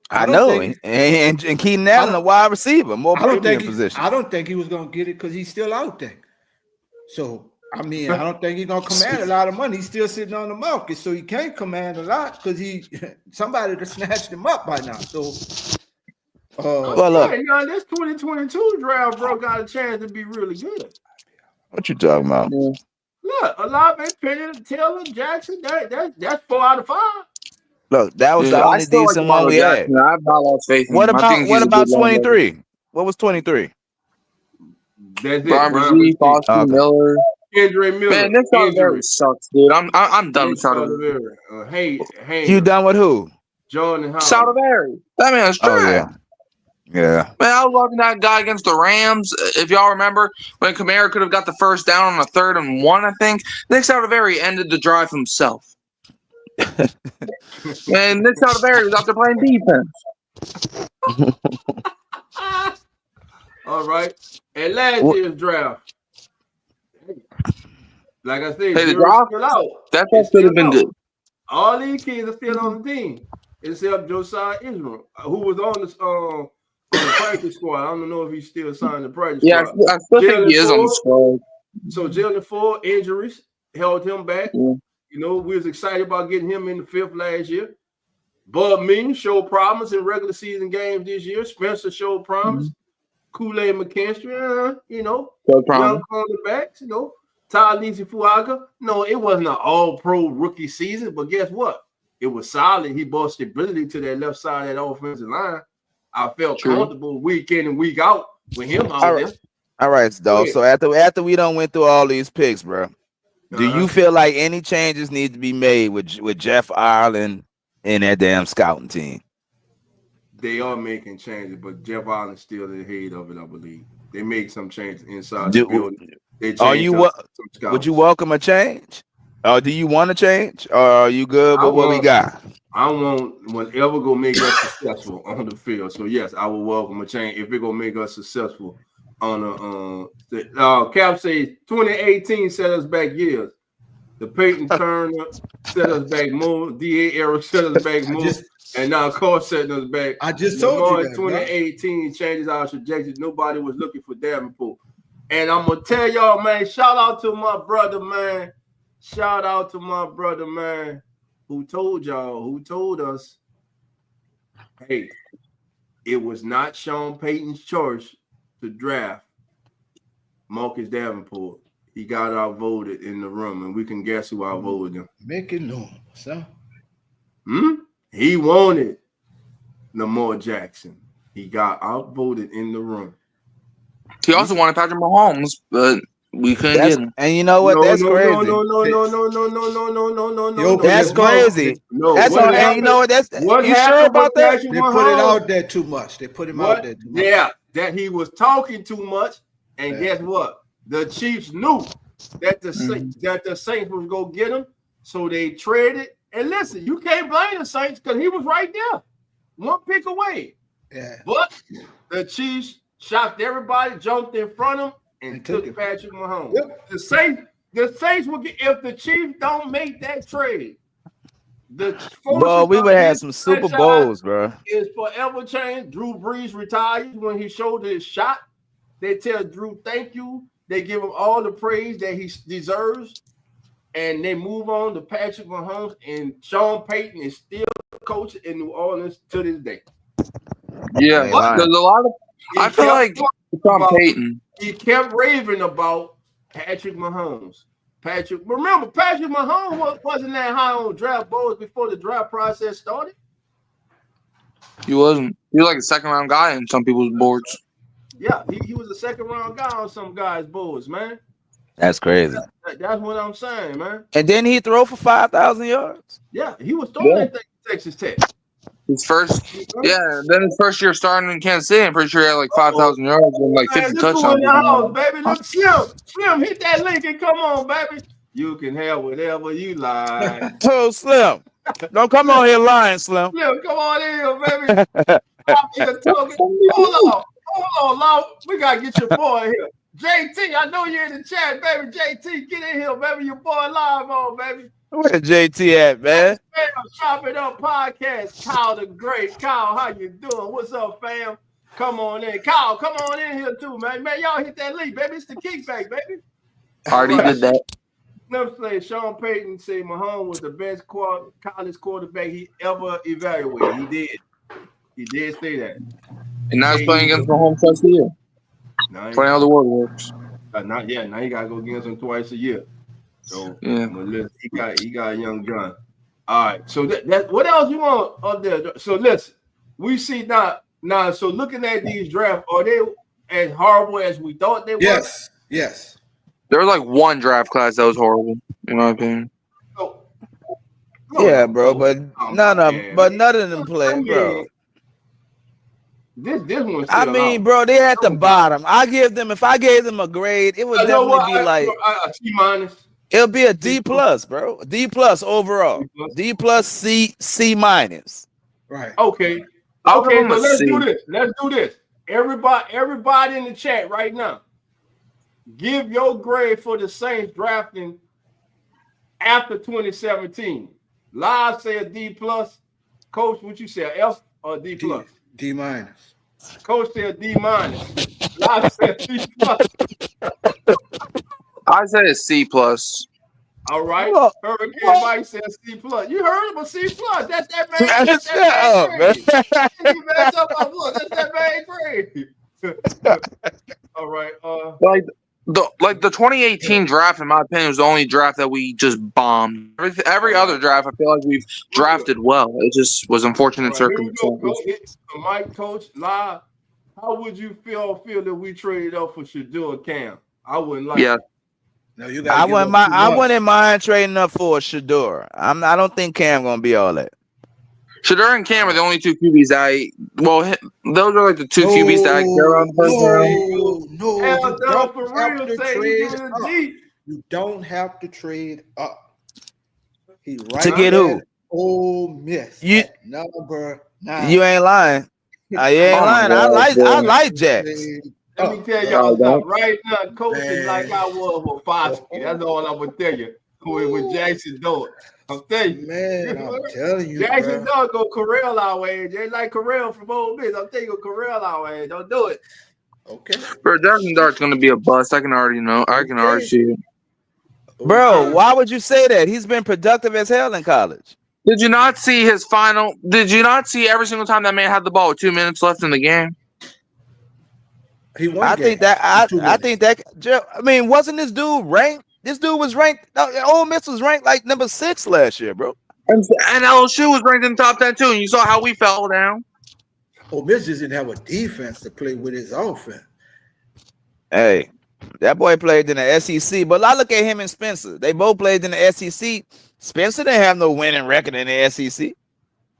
[SPEAKER 6] I
[SPEAKER 3] don't
[SPEAKER 6] know,
[SPEAKER 3] think-
[SPEAKER 6] and Keenan Allen a wide receiver, more premium position.
[SPEAKER 3] I don't think he was gonna get it because he's still out there. So I mean, I don't think he's gonna command a lot of money. He's still sitting on the market, so he can't command a lot because somebody to snatched him up by now. So
[SPEAKER 6] Well, look,
[SPEAKER 2] You know, this 2022 draft, bro, got a chance to be really good.
[SPEAKER 6] what you talking about?
[SPEAKER 2] Look, Olave, Penny, Taylor, Jackson. That's 4 out of 5.
[SPEAKER 6] Look, that was the
[SPEAKER 7] I
[SPEAKER 6] only
[SPEAKER 7] still like
[SPEAKER 6] decent one
[SPEAKER 7] Lamar
[SPEAKER 6] we had.
[SPEAKER 7] Jackson. I have not lost faith in
[SPEAKER 6] What
[SPEAKER 7] him. I
[SPEAKER 6] about
[SPEAKER 7] think he's a good linebacker.
[SPEAKER 6] 23? What was 23?
[SPEAKER 2] That's
[SPEAKER 7] Brian
[SPEAKER 2] it.
[SPEAKER 7] Brzee, Foster,
[SPEAKER 6] Okay.
[SPEAKER 7] Miller.
[SPEAKER 2] Andre Miller.
[SPEAKER 7] Man, this Charlie sucks, dude. I'm done with Charlie.
[SPEAKER 2] Hey,
[SPEAKER 6] You done with who?
[SPEAKER 2] Jordan Howard.
[SPEAKER 7] Salvador. That man's trash.
[SPEAKER 6] Oh yeah, yeah.
[SPEAKER 7] Man, I was watching that guy against the Rams. If y'all remember, when Kamara could have got the first down on a 3rd and 1, I think. Nick Salvador ended the drive himself. And Nick Salvador was out there playing defense.
[SPEAKER 2] All right. And last year's draft. Like I said,
[SPEAKER 7] Hey, the
[SPEAKER 2] jury's
[SPEAKER 7] draft?
[SPEAKER 2] still out.
[SPEAKER 7] That
[SPEAKER 2] It's
[SPEAKER 7] could have
[SPEAKER 2] still
[SPEAKER 7] been
[SPEAKER 2] out.
[SPEAKER 7] good.
[SPEAKER 2] All these kids are still on the team, except Josiah Israel, who was on the practice squad. I don't know if he's still signed the practice
[SPEAKER 7] Yeah,
[SPEAKER 2] squad.
[SPEAKER 7] I still think he
[SPEAKER 2] Jalen
[SPEAKER 7] is on the
[SPEAKER 2] Ford.
[SPEAKER 7] squad.
[SPEAKER 2] So Jalen Ford injuries held him back.
[SPEAKER 7] Yeah.
[SPEAKER 2] You know, we was excited about getting him in the 5th last year. Bud Mean showed promise in regular season games this year. Spencer showed promise. Kool-Aid McKinstry, you know,
[SPEAKER 7] Showed promise.
[SPEAKER 2] young cornerbacks, you know. Talisi Fuaga. No, it wasn't an all-pro rookie season, but guess what? It was solid. He brought stability to that left side of that offensive line. I felt comfortable week in and week out with him out there.
[SPEAKER 6] All right, dog. So after we done went through all these picks, bro, do you feel like any changes need to be made with Jeff Ireland and that damn scouting team?
[SPEAKER 2] They are making changes, but Jeff Allen's still the head of it, I believe. They make some changes inside the building.
[SPEAKER 6] Would you welcome a change? Or do you want to change? Or are you good with what we got?
[SPEAKER 2] I want whatever gonna make us successful on the field. So yes, I will welcome a change if it gonna make us successful on Cap says 2018 set us back years. The Peyton Turner set us back more. D.A. era set us back more. And now Carr setting us back.
[SPEAKER 3] I just told you that,
[SPEAKER 2] 2018 changes our trajectory. Nobody was looking for Davenport. And I'm gonna tell y'all, man, shout out to my brother, man. Shout out to my brother, man, who told us, hey, it was not Sean Payton's choice to draft Marcus Davenport. He got outvoted in the room, and we can guess who outvoted him.
[SPEAKER 3] Make it known, son.
[SPEAKER 2] He wanted Lamar Jackson. He got outvoted in the room.
[SPEAKER 7] He also wanted Patrick Mahomes, but we couldn't get him.
[SPEAKER 6] And you know what? That's crazy.
[SPEAKER 2] No.
[SPEAKER 6] That's crazy.
[SPEAKER 2] No,
[SPEAKER 6] that's all. And you know what? That's
[SPEAKER 2] what
[SPEAKER 6] you sure about that?
[SPEAKER 3] They put it out there too much. They put him out there too much.
[SPEAKER 2] Yeah, that he was talking too much. And guess what? The Chiefs knew that the Saints was gonna get him, so they traded. And listen, you can't blame the Saints because he was right there, one pick away.
[SPEAKER 3] Yeah.
[SPEAKER 2] But the Chiefs shocked everybody, jumped in front of him, and took Patrick Mahomes. Yep. The Saints will get if the Chiefs don't make that trade.
[SPEAKER 6] Well, we would have some Super Bowls, bro.
[SPEAKER 2] Is forever changed. Drew Brees retires when he showed his shot. They tell Drew thank you. They give him all the praise that he deserves, and they move on to Patrick Mahomes. And Sean Payton is still coaching in New Orleans to this day.
[SPEAKER 7] Yeah, there's a lot of. I feel like Sean Payton.
[SPEAKER 2] He kept raving about Patrick Mahomes. Remember, Patrick Mahomes wasn't that high on draft boards before the draft process started.
[SPEAKER 7] He wasn't. He was like a second round guy in some people's boards.
[SPEAKER 2] Yeah, he was a second round guy on some guys' boards, man.
[SPEAKER 6] That's crazy.
[SPEAKER 2] That's what I'm saying, man.
[SPEAKER 6] And then he throw for 5,000 yards.
[SPEAKER 2] Yeah, he was throwing that thing at Texas Tech.
[SPEAKER 7] His first, then his first year starting in Kansas City, I'm pretty sure he had like 5,000 yards and like 50 touchdowns.
[SPEAKER 2] House, baby. Look, Slim, hit that link and come on, baby. You can have whatever you like.
[SPEAKER 6] Oh, Slim. Don't come on here lying, Slim.
[SPEAKER 2] Slim, come on in here, baby. Hold on, Law. We gotta get your boy here. JT, I know you're in the chat, baby. JT, get in here, baby. Your boy live on, baby.
[SPEAKER 6] Where JT at, man?
[SPEAKER 2] Chop It Up podcast. Kyle the Great. Kyle, how you doing? What's up, fam? Come on in. Kyle, come on in here too, man. Man, y'all hit that link, baby. It's the Kickack, baby.
[SPEAKER 7] Already did that.
[SPEAKER 2] Never say Sean Payton said Mahomes was the best college quarterback he ever evaluated. He did. He did say that.
[SPEAKER 7] And now he's playing against Mahomes twice a year. Playing how the world works.
[SPEAKER 2] Not yet. Now you gotta go against him twice a year. So
[SPEAKER 7] yeah,
[SPEAKER 2] he got a young gun. All right. So that what else you want up there? So listen, we see now. So looking at these drafts, are they as horrible as we thought they were?
[SPEAKER 3] Yes.
[SPEAKER 7] There was like one draft class that was horrible, in my opinion.
[SPEAKER 6] Yeah, bro, but none of them play, bro.
[SPEAKER 2] This one.
[SPEAKER 6] I mean, bro, they're at the bottom. If I gave them a grade, it would definitely be like
[SPEAKER 2] a C minus.
[SPEAKER 6] It'll be a D plus, bro. D plus overall. D plus C minus.
[SPEAKER 3] Right.
[SPEAKER 2] Okay. Okay, but let's do this. Let's do this. Everybody in the chat right now, give your grade for the Saints drafting after 2017. Live said D plus. Coach, what you say? F or D plus?
[SPEAKER 3] D minus.
[SPEAKER 2] Coach said D minus. Live said D plus.
[SPEAKER 7] I say a C plus.
[SPEAKER 2] All right. Everybody said C plus. You heard him, a C plus. That's that man. That's that man. That's that man grade. All right.
[SPEAKER 7] Like the 2018 draft, in my opinion, was the only draft that we just bombed. Every other draft, I feel like we've drafted well. It just was unfortunate circumstances.
[SPEAKER 2] Mike, Coach, live. How would you feel that we traded up for Shador Cam? I wouldn't like.
[SPEAKER 7] Yeah.
[SPEAKER 3] No, you
[SPEAKER 6] I wouldn't mind trading up for Shador. I don't think Cam gonna be all that.
[SPEAKER 7] Shador and Cam are the only two QBs those are like the two QBs that I care about in the first round.
[SPEAKER 3] You don't have to trade up.
[SPEAKER 6] To get who?
[SPEAKER 3] Ole Miss. Number 9.
[SPEAKER 6] You ain't lying. You ain't lying. I like Jacks.
[SPEAKER 2] Let me tell y'all something. Right now, coaching like I was with Foskey. That's all I'm gonna tell you. With Jackson Dort. I'm telling you.
[SPEAKER 3] Man, I'm telling you.
[SPEAKER 2] Jackson Dort go Corral our way. Just like Corral from Ole Miss. I'm telling you, Corral our way. Don't do it.
[SPEAKER 3] Okay.
[SPEAKER 7] Bro, Jackson Dart's gonna be a bust. I can already know. I can already see it.
[SPEAKER 6] Bro, why would you say that? He's been productive as hell in college.
[SPEAKER 7] Did you not see his final? Did you not see every single time that man had the ball with 2 minutes left in the game?
[SPEAKER 3] He won.
[SPEAKER 6] I think that. I mean, wasn't this dude ranked? This dude was ranked. Ole Miss was ranked like number 6 last year, bro.
[SPEAKER 7] And LSU was ranked in the top 10 too. And you saw how we fell down.
[SPEAKER 3] Ole Miss just didn't have a defense to play with his offense.
[SPEAKER 6] Hey, that boy played in the SEC, but I look at him and Spencer. They both played in the SEC. Spencer didn't have no winning record in the SEC,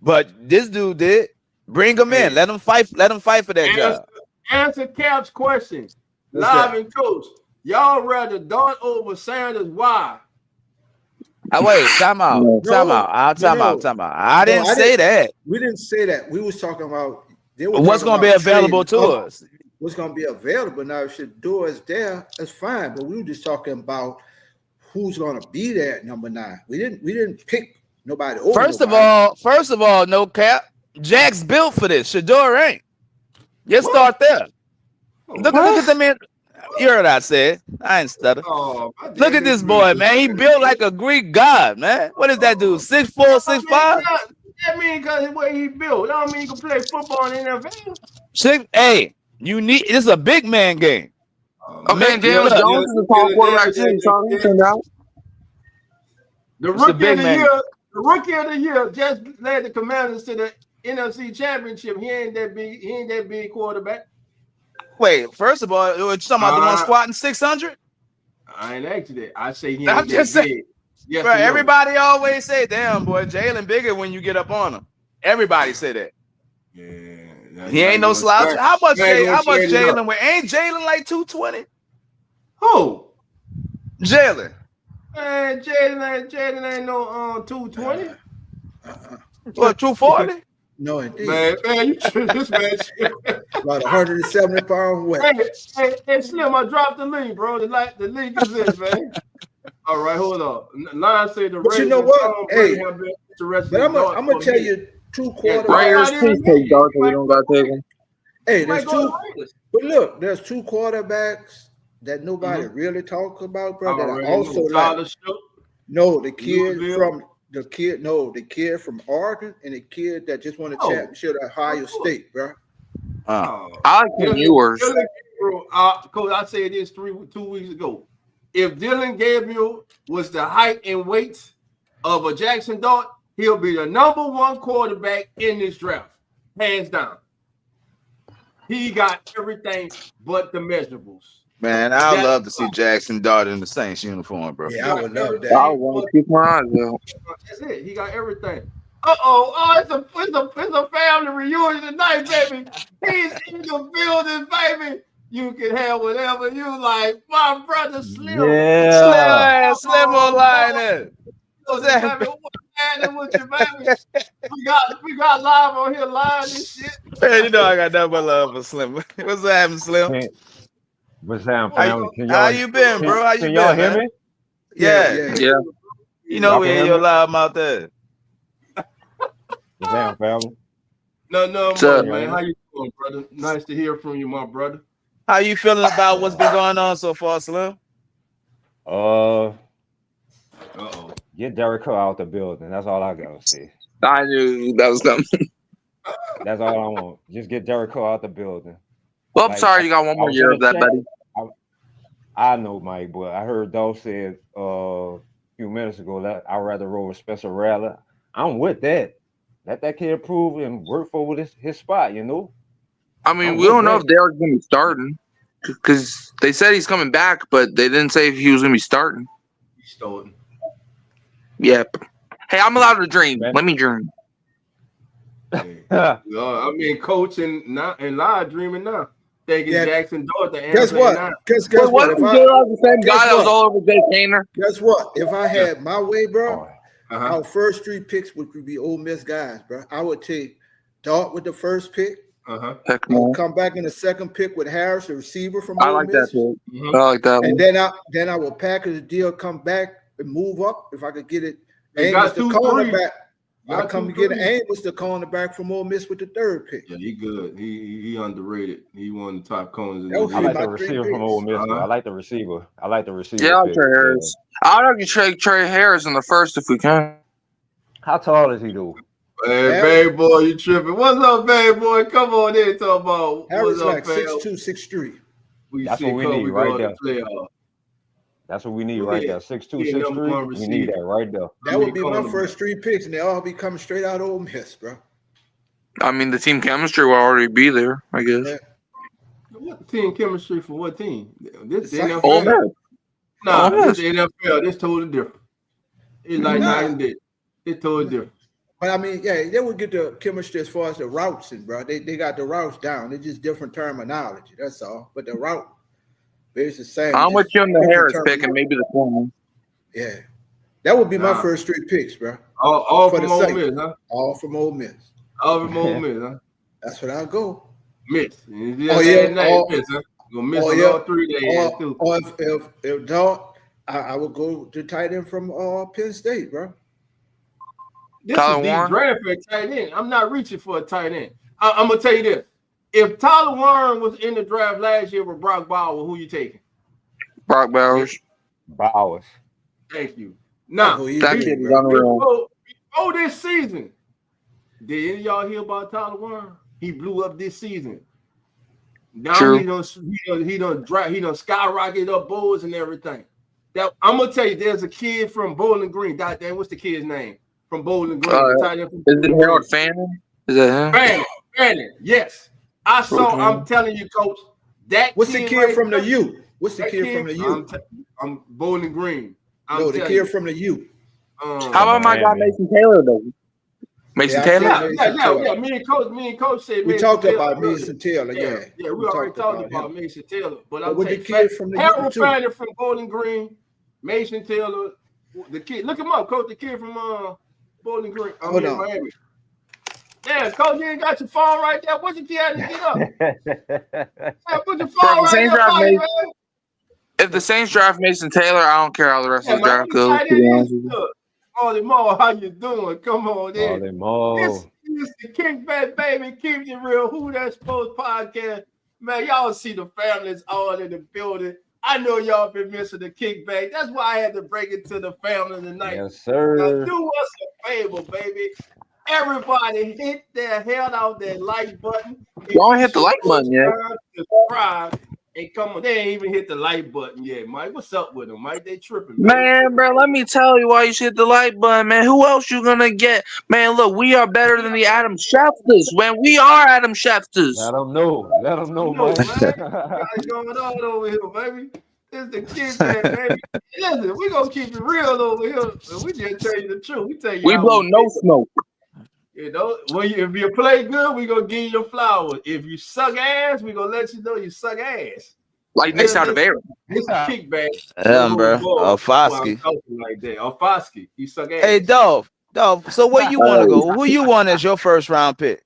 [SPEAKER 6] but this dude did. Bring him in. Let him fight. Let him fight for that job.
[SPEAKER 2] Answer Cap's question. Live and Coach. Y'all rather Dart over Sanders? Why?
[SPEAKER 6] Wait, time out. I didn't say that.
[SPEAKER 3] We didn't say that. We was talking about
[SPEAKER 6] what's going to be available to us.
[SPEAKER 3] What's going to be available now? If Shador is there, that's fine. But we were just talking about who's going to be there at number 9. We didn't pick nobody over. First
[SPEAKER 6] of all, no cap. Jack's built for this. Shador ain't. Let's start there. Look at the man. You heard what I said. I ain't stutter. Look at this boy, man. He built like a Greek god, man. What does that do? 6'4", 6'5"?
[SPEAKER 2] That mean because the way he built. That don't mean he can play football in the NFL.
[SPEAKER 6] Hey, this is a big man game.
[SPEAKER 7] Okay, Daniel Jones is the top quarterback too.
[SPEAKER 2] The rookie of the year just led the Commanders to the NFC Championship. He ain't that big. He ain't that big quarterback.
[SPEAKER 6] Wait, first of all, you're talking about the one squatting 600?
[SPEAKER 2] I ain't asked you that. I say he
[SPEAKER 6] I'm
[SPEAKER 2] ain't
[SPEAKER 6] just
[SPEAKER 2] that
[SPEAKER 6] saying,
[SPEAKER 2] big. Yes,
[SPEAKER 6] bro. Everybody always say, "Damn, boy, Jalen bigger when you get up on him." Everybody say that.
[SPEAKER 2] Yeah,
[SPEAKER 6] He ain't no slouch. How much
[SPEAKER 2] Jalen?
[SPEAKER 6] Ain't Jalen like 220?
[SPEAKER 2] Who?
[SPEAKER 6] Jalen.
[SPEAKER 2] Man, Jalen ain't no 220.
[SPEAKER 6] What, 240?
[SPEAKER 3] No, indeed.
[SPEAKER 2] Man, you this man shit.
[SPEAKER 3] About 170 pounds weight.
[SPEAKER 2] Hey, Slim, I dropped the link, bro. The link is this, man. All right, hold on. Line say the
[SPEAKER 3] But
[SPEAKER 2] Raiders
[SPEAKER 3] you know what? Hey,
[SPEAKER 2] have been interested.
[SPEAKER 3] but I'm gonna tell you two quarterbacks.
[SPEAKER 7] Raiders, please take Dark. We don't got to take him.
[SPEAKER 3] Hey, there's two. But look, there's two quarterbacks that nobody really talks about, bro. That I also like. No, the kid from Oregon and the kid that just won a championship at Ohio State, bro.
[SPEAKER 7] I like the viewers.
[SPEAKER 2] Coach, I said this 2 weeks ago. If Dylan Gabriel was the height and weight of a Jackson Dart, he'll be the number one quarterback in this draft, hands down. He got everything but the measurables.
[SPEAKER 6] Man, I would love to see Jackson Dart in the Saints uniform, bro.
[SPEAKER 3] Yeah, I would love that.
[SPEAKER 7] I want to keep my eyes out.
[SPEAKER 2] That's it. He got everything. It's a family reunion tonight, baby. He's in the building, baby. You can have whatever you like. My brother Slim.
[SPEAKER 6] Yeah. Slim online.
[SPEAKER 2] What's that? With you, baby? We got live on here live and shit.
[SPEAKER 6] Man, you know I got nothing but love for Slim. What's happening, Slim?
[SPEAKER 8] What's happening, family?
[SPEAKER 6] How you been, bro? How you been,
[SPEAKER 8] y'all hear
[SPEAKER 6] man?
[SPEAKER 8] me?
[SPEAKER 6] Yeah. You know we hear your live out there.
[SPEAKER 8] What's happening, family?
[SPEAKER 2] No, man. How you doing, brother? Nice to hear from you, my brother.
[SPEAKER 6] How you feeling about what's been going on so far, Slim?
[SPEAKER 8] Get Derek Carr out the building. That's all I gotta say.
[SPEAKER 7] I knew that was coming.
[SPEAKER 8] That's all I want. Just get Derek Carr out the building.
[SPEAKER 7] Well, I'm sorry you got one more year of that, buddy.
[SPEAKER 8] I know, Mike, but I heard Dolph said a few minutes ago that I'd rather roll with Spencer Rattler. I'm with that. Let that kid prove and work for his spot, you know?
[SPEAKER 7] I mean, we don't know if Derek's going to be starting because they said he's coming back, but they didn't say if he was going to be starting.
[SPEAKER 2] He's starting.
[SPEAKER 7] Yep. Hey, I'm allowed to dream. Let me dream.
[SPEAKER 2] I mean, coaching now and live dreaming now. Thinking Jackson Dart the
[SPEAKER 3] Guess what? Guess what? If
[SPEAKER 7] the same guy that was all over Jay Kaner.
[SPEAKER 3] Guess what? If I had my way, bro, our first 3 picks would be Ole Miss guys, bro. I would take Dart with the first pick. I'll come back in the second pick with Harris, the receiver from Ole Miss.
[SPEAKER 7] I like that.
[SPEAKER 3] And then I will package the deal, come back and move up if I could get it.
[SPEAKER 2] Amos the cornerback.
[SPEAKER 3] I come to get Amos the cornerback from Ole Miss with the third pick.
[SPEAKER 2] Yeah, he good. He underrated. He one of the top corners.
[SPEAKER 8] I like the receiver from Ole Miss. I like the receiver.
[SPEAKER 7] Yeah, I'll Trey Harris. I'd argue Trey Harris in the first if we can.
[SPEAKER 8] How tall is he, dude?
[SPEAKER 2] Hey, baby boy, you tripping. What's up, baby boy? Come on in, talk about
[SPEAKER 3] Harris like 6'2", 6'3".
[SPEAKER 8] That's what we need right there. That's what we need right there. 6'2", 6'3". We need that right there.
[SPEAKER 3] That would be my first 3 picks, and they all be coming straight out of Ole Miss, bro.
[SPEAKER 7] I mean, the team chemistry will already be there, I guess.
[SPEAKER 3] Yeah.
[SPEAKER 2] What team chemistry for what team? This NFL.
[SPEAKER 7] Ole Miss.
[SPEAKER 2] Nah, this NFL. This totally different. It's like night and day. It's totally different.
[SPEAKER 3] But I mean, they would get the chemistry as far as the routes, and bro, they got the routes down. It's just different terminology. That's all. But the route is the same.
[SPEAKER 7] I'm with you on the Harris pick and maybe the corner.
[SPEAKER 3] Yeah, that would be my first 3 picks, bro.
[SPEAKER 2] All from Ole Miss, huh?
[SPEAKER 3] All from Ole Miss.
[SPEAKER 2] All from Ole Miss, huh?
[SPEAKER 3] That's what I'll go.
[SPEAKER 2] Miss.
[SPEAKER 3] Miss, huh?
[SPEAKER 2] Gonna miss all 3 days too.
[SPEAKER 3] Or if Dart, I would go to tight end from Penn State, bro.
[SPEAKER 2] This is deep draft for a tight end. I'm not reaching for a tight end. I'm gonna tell you this: if Tyler Warren was in the draft last year with Brock Bowers, who you taking?
[SPEAKER 7] Brock Bowers.
[SPEAKER 8] Bowers.
[SPEAKER 2] Thank you. Now, before this season, did any of y'all hear about Tyler Warren? He blew up this season. Now he done skyrocketed up boards and everything. That I'm gonna tell you, there's a kid from Bowling Green. Damn, what's the kid's name? From Bowling Green.
[SPEAKER 7] Is it Harold Fanning? Is that him?
[SPEAKER 2] Brandon, yes. I saw. I'm telling you, Coach.
[SPEAKER 3] What's the kid from the U? What's the kid from the U?
[SPEAKER 2] I'm Bowling Green.
[SPEAKER 3] No, the kid from the U.
[SPEAKER 7] How about my guy Mason Taylor though? Mason Taylor?
[SPEAKER 2] Yeah. Me and Coach said
[SPEAKER 3] we talked about Mason Taylor. Yeah,
[SPEAKER 2] we already talked about Mason Taylor. But I'm
[SPEAKER 3] the kid from the U too.
[SPEAKER 2] Harold from Bowling Green, Mason Taylor, the kid. Look him up, Coach. The kid from Bowling Green.
[SPEAKER 3] Hold on.
[SPEAKER 2] Miami. Yeah, Coach, you ain't got your phone right there. What you had to get up? Put your phone right there, man.
[SPEAKER 7] If the Saints draft Mason Taylor, I don't care how the rest of the draft goes.
[SPEAKER 2] Holy Mo, how you doing? Come on in.
[SPEAKER 8] Holy Mo.
[SPEAKER 2] This is the Kickback, baby. Keep it real. Who That Sports podcast. Man, y'all see the families all in the building. I know y'all been missing the Kickback. That's why I had to break it to the family tonight.
[SPEAKER 8] Yes, sir.
[SPEAKER 2] Now, do us a favor, baby. Everybody hit their head out that like button.
[SPEAKER 7] Y'all hit the like button yet.
[SPEAKER 2] Subscribe. And come on, they ain't even hit the like button yet, Mike. What's up with them, Mike? They tripping,
[SPEAKER 7] man, bro. Let me tell you why you should hit the like button, man. Who else you gonna get, man? Look, we are better than the Adam Schefters, man. We are Adam Schefters.
[SPEAKER 8] Let them know, Mike.
[SPEAKER 2] What's going on over here, baby? It's the Kickback, baby. Listen, we gonna keep it real over here. We just tell you the truth. We
[SPEAKER 7] blow no smoke.
[SPEAKER 2] You know, if you play good, we gonna give you your flowers. If you suck ass, we gonna let you know you suck ass.
[SPEAKER 7] Like Nick's out of air.
[SPEAKER 2] This is Kickback.
[SPEAKER 6] Bro. Foskey.
[SPEAKER 2] Like that. Foskey. You suck ass.
[SPEAKER 6] Hey, Dove. So where you want to go? Who you want as your first round pick?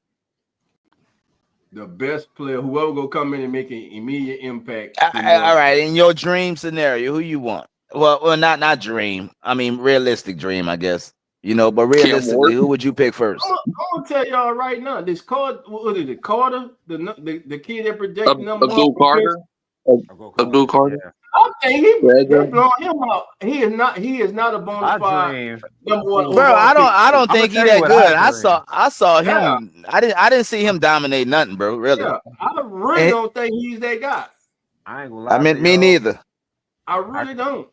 [SPEAKER 2] The best player, whoever gonna come in and make an immediate impact.
[SPEAKER 6] All right, in your dream scenario, who you want? Well, not dream. I mean, realistic dream, I guess. You know, but realistically, who would you pick first?
[SPEAKER 2] I'm gonna tell y'all right now. This Carter, what is it? Carter, the kid that projected number
[SPEAKER 7] Abdul Carter. Abdul Carter.
[SPEAKER 2] I think he blowing him out. He is not a bona fide number one.
[SPEAKER 6] Bro, I don't think he that good. I saw him. Yeah. I didn't see him dominate nothing, bro. Really. Yeah,
[SPEAKER 2] I really don't think he's that guy.
[SPEAKER 8] I ain't gonna lie.
[SPEAKER 6] I mean, me neither.
[SPEAKER 2] I really don't.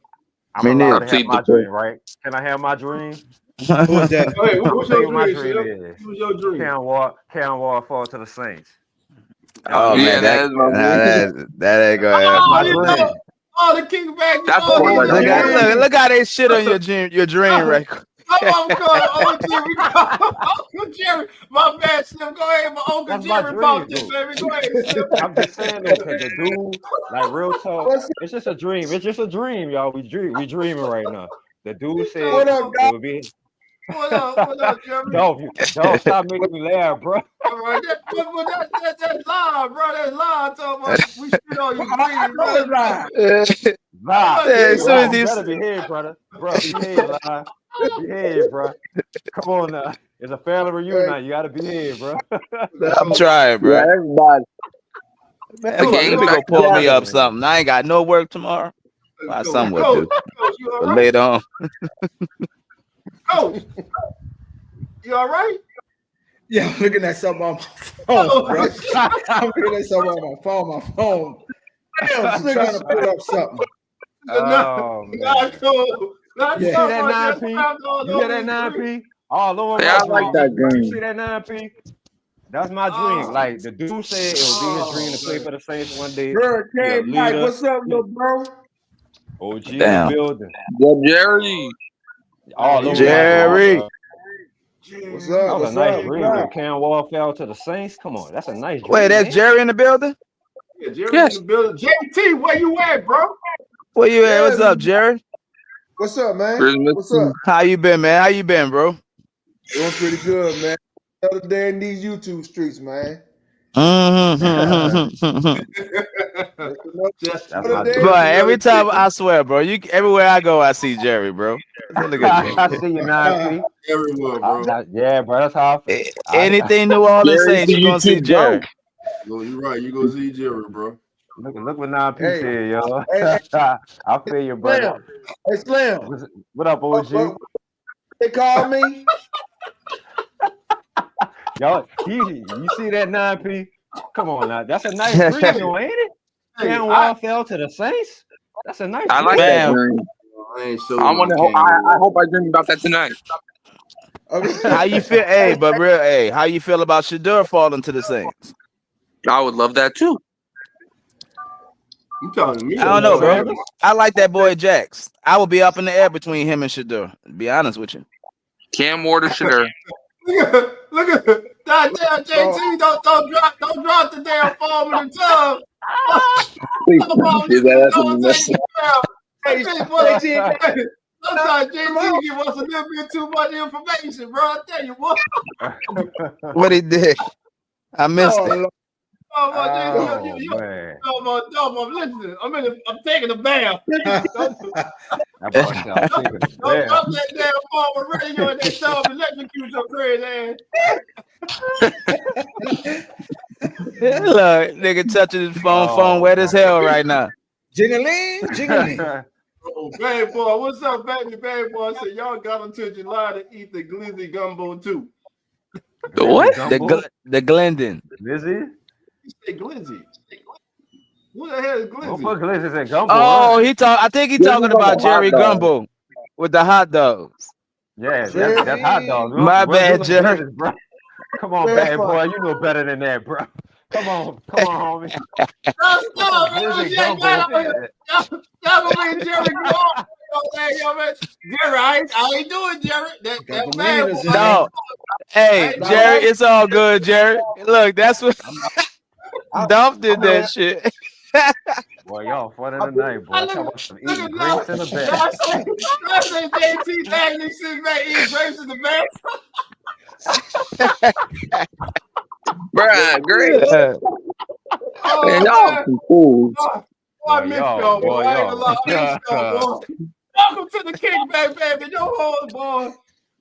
[SPEAKER 8] I'm allowed to have my dream, right? Can I have my dream?
[SPEAKER 3] Who's that?
[SPEAKER 2] Hey, what's your
[SPEAKER 8] dream? Who's your dream? Can Ward fall to the Saints?
[SPEAKER 6] Oh man, that ain't gonna happen.
[SPEAKER 2] Oh, the Kickback.
[SPEAKER 6] Look how they shit on your dream record.
[SPEAKER 2] Uncle Jerry, my bad, Slim. Go ahead, my Uncle Jerry about this, baby. Go ahead, Slim.
[SPEAKER 8] I'm just saying that because the dude, like real talk, it's just a dream. It's just a dream, y'all. We dreaming right now. The dude said it would be.
[SPEAKER 2] What up, Jeremy?
[SPEAKER 8] Don't stop making me laugh, bro.
[SPEAKER 2] All right, that's live, bro. That's live. Talking about we spit on your dream, bro.
[SPEAKER 8] Live.
[SPEAKER 6] As soon as
[SPEAKER 8] you better behave, brother. Bro, behave, live. Behave, bro. Come on now. It's a family reunion now. You gotta behave, bro.
[SPEAKER 6] I'm trying, bro.
[SPEAKER 7] Yeah, everybody.
[SPEAKER 6] Man, let me go pull me up something. I ain't got no work tomorrow. I somewhat do. But later on.
[SPEAKER 2] Coach, you all right?
[SPEAKER 3] Yeah, I'm looking at something on my phone, bro. I'm looking at something on my phone. I'm trying to put up something.
[SPEAKER 8] Oh, man.
[SPEAKER 2] Cool.
[SPEAKER 8] You see that 9P? You hear that 9P? All over
[SPEAKER 7] I like that dream.
[SPEAKER 8] You see that 9P? That's my dream. Like the dude said, it would be his dream to play for the Saints one day.
[SPEAKER 9] Hurricane Mike, what's up, little bro?
[SPEAKER 8] OG in the building.
[SPEAKER 7] Yo, Jerry.
[SPEAKER 8] All over
[SPEAKER 6] Jerry.
[SPEAKER 9] What's up?
[SPEAKER 8] That was a nice dream. When Cam Wall fell to the Saints. Come on, that's a nice dream.
[SPEAKER 6] Wait, that's Jerry in the building?
[SPEAKER 2] Yeah, Jerry in the building. JT, where you at, bro?
[SPEAKER 6] Where you at? What's up, Jerry?
[SPEAKER 9] What's up, man? What's up?
[SPEAKER 6] How you been, man? How you been, bro?
[SPEAKER 9] Doing pretty good, man. Another day in these YouTube streets, man.
[SPEAKER 6] But every time I swear, bro, everywhere I go, I see Jerry, bro. Look at you.
[SPEAKER 8] I see you now.
[SPEAKER 2] Everywhere, bro.
[SPEAKER 8] Yeah, bro, that's how I feel.
[SPEAKER 6] Anything New Orleans Saints, you gonna see Jerry.
[SPEAKER 2] You're right. You gonna see Jerry, bro.
[SPEAKER 8] Look what 9P said, yo. I feel you, brother.
[SPEAKER 9] Hey, Slim.
[SPEAKER 8] What up, OG?
[SPEAKER 9] They call me.
[SPEAKER 8] Y'all, you see that 9P? Come on now. That's a nice dream, ain't it? Cam Wall fell to the Saints? That's a nice dream.
[SPEAKER 7] I like that dream. I hope I dream about that tonight.
[SPEAKER 6] How you feel? Hey, but real, hey, how you feel about Shador falling to the Saints?
[SPEAKER 7] I would love that too.
[SPEAKER 2] You talking to me?
[SPEAKER 6] I don't know, bro. I like that boy Jax. I would be up in the air between him and Shador. To be honest with you.
[SPEAKER 7] Cam Ward or Shador?
[SPEAKER 2] Look at that damn JT. Don't drop the damn foam in the tub. Sometimes JT give us a little bit too much information, bro. I tell you what.
[SPEAKER 6] What he did? I missed it.
[SPEAKER 2] Listen. I'm taking a bath. Don't drop that damn phone radio in that tub and electrocute your crazy ass.
[SPEAKER 6] Look, nigga touching his phone wet as hell right now.
[SPEAKER 3] Jingling.
[SPEAKER 2] Oh, bad boy. What's up, baby? Bad boy. I said, y'all got until July to eat the glizzy gumbo too.
[SPEAKER 7] The what?
[SPEAKER 6] The Glendon.
[SPEAKER 8] Glizzy?
[SPEAKER 2] You say glizzy. What the hell is glizzy?
[SPEAKER 8] What glizzy and gumbo?
[SPEAKER 6] Oh, I think he's talking about Jerry Gumbo with the hot dogs.
[SPEAKER 8] Yeah, that's hot dogs.
[SPEAKER 6] My bad, Jerry.
[SPEAKER 8] Bro. Come on, bad boy. You know better than that, bro. Come on, homie.
[SPEAKER 2] Y'all gonna be Jerry Gumbo. Jerry, I ain't doing Jerry. That man.
[SPEAKER 6] No. Hey, Jerry, it's all good, Jerry. Look, that's what Dumped did that shit.
[SPEAKER 8] Boy, y'all funny tonight, boy. Talk about some eating grapes in the bag.
[SPEAKER 2] I say JT back and sitting back eating grapes in the bag.
[SPEAKER 7] Bruh, great.
[SPEAKER 2] Oh,
[SPEAKER 7] man, y'all some fools.
[SPEAKER 2] I miss y'all, boy. I ain't gonna lie. I miss y'all, boy. Welcome to the Kickack, baby. Yo, hold, boy.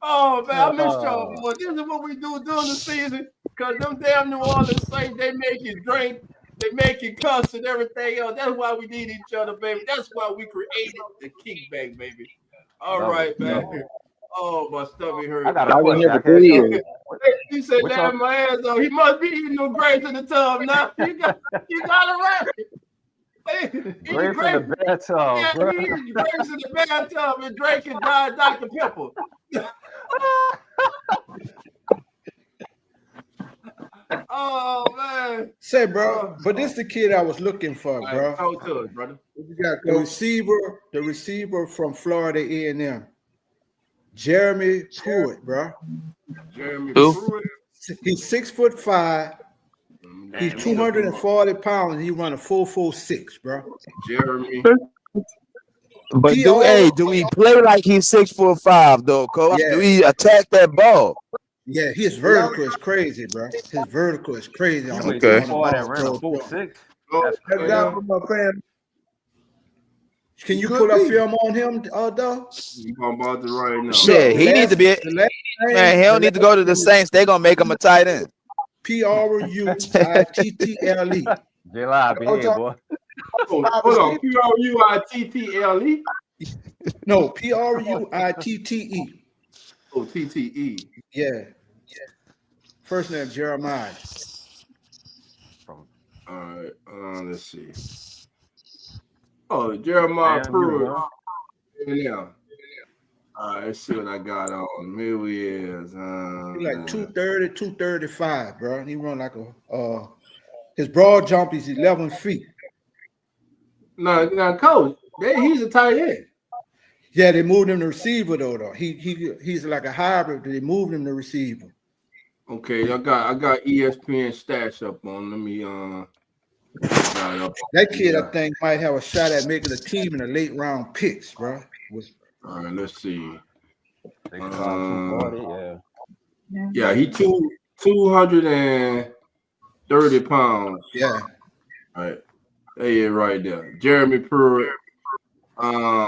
[SPEAKER 2] Oh, man, I miss y'all, boy. This is what we do during the season. Because them damn New Orleans Saints, they make you drink. They make you cuss and everything else. That's why we need each other, baby. That's why we created the Kickack, baby. All right, man. Oh, my stomach hurts.
[SPEAKER 8] I got a question.
[SPEAKER 2] He said, damn, my ass on. He must be eating no grapes in the tub now. You got it right.
[SPEAKER 8] Grapes in the bathtub,
[SPEAKER 2] yeah,
[SPEAKER 8] bro.
[SPEAKER 2] He eating grapes in the bathtub and drinking Dr. Pepper. Oh, man.
[SPEAKER 3] Say, bro, but this is the kid I was looking for, bro.
[SPEAKER 2] Talk to us, brother.
[SPEAKER 3] You got the receiver from Florida A&M. Jeremy Pruitt, bro.
[SPEAKER 2] Jeremy Pruitt.
[SPEAKER 3] He's 6'5". He's 240 pounds. And he run a 4.46, bro.
[SPEAKER 2] Jeremy.
[SPEAKER 6] But do he play like he's 6'5" though, coach?
[SPEAKER 3] Yeah.
[SPEAKER 6] Do he attack that ball?
[SPEAKER 3] Yeah, his vertical is crazy, bro. His vertical is crazy.
[SPEAKER 6] Okay.
[SPEAKER 3] Can you pull up film on him, dog?
[SPEAKER 2] You about to right now.
[SPEAKER 6] Shit, he needs to be. Man, he don't need to go to the Saints. They gonna make him a tight end.
[SPEAKER 3] Pruittle.
[SPEAKER 8] J-Live, be here, boy.
[SPEAKER 2] Hold on. Pruittle?
[SPEAKER 3] No, Pruitte.
[SPEAKER 2] Oh, TTE.
[SPEAKER 3] Yeah. First name Jeremiah.
[SPEAKER 2] All right. Let's see. Oh, Jeremiah Pruitt. Yeah. All right, let's see what I got on. Here he is.
[SPEAKER 3] He's like 230, 235, bro. He run like a his broad jump is 11 feet.
[SPEAKER 2] Now, coach, he's a tight end.
[SPEAKER 3] Yeah, they moved him to receiver though. He's like a hybrid. They moved him to receiver.
[SPEAKER 2] Okay, I got ESPN stats up on. Let me
[SPEAKER 3] that kid, I think, might have a shot at making a team in the late round picks, bro.
[SPEAKER 2] All right, let's see.
[SPEAKER 8] Yeah,
[SPEAKER 2] he 230 pounds.
[SPEAKER 3] Yeah.
[SPEAKER 2] All right. There you right there. Jeremy Pruitt. Yeah,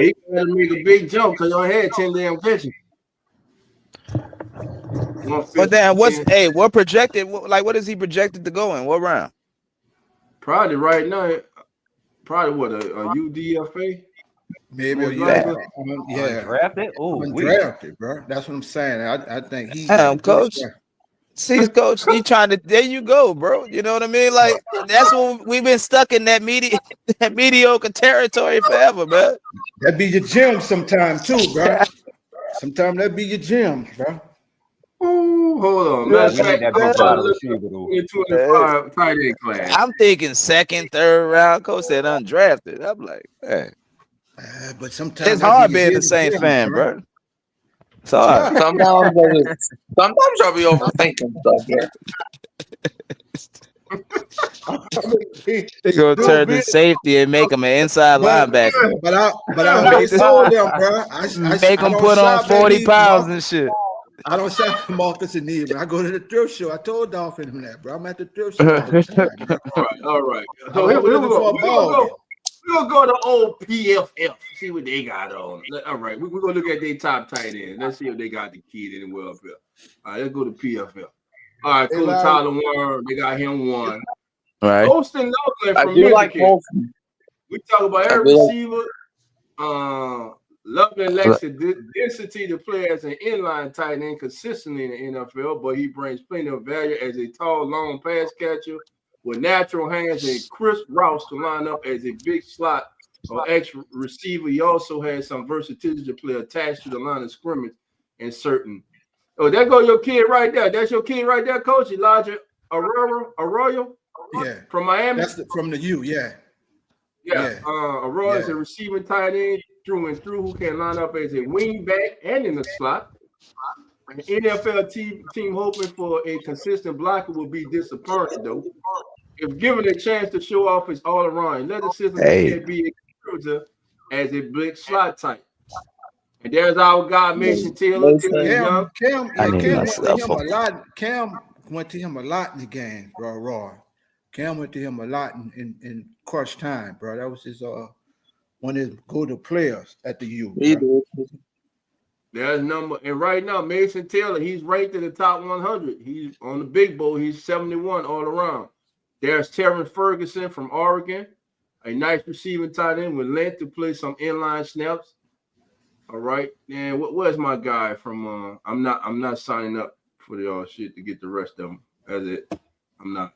[SPEAKER 2] he got to make a big jump because your head 10 damn catches.
[SPEAKER 6] But then what projected? What is he projected to go in? What round?
[SPEAKER 2] Probably right now. Probably what a UDFA.
[SPEAKER 3] Maybe
[SPEAKER 8] drafted. Oh,
[SPEAKER 3] drafted, bro. That's what I'm saying. I think he's
[SPEAKER 6] coach. See, coach, he trying to. There you go, bro. You know what I mean? Like that's what we've been stuck in that mediocre territory forever, bro.
[SPEAKER 3] That be your gym sometime too, bro. Sometimes that be your gems, bro.
[SPEAKER 2] Ooh, hold on.
[SPEAKER 8] We
[SPEAKER 2] Matter of
[SPEAKER 8] need
[SPEAKER 2] fact,
[SPEAKER 8] that big
[SPEAKER 2] let's
[SPEAKER 8] body
[SPEAKER 2] look
[SPEAKER 8] receiver
[SPEAKER 2] at
[SPEAKER 8] though.
[SPEAKER 2] 2025 tight end class.
[SPEAKER 6] I'm thinking second, third round. Coach said undrafted. I'm like, hey,
[SPEAKER 3] But sometimes
[SPEAKER 6] it's
[SPEAKER 3] that
[SPEAKER 6] hard
[SPEAKER 3] be your
[SPEAKER 6] being the
[SPEAKER 3] hidden
[SPEAKER 6] Saints
[SPEAKER 3] gems,
[SPEAKER 6] fan,
[SPEAKER 3] bro.
[SPEAKER 6] bro. It's hard.
[SPEAKER 7] Sometimes I'll be overthinking stuff, man.
[SPEAKER 6] They gonna turn to safety and make him an inside linebacker.
[SPEAKER 3] But I always told them, bro.
[SPEAKER 6] Make
[SPEAKER 3] I
[SPEAKER 6] him
[SPEAKER 3] don't
[SPEAKER 6] put on
[SPEAKER 3] shop at
[SPEAKER 6] 40
[SPEAKER 3] these
[SPEAKER 6] pounds
[SPEAKER 3] markets.
[SPEAKER 6] and shit.
[SPEAKER 3] I don't shop at markets in need, but I go to the thrift show. I told Dolphin him that, bro. I'm at the thrift show all the time, bro.
[SPEAKER 2] All right.
[SPEAKER 3] I'm
[SPEAKER 2] So here we
[SPEAKER 3] looking
[SPEAKER 2] go.
[SPEAKER 3] for a ball.
[SPEAKER 2] We're gonna go to old PFF. See what they got on. All right, we're gonna look at their top tight end. Let's see if they got the kid anywhere up here. All right, let's go to PFF. All right, cool. Tyler Warren, they got him one.
[SPEAKER 6] Right.
[SPEAKER 2] Austin Loveland
[SPEAKER 7] I
[SPEAKER 2] from
[SPEAKER 7] do
[SPEAKER 2] Michigan.
[SPEAKER 7] like both.
[SPEAKER 2] We talk about every receiver. Loveland lacks the density to play as an inline tight end consistently in the NFL, but he brings plenty of value as a tall, long pass catcher with natural hands and crisp routes to line up as a big slot or X receiver. He also has some versatility to play attached to the line of scrimmage in certain. Oh, there go your kid right there. That's your kid right there, Coach Elijah Arroyo.
[SPEAKER 3] Yeah,
[SPEAKER 2] from Miami.
[SPEAKER 3] That's from the U. Yeah.
[SPEAKER 2] Arroyo is a receiving tight end through and through who can line up as a wing back and in the slot. An NFL team hoping for a consistent blocker will be disappointed, though. If given a chance to show off his all-around athleticism, he can be a contributor as a big slot type. And there's our guy, Mason Taylor.
[SPEAKER 3] Cam went to him a lot in the game, bro. Cam went to him a lot in crunch time, bro. That was his one of his go-to players at the U.
[SPEAKER 2] There's number, and right now, Mason Taylor, he's ranked in the top 100. He's on the big bowl. He's 71 all around. There's Terrence Ferguson from Oregon, a nice receiving tight end with length to play some inline snaps. All right, and where's my guy from? I'm not signing up for the shit to get the rest of them. That's it. I'm not.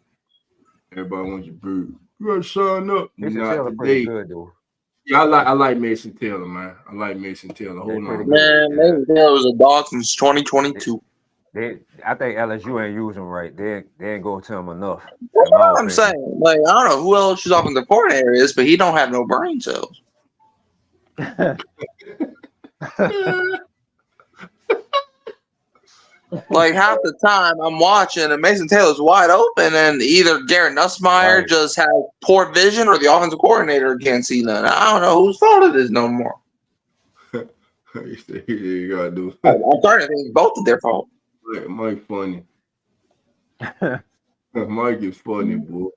[SPEAKER 2] Everybody wants your bird. You gotta sign up. Not today.
[SPEAKER 8] Good, though.
[SPEAKER 2] Yeah, I like Mason Taylor, man. I like Mason Taylor. Hold on,
[SPEAKER 7] man. Mason Taylor was a dog since 2022.
[SPEAKER 8] I think LSU ain't using him right. They ain't go to him enough.
[SPEAKER 7] That's what I'm saying. Like, I don't know who else is off in the coordinator is, but he don't have no brain cells. Like half the time I'm watching and Mason Taylor's wide open and either Garrett Nussmeier just has poor vision or the offensive coordinator can't see none. I don't know whose fault it is no more.
[SPEAKER 2] You gotta do.
[SPEAKER 7] I'm starting to think both of their fault.
[SPEAKER 2] Mike funny. Mike is funny, boy.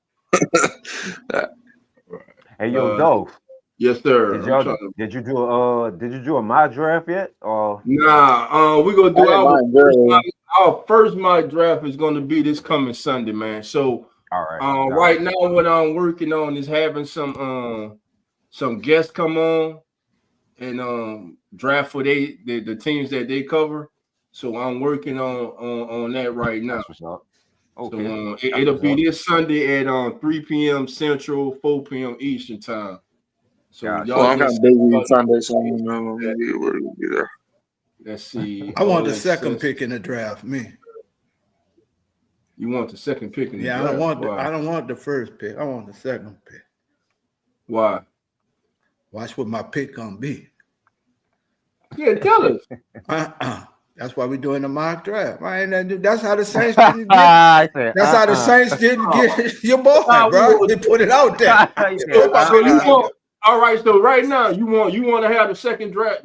[SPEAKER 8] Hey, yo, Dolph.
[SPEAKER 2] Yes, sir.
[SPEAKER 8] Did you do a mock draft yet? Or
[SPEAKER 2] nah, we're gonna do our first mock draft is gonna be this coming Sunday, man. So
[SPEAKER 8] all right.
[SPEAKER 2] Right now what I'm working on is having some guests come on and draft for the teams that they cover. So I'm working on that right now.
[SPEAKER 8] That's what's up. Okay.
[SPEAKER 2] So it'll be this Sunday at 3 p.m. Central, 4 p.m. Eastern time. So
[SPEAKER 7] I'm kind of busy Sunday, so I'm gonna be there.
[SPEAKER 2] Let's see.
[SPEAKER 3] I want the second pick in the draft. Me.
[SPEAKER 2] You want the second pick in the draft?
[SPEAKER 3] I don't want the first pick. I want the second pick.
[SPEAKER 2] Why?
[SPEAKER 3] Watch what my pick gonna be.
[SPEAKER 2] Yeah, tell us.
[SPEAKER 3] That's why we're doing the mock draft. That's how the Saints didn't get. That's how the Saints didn't get your boy, bro. They put it out there.
[SPEAKER 2] All right, so right now you want to have the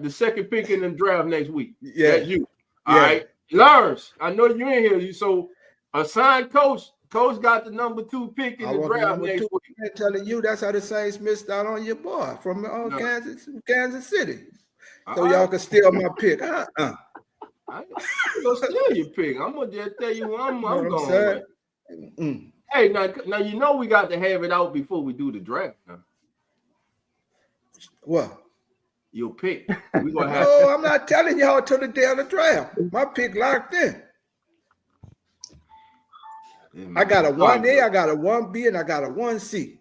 [SPEAKER 2] second pick in the draft next week.
[SPEAKER 3] Yeah,
[SPEAKER 2] that's you. All right, Lawrence. I know you in here. So assigned coach. Coach got the number 2 pick in the draft next week.
[SPEAKER 3] I'm telling you, that's how the Saints missed out on your boy from Kansas City. So y'all can steal my pick.
[SPEAKER 2] I ain't gonna steal your pick. I'm gonna just tell you who I'm going with. Hey, now you know we got to have it out before we do the draft. Now.
[SPEAKER 3] What?
[SPEAKER 2] Your pick. We gonna have.
[SPEAKER 3] No, I'm not telling y'all till the day of the draft. My pick locked in. I got a 1A, I got a 1B, and I got a 1C.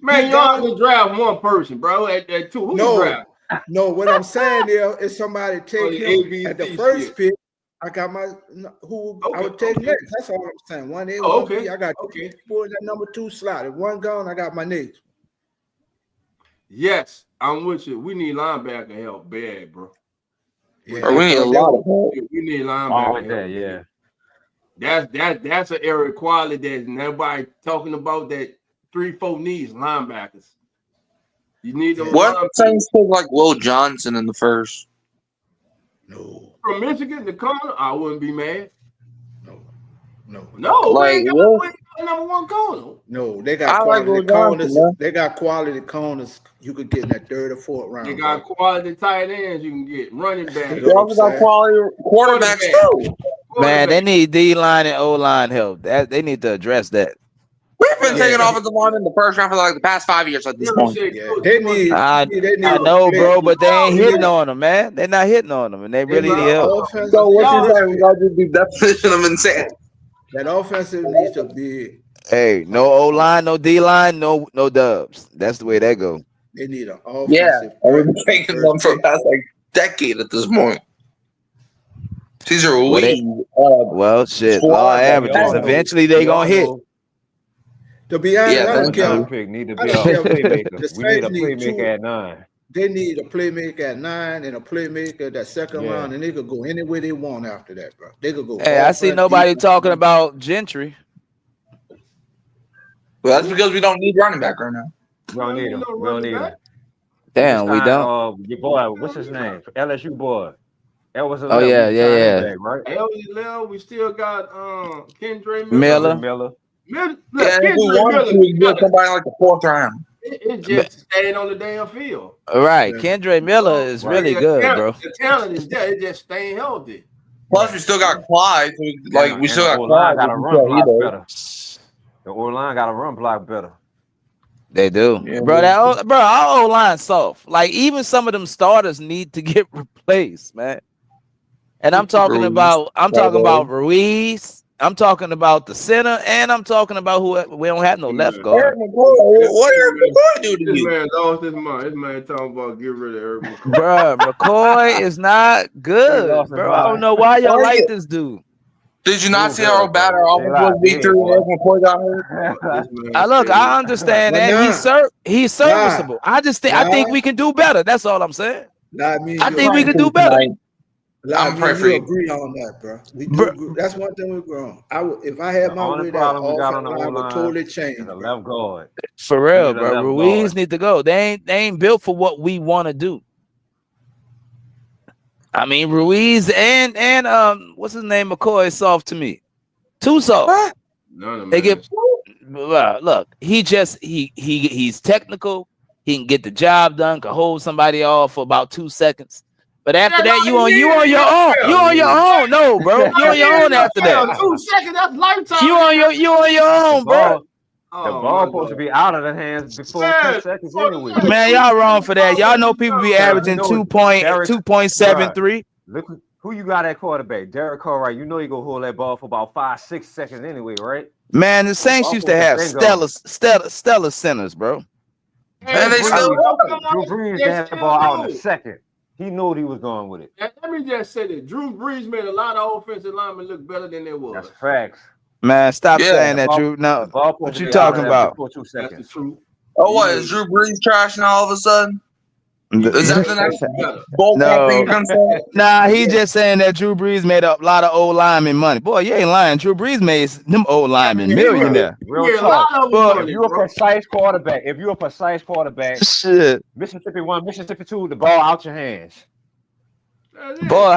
[SPEAKER 2] Man, y'all can draft one person, bro. At 2. Who you draft?
[SPEAKER 3] No, what I'm saying is somebody take him at the first pick. I got my I would take next. That's all I'm saying. 1A, 1B. I got two people in that number 2 slot. If one gone, I got my next.
[SPEAKER 2] Yes, I'm with you. We need linebacker help bad, bro.
[SPEAKER 3] Yeah,
[SPEAKER 7] Bro, we need a lot of help.
[SPEAKER 2] We need linebacker help.
[SPEAKER 8] Yeah.
[SPEAKER 2] That's an area quality that nobody talking about. That 3-4 needs linebackers. You need them.
[SPEAKER 7] What Saints pick like Will Johnson in the first?
[SPEAKER 3] No.
[SPEAKER 2] From Michigan to corner, I wouldn't be mad.
[SPEAKER 3] No.
[SPEAKER 7] Like
[SPEAKER 2] number 1 corner.
[SPEAKER 3] No, they got quality corners. They got quality corners you could get in that 3rd or 4th round.
[SPEAKER 2] They got quality tight ends you can get. Running back.
[SPEAKER 7] They also got quality quarterbacks too.
[SPEAKER 6] Man, they need D-line and O-line help. They need to address that.
[SPEAKER 7] We've been taking offensive line in the first round for like the past 5 years at this point.
[SPEAKER 3] They need.
[SPEAKER 6] I know, bro, but they ain't hitting on them, man. They're not hitting on them, and they really need help.
[SPEAKER 7] So what you saying? We got to do definition of insane.
[SPEAKER 3] That offensive needs to be.
[SPEAKER 6] Hey, no O-line, no D-line, no dubs. That's the way that go.
[SPEAKER 3] They need an offensive.
[SPEAKER 7] Yeah, we've been taking them for the past like decade at this point. These are
[SPEAKER 6] well, shit. Law averages. Eventually, they gonna hit.
[SPEAKER 3] To be honest, I don't care.
[SPEAKER 8] We need a playmaker at 9.
[SPEAKER 3] They need a playmaker at 9 and a playmaker that second round, and they could go anywhere they want after that, bro. They could go.
[SPEAKER 6] Hey, I see nobody talking about Gentry.
[SPEAKER 7] Well, that's because we don't need running back right now.
[SPEAKER 8] We don't need him. We don't need him.
[SPEAKER 6] Damn, we don't.
[SPEAKER 8] Your boy, what's his name? LSU boy. That was
[SPEAKER 6] yeah.
[SPEAKER 8] Right?
[SPEAKER 2] We still got Kendra
[SPEAKER 6] Miller.
[SPEAKER 7] Yeah, if we wanted to, we get somebody like the 4th round.
[SPEAKER 2] It's just staying on the damn field.
[SPEAKER 6] All right, Kendra Miller is really good, bro.
[SPEAKER 2] The talent is there. It's just staying healthy.
[SPEAKER 7] Plus, we still got Clyde. We still got
[SPEAKER 8] Clyde.
[SPEAKER 7] Clyde.
[SPEAKER 8] Got to run block better. The O-line got to run block better.
[SPEAKER 6] They do, bro. Our O-line soft. Like even some of them starters need to get replaced, man. And I'm talking about Ruiz. I'm talking about the center, and I'm talking about who we don't have no left guard.
[SPEAKER 7] What Eric McCoy do to you?
[SPEAKER 2] Man lost his mind. This man talking about get rid of Eric McCoy.
[SPEAKER 6] Bro, McCoy is not good, bro. I don't know why y'all like this dude.
[SPEAKER 7] Did you not see how bad our offense was V3 when Eric McCoy got hurt?
[SPEAKER 6] I understand that he's serviceable. I think we can do better. That's all I'm saying. I think we can do better.
[SPEAKER 7] I'm praying for you.
[SPEAKER 3] Agree on that, bro. We do. That's one thing we're growing. If I had my way, that offense would totally change.
[SPEAKER 8] The left guard.
[SPEAKER 6] For real, bro. Ruiz need to go. They ain't built for what we want to do. I mean, Ruiz and what's his name? McCoy is soft to me. Too soft. They get look. He's technical. He can get the job done. Can hold somebody off for about 2 seconds. But after that, you on your own. You on your own. No, bro. You on your own after that.
[SPEAKER 2] 2 seconds, that's lifetime.
[SPEAKER 6] You on your own, bro.
[SPEAKER 8] The ball supposed to be out of the hands before 2 seconds anyway.
[SPEAKER 6] Man, y'all wrong for that. Y'all know people be averaging 2.73.
[SPEAKER 8] Look who you got at quarterback. Derek Carr, right? You know you gonna hold that ball for about 5-6 seconds anyway, right?
[SPEAKER 6] Man, the Saints used to have stellar centers, bro.
[SPEAKER 7] And they still
[SPEAKER 8] Drew Brees had the ball out in a second. He knew what he was going with it.
[SPEAKER 2] Let me just say that Drew Brees made a lot of offensive linemen look better than they was.
[SPEAKER 8] That's facts.
[SPEAKER 6] Man, stop saying that, Drew. No, what you talking about?
[SPEAKER 2] That's the truth.
[SPEAKER 7] Oh, what is Drew Brees trash now all of a sudden? Is that the next thing you're gonna say?
[SPEAKER 6] Nah, he just saying that Drew Brees made a lot of old lineman money. Boy, you ain't lying. Drew Brees made them old linemen millionaire.
[SPEAKER 8] Real talk. If you're a precise quarterback, shit. Mississippi 1, Mississippi 2, the ball out your hands.
[SPEAKER 6] Boy,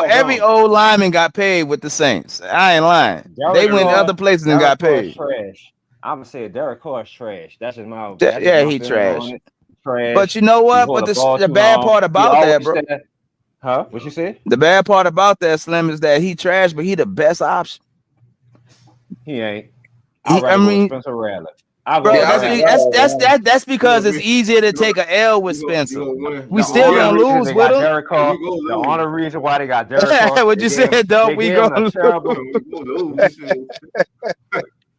[SPEAKER 6] every old lineman got paid with the Saints. I ain't lying. They went to other places and got paid.
[SPEAKER 8] Trash. I'm gonna say Derek Carr is trash. That's just my.
[SPEAKER 6] He trash. But you know what? But the bad part about that, bro.
[SPEAKER 8] Huh? What you say?
[SPEAKER 6] The bad part about that, Slim, is that he trash, but he the best option.
[SPEAKER 8] He ain't.
[SPEAKER 6] I mean,
[SPEAKER 8] Spencer Rattler.
[SPEAKER 6] Bro, that's because it's easier to take an L with Spencer. We still gonna lose with him.
[SPEAKER 8] Derek Carr, the only reason why they got Derek Carr.
[SPEAKER 6] What you said, though? We gonna lose.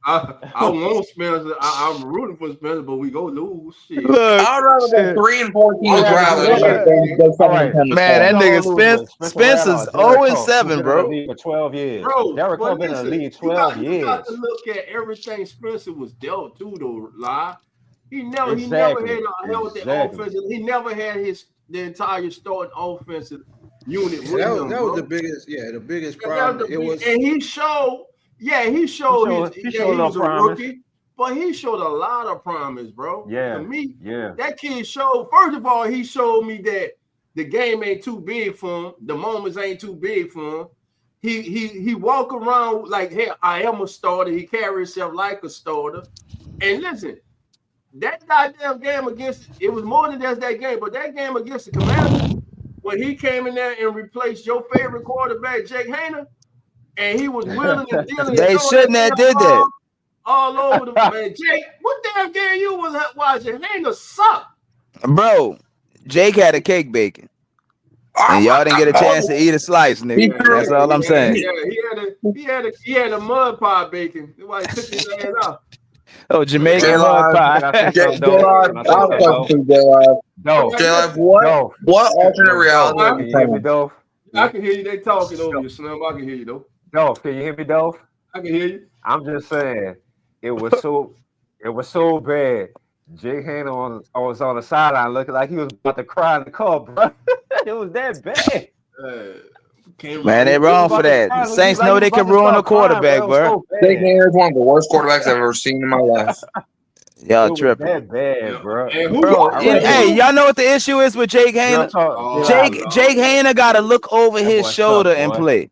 [SPEAKER 2] I want Spencer. I'm rooting for Spencer, but we go lose. Shit.
[SPEAKER 6] Look,
[SPEAKER 7] I'd rather
[SPEAKER 6] shit.
[SPEAKER 7] go 3-14
[SPEAKER 8] Yeah,
[SPEAKER 7] rather
[SPEAKER 8] yeah.
[SPEAKER 7] than go 7-10
[SPEAKER 8] All right.
[SPEAKER 7] to
[SPEAKER 6] Man, that
[SPEAKER 7] start.
[SPEAKER 6] nigga Spencer's 0-7,
[SPEAKER 8] Been in the
[SPEAKER 6] bro.
[SPEAKER 8] league for 12 years.
[SPEAKER 2] Bro,
[SPEAKER 8] Derek
[SPEAKER 2] but
[SPEAKER 8] Carr been in the
[SPEAKER 2] listen,
[SPEAKER 8] league
[SPEAKER 2] you
[SPEAKER 8] 12
[SPEAKER 2] got
[SPEAKER 8] years.
[SPEAKER 2] to look at everything Spencer was dealt to though, lie. He never
[SPEAKER 8] Exactly.
[SPEAKER 2] had a healthy
[SPEAKER 8] Exactly.
[SPEAKER 2] offensive. He never had the entire starting offensive unit with
[SPEAKER 3] Yeah,
[SPEAKER 2] him,
[SPEAKER 3] that
[SPEAKER 2] bro.
[SPEAKER 3] was the biggest
[SPEAKER 2] And
[SPEAKER 3] problem. It was
[SPEAKER 2] and he showed
[SPEAKER 8] He showed a
[SPEAKER 2] he
[SPEAKER 8] little
[SPEAKER 2] was a
[SPEAKER 8] promise.
[SPEAKER 2] rookie, but he showed a lot of promise, bro.
[SPEAKER 8] Yeah.
[SPEAKER 2] To me,
[SPEAKER 8] Yeah.
[SPEAKER 2] that kid showed. First of all, he showed me that the game ain't too big for him. The moments ain't too big for him. He walk around like, hey, I am a starter. He carry himself like a starter. And listen, that goddamn game it was more than just that game, but that game against the Commanders, when he came in there and replaced your favorite quarterback, Jake Hayner, and he was willing and dealing and
[SPEAKER 6] They
[SPEAKER 2] throwing that
[SPEAKER 6] shouldn't have
[SPEAKER 2] damn
[SPEAKER 6] did that.
[SPEAKER 2] ball all over the man. Jake, what damn game you was watching? Hayner sucked.
[SPEAKER 6] Bro, Jake had a cake baking. And y'all didn't get a chance to eat a slice, nigga. That's all I'm saying.
[SPEAKER 2] Yeah, he had a mud pie bacon. That's why he took his ass out.
[SPEAKER 6] Oh, Jamaican mud pie.
[SPEAKER 7] What alternate reality?
[SPEAKER 8] Can you hear me, Dolph?
[SPEAKER 2] I can hear you. They talking over you, Slim. I can hear you, though.
[SPEAKER 8] Dolph, can you hear me, Dolph?
[SPEAKER 2] I can hear you.
[SPEAKER 8] I'm just saying, it was so bad. Jake Hayner was on the sideline looking like he was about to cry in the car, bro. It was that bad.
[SPEAKER 6] Man, they wrong for that. The Saints know they can ruin a quarterback, bro.
[SPEAKER 7] Jake Hayner is one of the worst quarterbacks I've ever seen in my life.
[SPEAKER 6] Y'all tripping.
[SPEAKER 8] That bad, bro.
[SPEAKER 6] Hey, y'all know what the issue is with Jake Hayner? Jake Hayner got to look over his shoulder and play.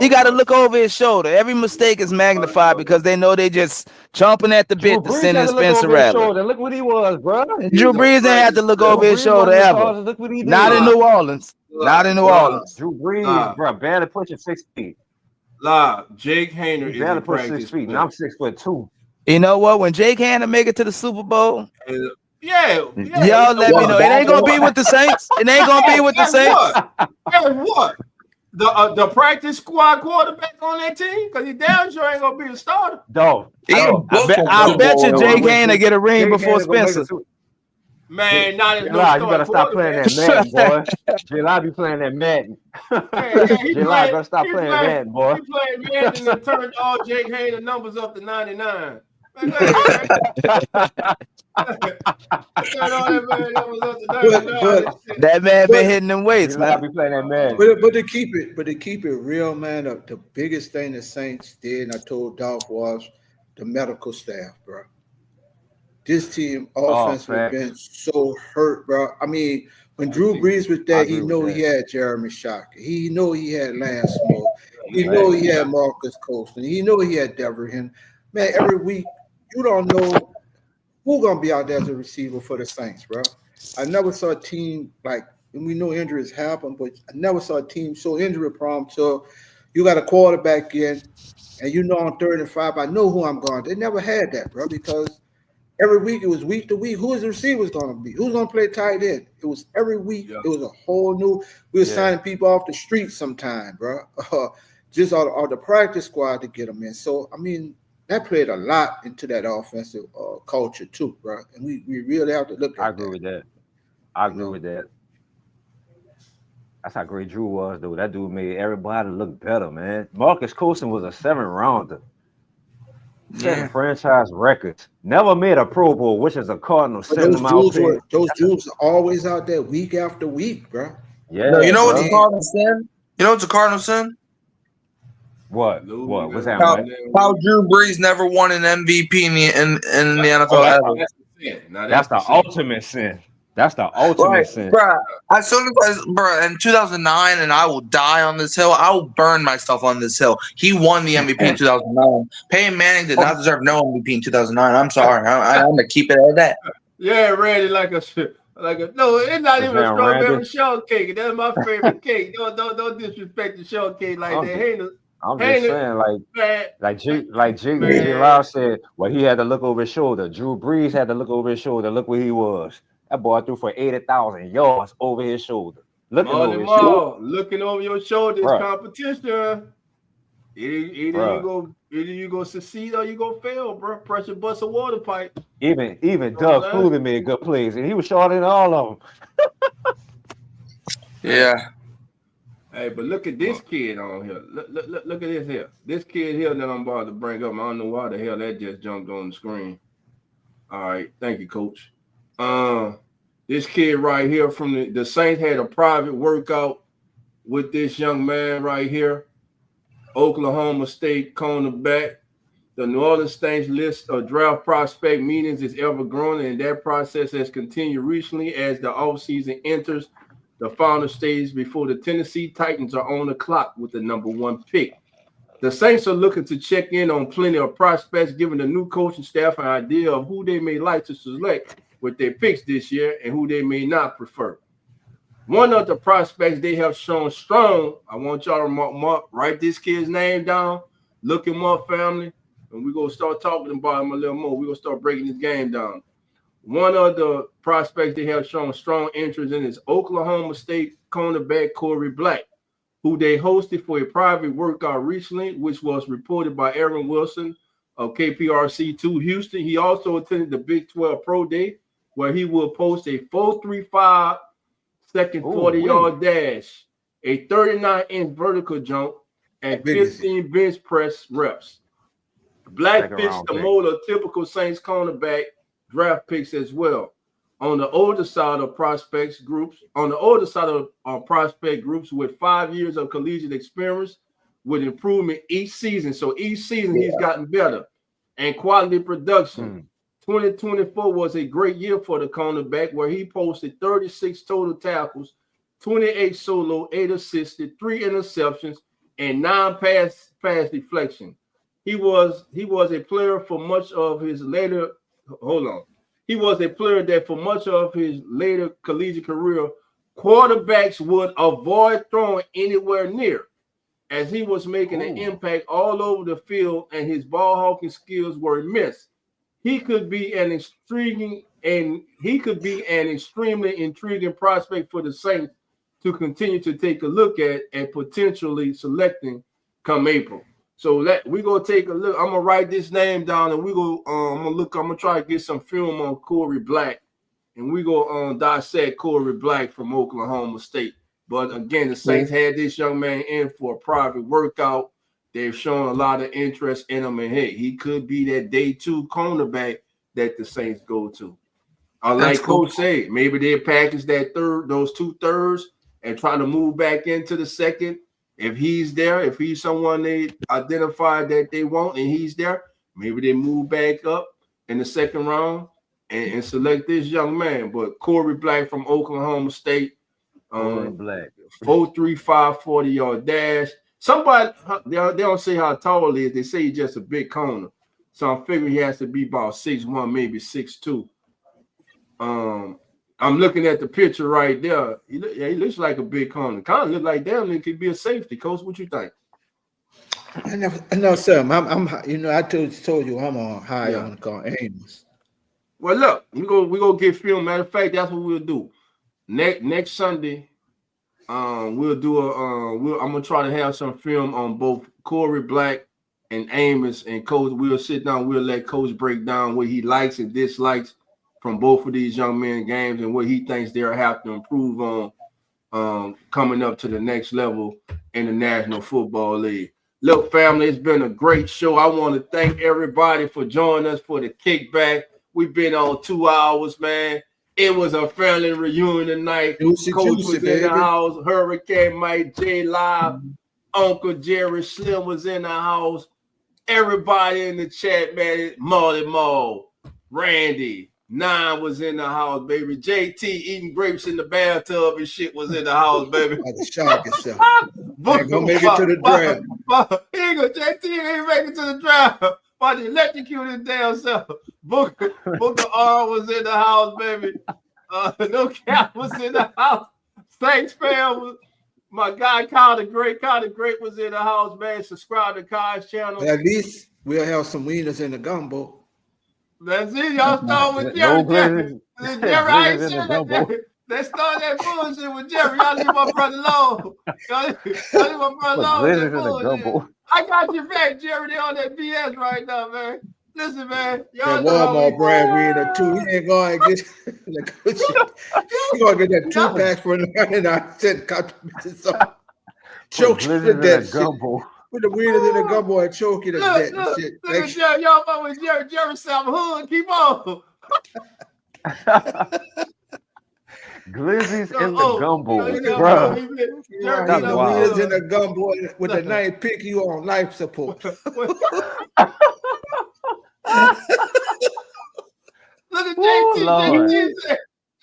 [SPEAKER 6] He got to look over his shoulder. Every mistake is magnified because they know they just chomping at the bit to send in Spencer Rattler.
[SPEAKER 8] Look what he was, bro.
[SPEAKER 6] Drew Brees didn't have to look over his shoulder ever. Not in New Orleans. Not in New Orleans.
[SPEAKER 8] Drew Brees, bro, barely pushing 6 feet.
[SPEAKER 2] Jake Hayner is
[SPEAKER 8] barely pushing 6 feet, and I'm 6'2".
[SPEAKER 6] You know what? When Jake Hayner make it to the Super Bowl,
[SPEAKER 2] y'all
[SPEAKER 6] let me know. It ain't gonna be with the Saints. It ain't gonna be with the Saints.
[SPEAKER 2] What? The practice squad quarterback on that team? Because he damn sure ain't gonna be the starter.
[SPEAKER 6] I bet you Jake Hayner get a ring before Spencer.
[SPEAKER 2] Man, not as no
[SPEAKER 8] you better stop playing that Madden, boy. J-Line be playing that Madden. J-Line better stop playing Madden, boy.
[SPEAKER 2] He played Madden and turned all Jake Hayner numbers up to 99. Man,
[SPEAKER 6] that man been hitting them weights, man.
[SPEAKER 8] Be playing that Madden.
[SPEAKER 3] But to keep it real, man, the biggest thing the Saints did, and I told Dolph, was the medical staff, bro. This team offensively been so hurt, bro. I mean, when Drew Brees was there, he know he had Jeremy Shockey. He know he had Lance Moore. He know he had Marcus Colston. He know he had Devery. Man, every week, you don't know who's going to be out there as a receiver for the Saints, bro. I never saw a team like, and we know injuries happen, but I never saw a team so injury prone till you got a quarterback in, and you know on 3rd and 5, I know who I'm going. They never had that, bro, because every week, it was week to week. Who is the receivers going to be? Who's going to play tight end? It was every week. It was a whole new. We were signing people off the street sometime, bro. Just out the practice squad to get them in. So, I mean, that played a lot into that offensive culture too, bro. And we really have to look at that.
[SPEAKER 8] I agree with that. That's how great Drew was, though. That dude made everybody look better, man. Marcus Colston was a 7th rounder. 7 franchise records. Never made a Pro Bowl, which is a Cardinal.
[SPEAKER 3] Those dudes are always out there week after week, bro.
[SPEAKER 7] Yeah. No, you know what's a Cardinal sin? You know what's a Cardinal sin?
[SPEAKER 8] What? What's that?
[SPEAKER 7] How Drew Brees never won an MVP in the NFL ever.
[SPEAKER 8] That's the ultimate sin. That's the ultimate sin.
[SPEAKER 7] Bro, as soon as in 2009, and I will die on this hill, I will burn myself on this hill. He won the MVP in 2009. Peyton Manning did not deserve no MVP in 2009. I'm sorry. I'm gonna keep it at that.
[SPEAKER 2] Yeah, Randy, no, it's not even a strawberry shortcake. That's my favorite cake. Don't disrespect the shortcake like that.
[SPEAKER 8] I'm just saying, like J. Lyle said, well, he had to look over his shoulder. Drew Brees had to look over his shoulder. Look where he was. That boy threw for 80,000 yards over his shoulder. Looking over your shoulder
[SPEAKER 2] is competition. Either you go succeed or you go fail, bro. Pressure bust a water pipe.
[SPEAKER 8] Even Doug Flutie made good plays, and he was short in all of them.
[SPEAKER 7] Yeah.
[SPEAKER 2] Hey, but look at this kid on here. Look at this here. This kid here that I'm about to bring up. I don't know why the hell that just jumped on the screen. All right, thank you, Coach. This kid right here from the Saints had a private workout with this young man right here, Oklahoma State cornerback. The New Orleans Saints list of draft prospect meetings is ever growing, and that process has continued recently as the offseason enters the final stage before the Tennessee Titans are on the clock with the number 1 pick. The Saints are looking to check in on plenty of prospects, giving the new coaching staff an idea of who they may like to select with their picks this year and who they may not prefer. One of the prospects they have shown strong, I want y'all to write this kid's name down, look him up, family, and we're going to start talking about him a little more. We're going to start breaking this game down. One of the prospects they have shown strong interest in is Oklahoma State cornerback Corey Black, who they hosted for a private workout recently, which was reported by Aaron Wilson of KPRC2 Houston. He also attended the Big 12 Pro Day, where he will post a 4.35 second 40-yard dash, a 39-inch vertical jump, and 15 bench press reps. Black fits the mold of typical Saints cornerback draft picks as well. On the older side of prospect groups with 5 years of collegiate experience with improvement each season. So each season he's gotten better. And quality production. 2024 was a great year for the cornerback, where he posted 36 total tackles, 28 solo, 8 assisted, 3 interceptions, and 9 pass deflection. He was a player for much of his later He was a player that for much of his later collegiate career, quarterbacks would avoid throwing anywhere near, as he was making an impact all over the field and his ball hawking skills were immense. He could be an extremely intriguing prospect for the Saints to continue to take a look at and potentially selecting come April. So we're gonna take a look. I'm gonna write this name down, and I'm gonna try to get some film on Corey Black, and we go dissect Corey Black from Oklahoma State. But again, the Saints had this young man in for a private workout. They've shown a lot of interest in him, and hey, he could be that day 2 cornerback that the Saints go to. Like Coach said, maybe they package those 2 thirds, and try to move back into the second. If he's there, if he's someone they identify that they want and he's there, maybe they move back up in the second round and select this young man. But Corey Black from Oklahoma State, 4.35 40-yard dash. Somebody, they don't say how tall he is. They say he's just a big corner. So I'm figuring he has to be about 6'1", maybe 6'2". I'm looking at the picture right there. He looks like a big corner. Kind of look like it could be a safety. Coach, what you think?
[SPEAKER 3] I know, sir. I told you I'm on high on the call Amos.
[SPEAKER 2] Well, look, we go get film. Matter of fact, that's what we'll do. Next Sunday, we'll do I'm gonna try to have some film on both Corey Black and Amos, and Coach. We'll sit down. We'll let Coach break down what he likes and dislikes from both of these young men games and what he thinks they'll have to improve on coming up to the next level in the National Football League. Look, family, it's been a great show. I want to thank everybody for joining us for the Kickback. We've been on 2 hours, man. It was a family reunion tonight. Coach was in the house. Hurricane Mike, J Live, Uncle Jerry Slim was in the house. Everybody in the chat, man. Molly Maul, Randy, Nine was in the house, baby. JT eating grapes in the bathtub and shit was in the house, baby.
[SPEAKER 3] Shock yourself. Gonna make it to the draft.
[SPEAKER 2] JT ain't make it to the draft. About to electrocute his damn self. Booker R was in the house, baby. No Cap was in the house. Saints fan was my guy. Carter Great was in the house, man. Subscribe to Kai's channel.
[SPEAKER 3] At least we'll have some wieners in the gumbo.
[SPEAKER 2] That's it. Y'all start with Jerry. Jerry, I ain't saying that. They started that bullshit with Jerry. Y'all leave my brother alone. Y'all leave my brother alone with that bullshit. I got your back, Jerry. They on that BS right now, man. Listen, man. Y'all
[SPEAKER 3] that Walmart brand reader too. He ain't going to get the good shit. He going to get that 2-pack for 99 cent contributions. Choke you to death. Put the wieners in the gumbo and choke you to death and shit.
[SPEAKER 2] Look at Jerry. Y'all fuck with Jerry. Jerry Sam Hood. Keep on.
[SPEAKER 8] Glizzy's in the gumbo, bro.
[SPEAKER 3] That's the wieners in the gumbo with the name pick you on life support.
[SPEAKER 2] Look at JT.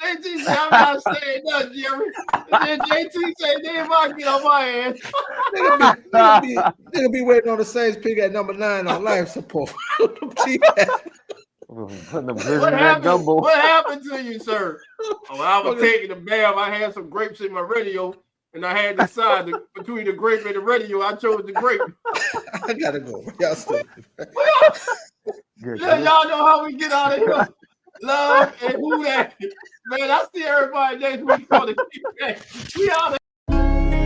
[SPEAKER 2] JT said, I'm not saying nothing, Jerry. And then JT said, they might get on my ass.
[SPEAKER 3] They'll be waiting on the Saints pick at number 9 on life support.
[SPEAKER 2] What happened to you, sir? Oh, I was taking a bath. I had some grapes in my radio, and I had to decide between the grape and the radio. I chose the grape.
[SPEAKER 3] I gotta go. Y'all stupid.
[SPEAKER 2] Yeah, y'all know how we get out of here. Love and who that. Man, I see everybody next week on the Kickack. We out of here.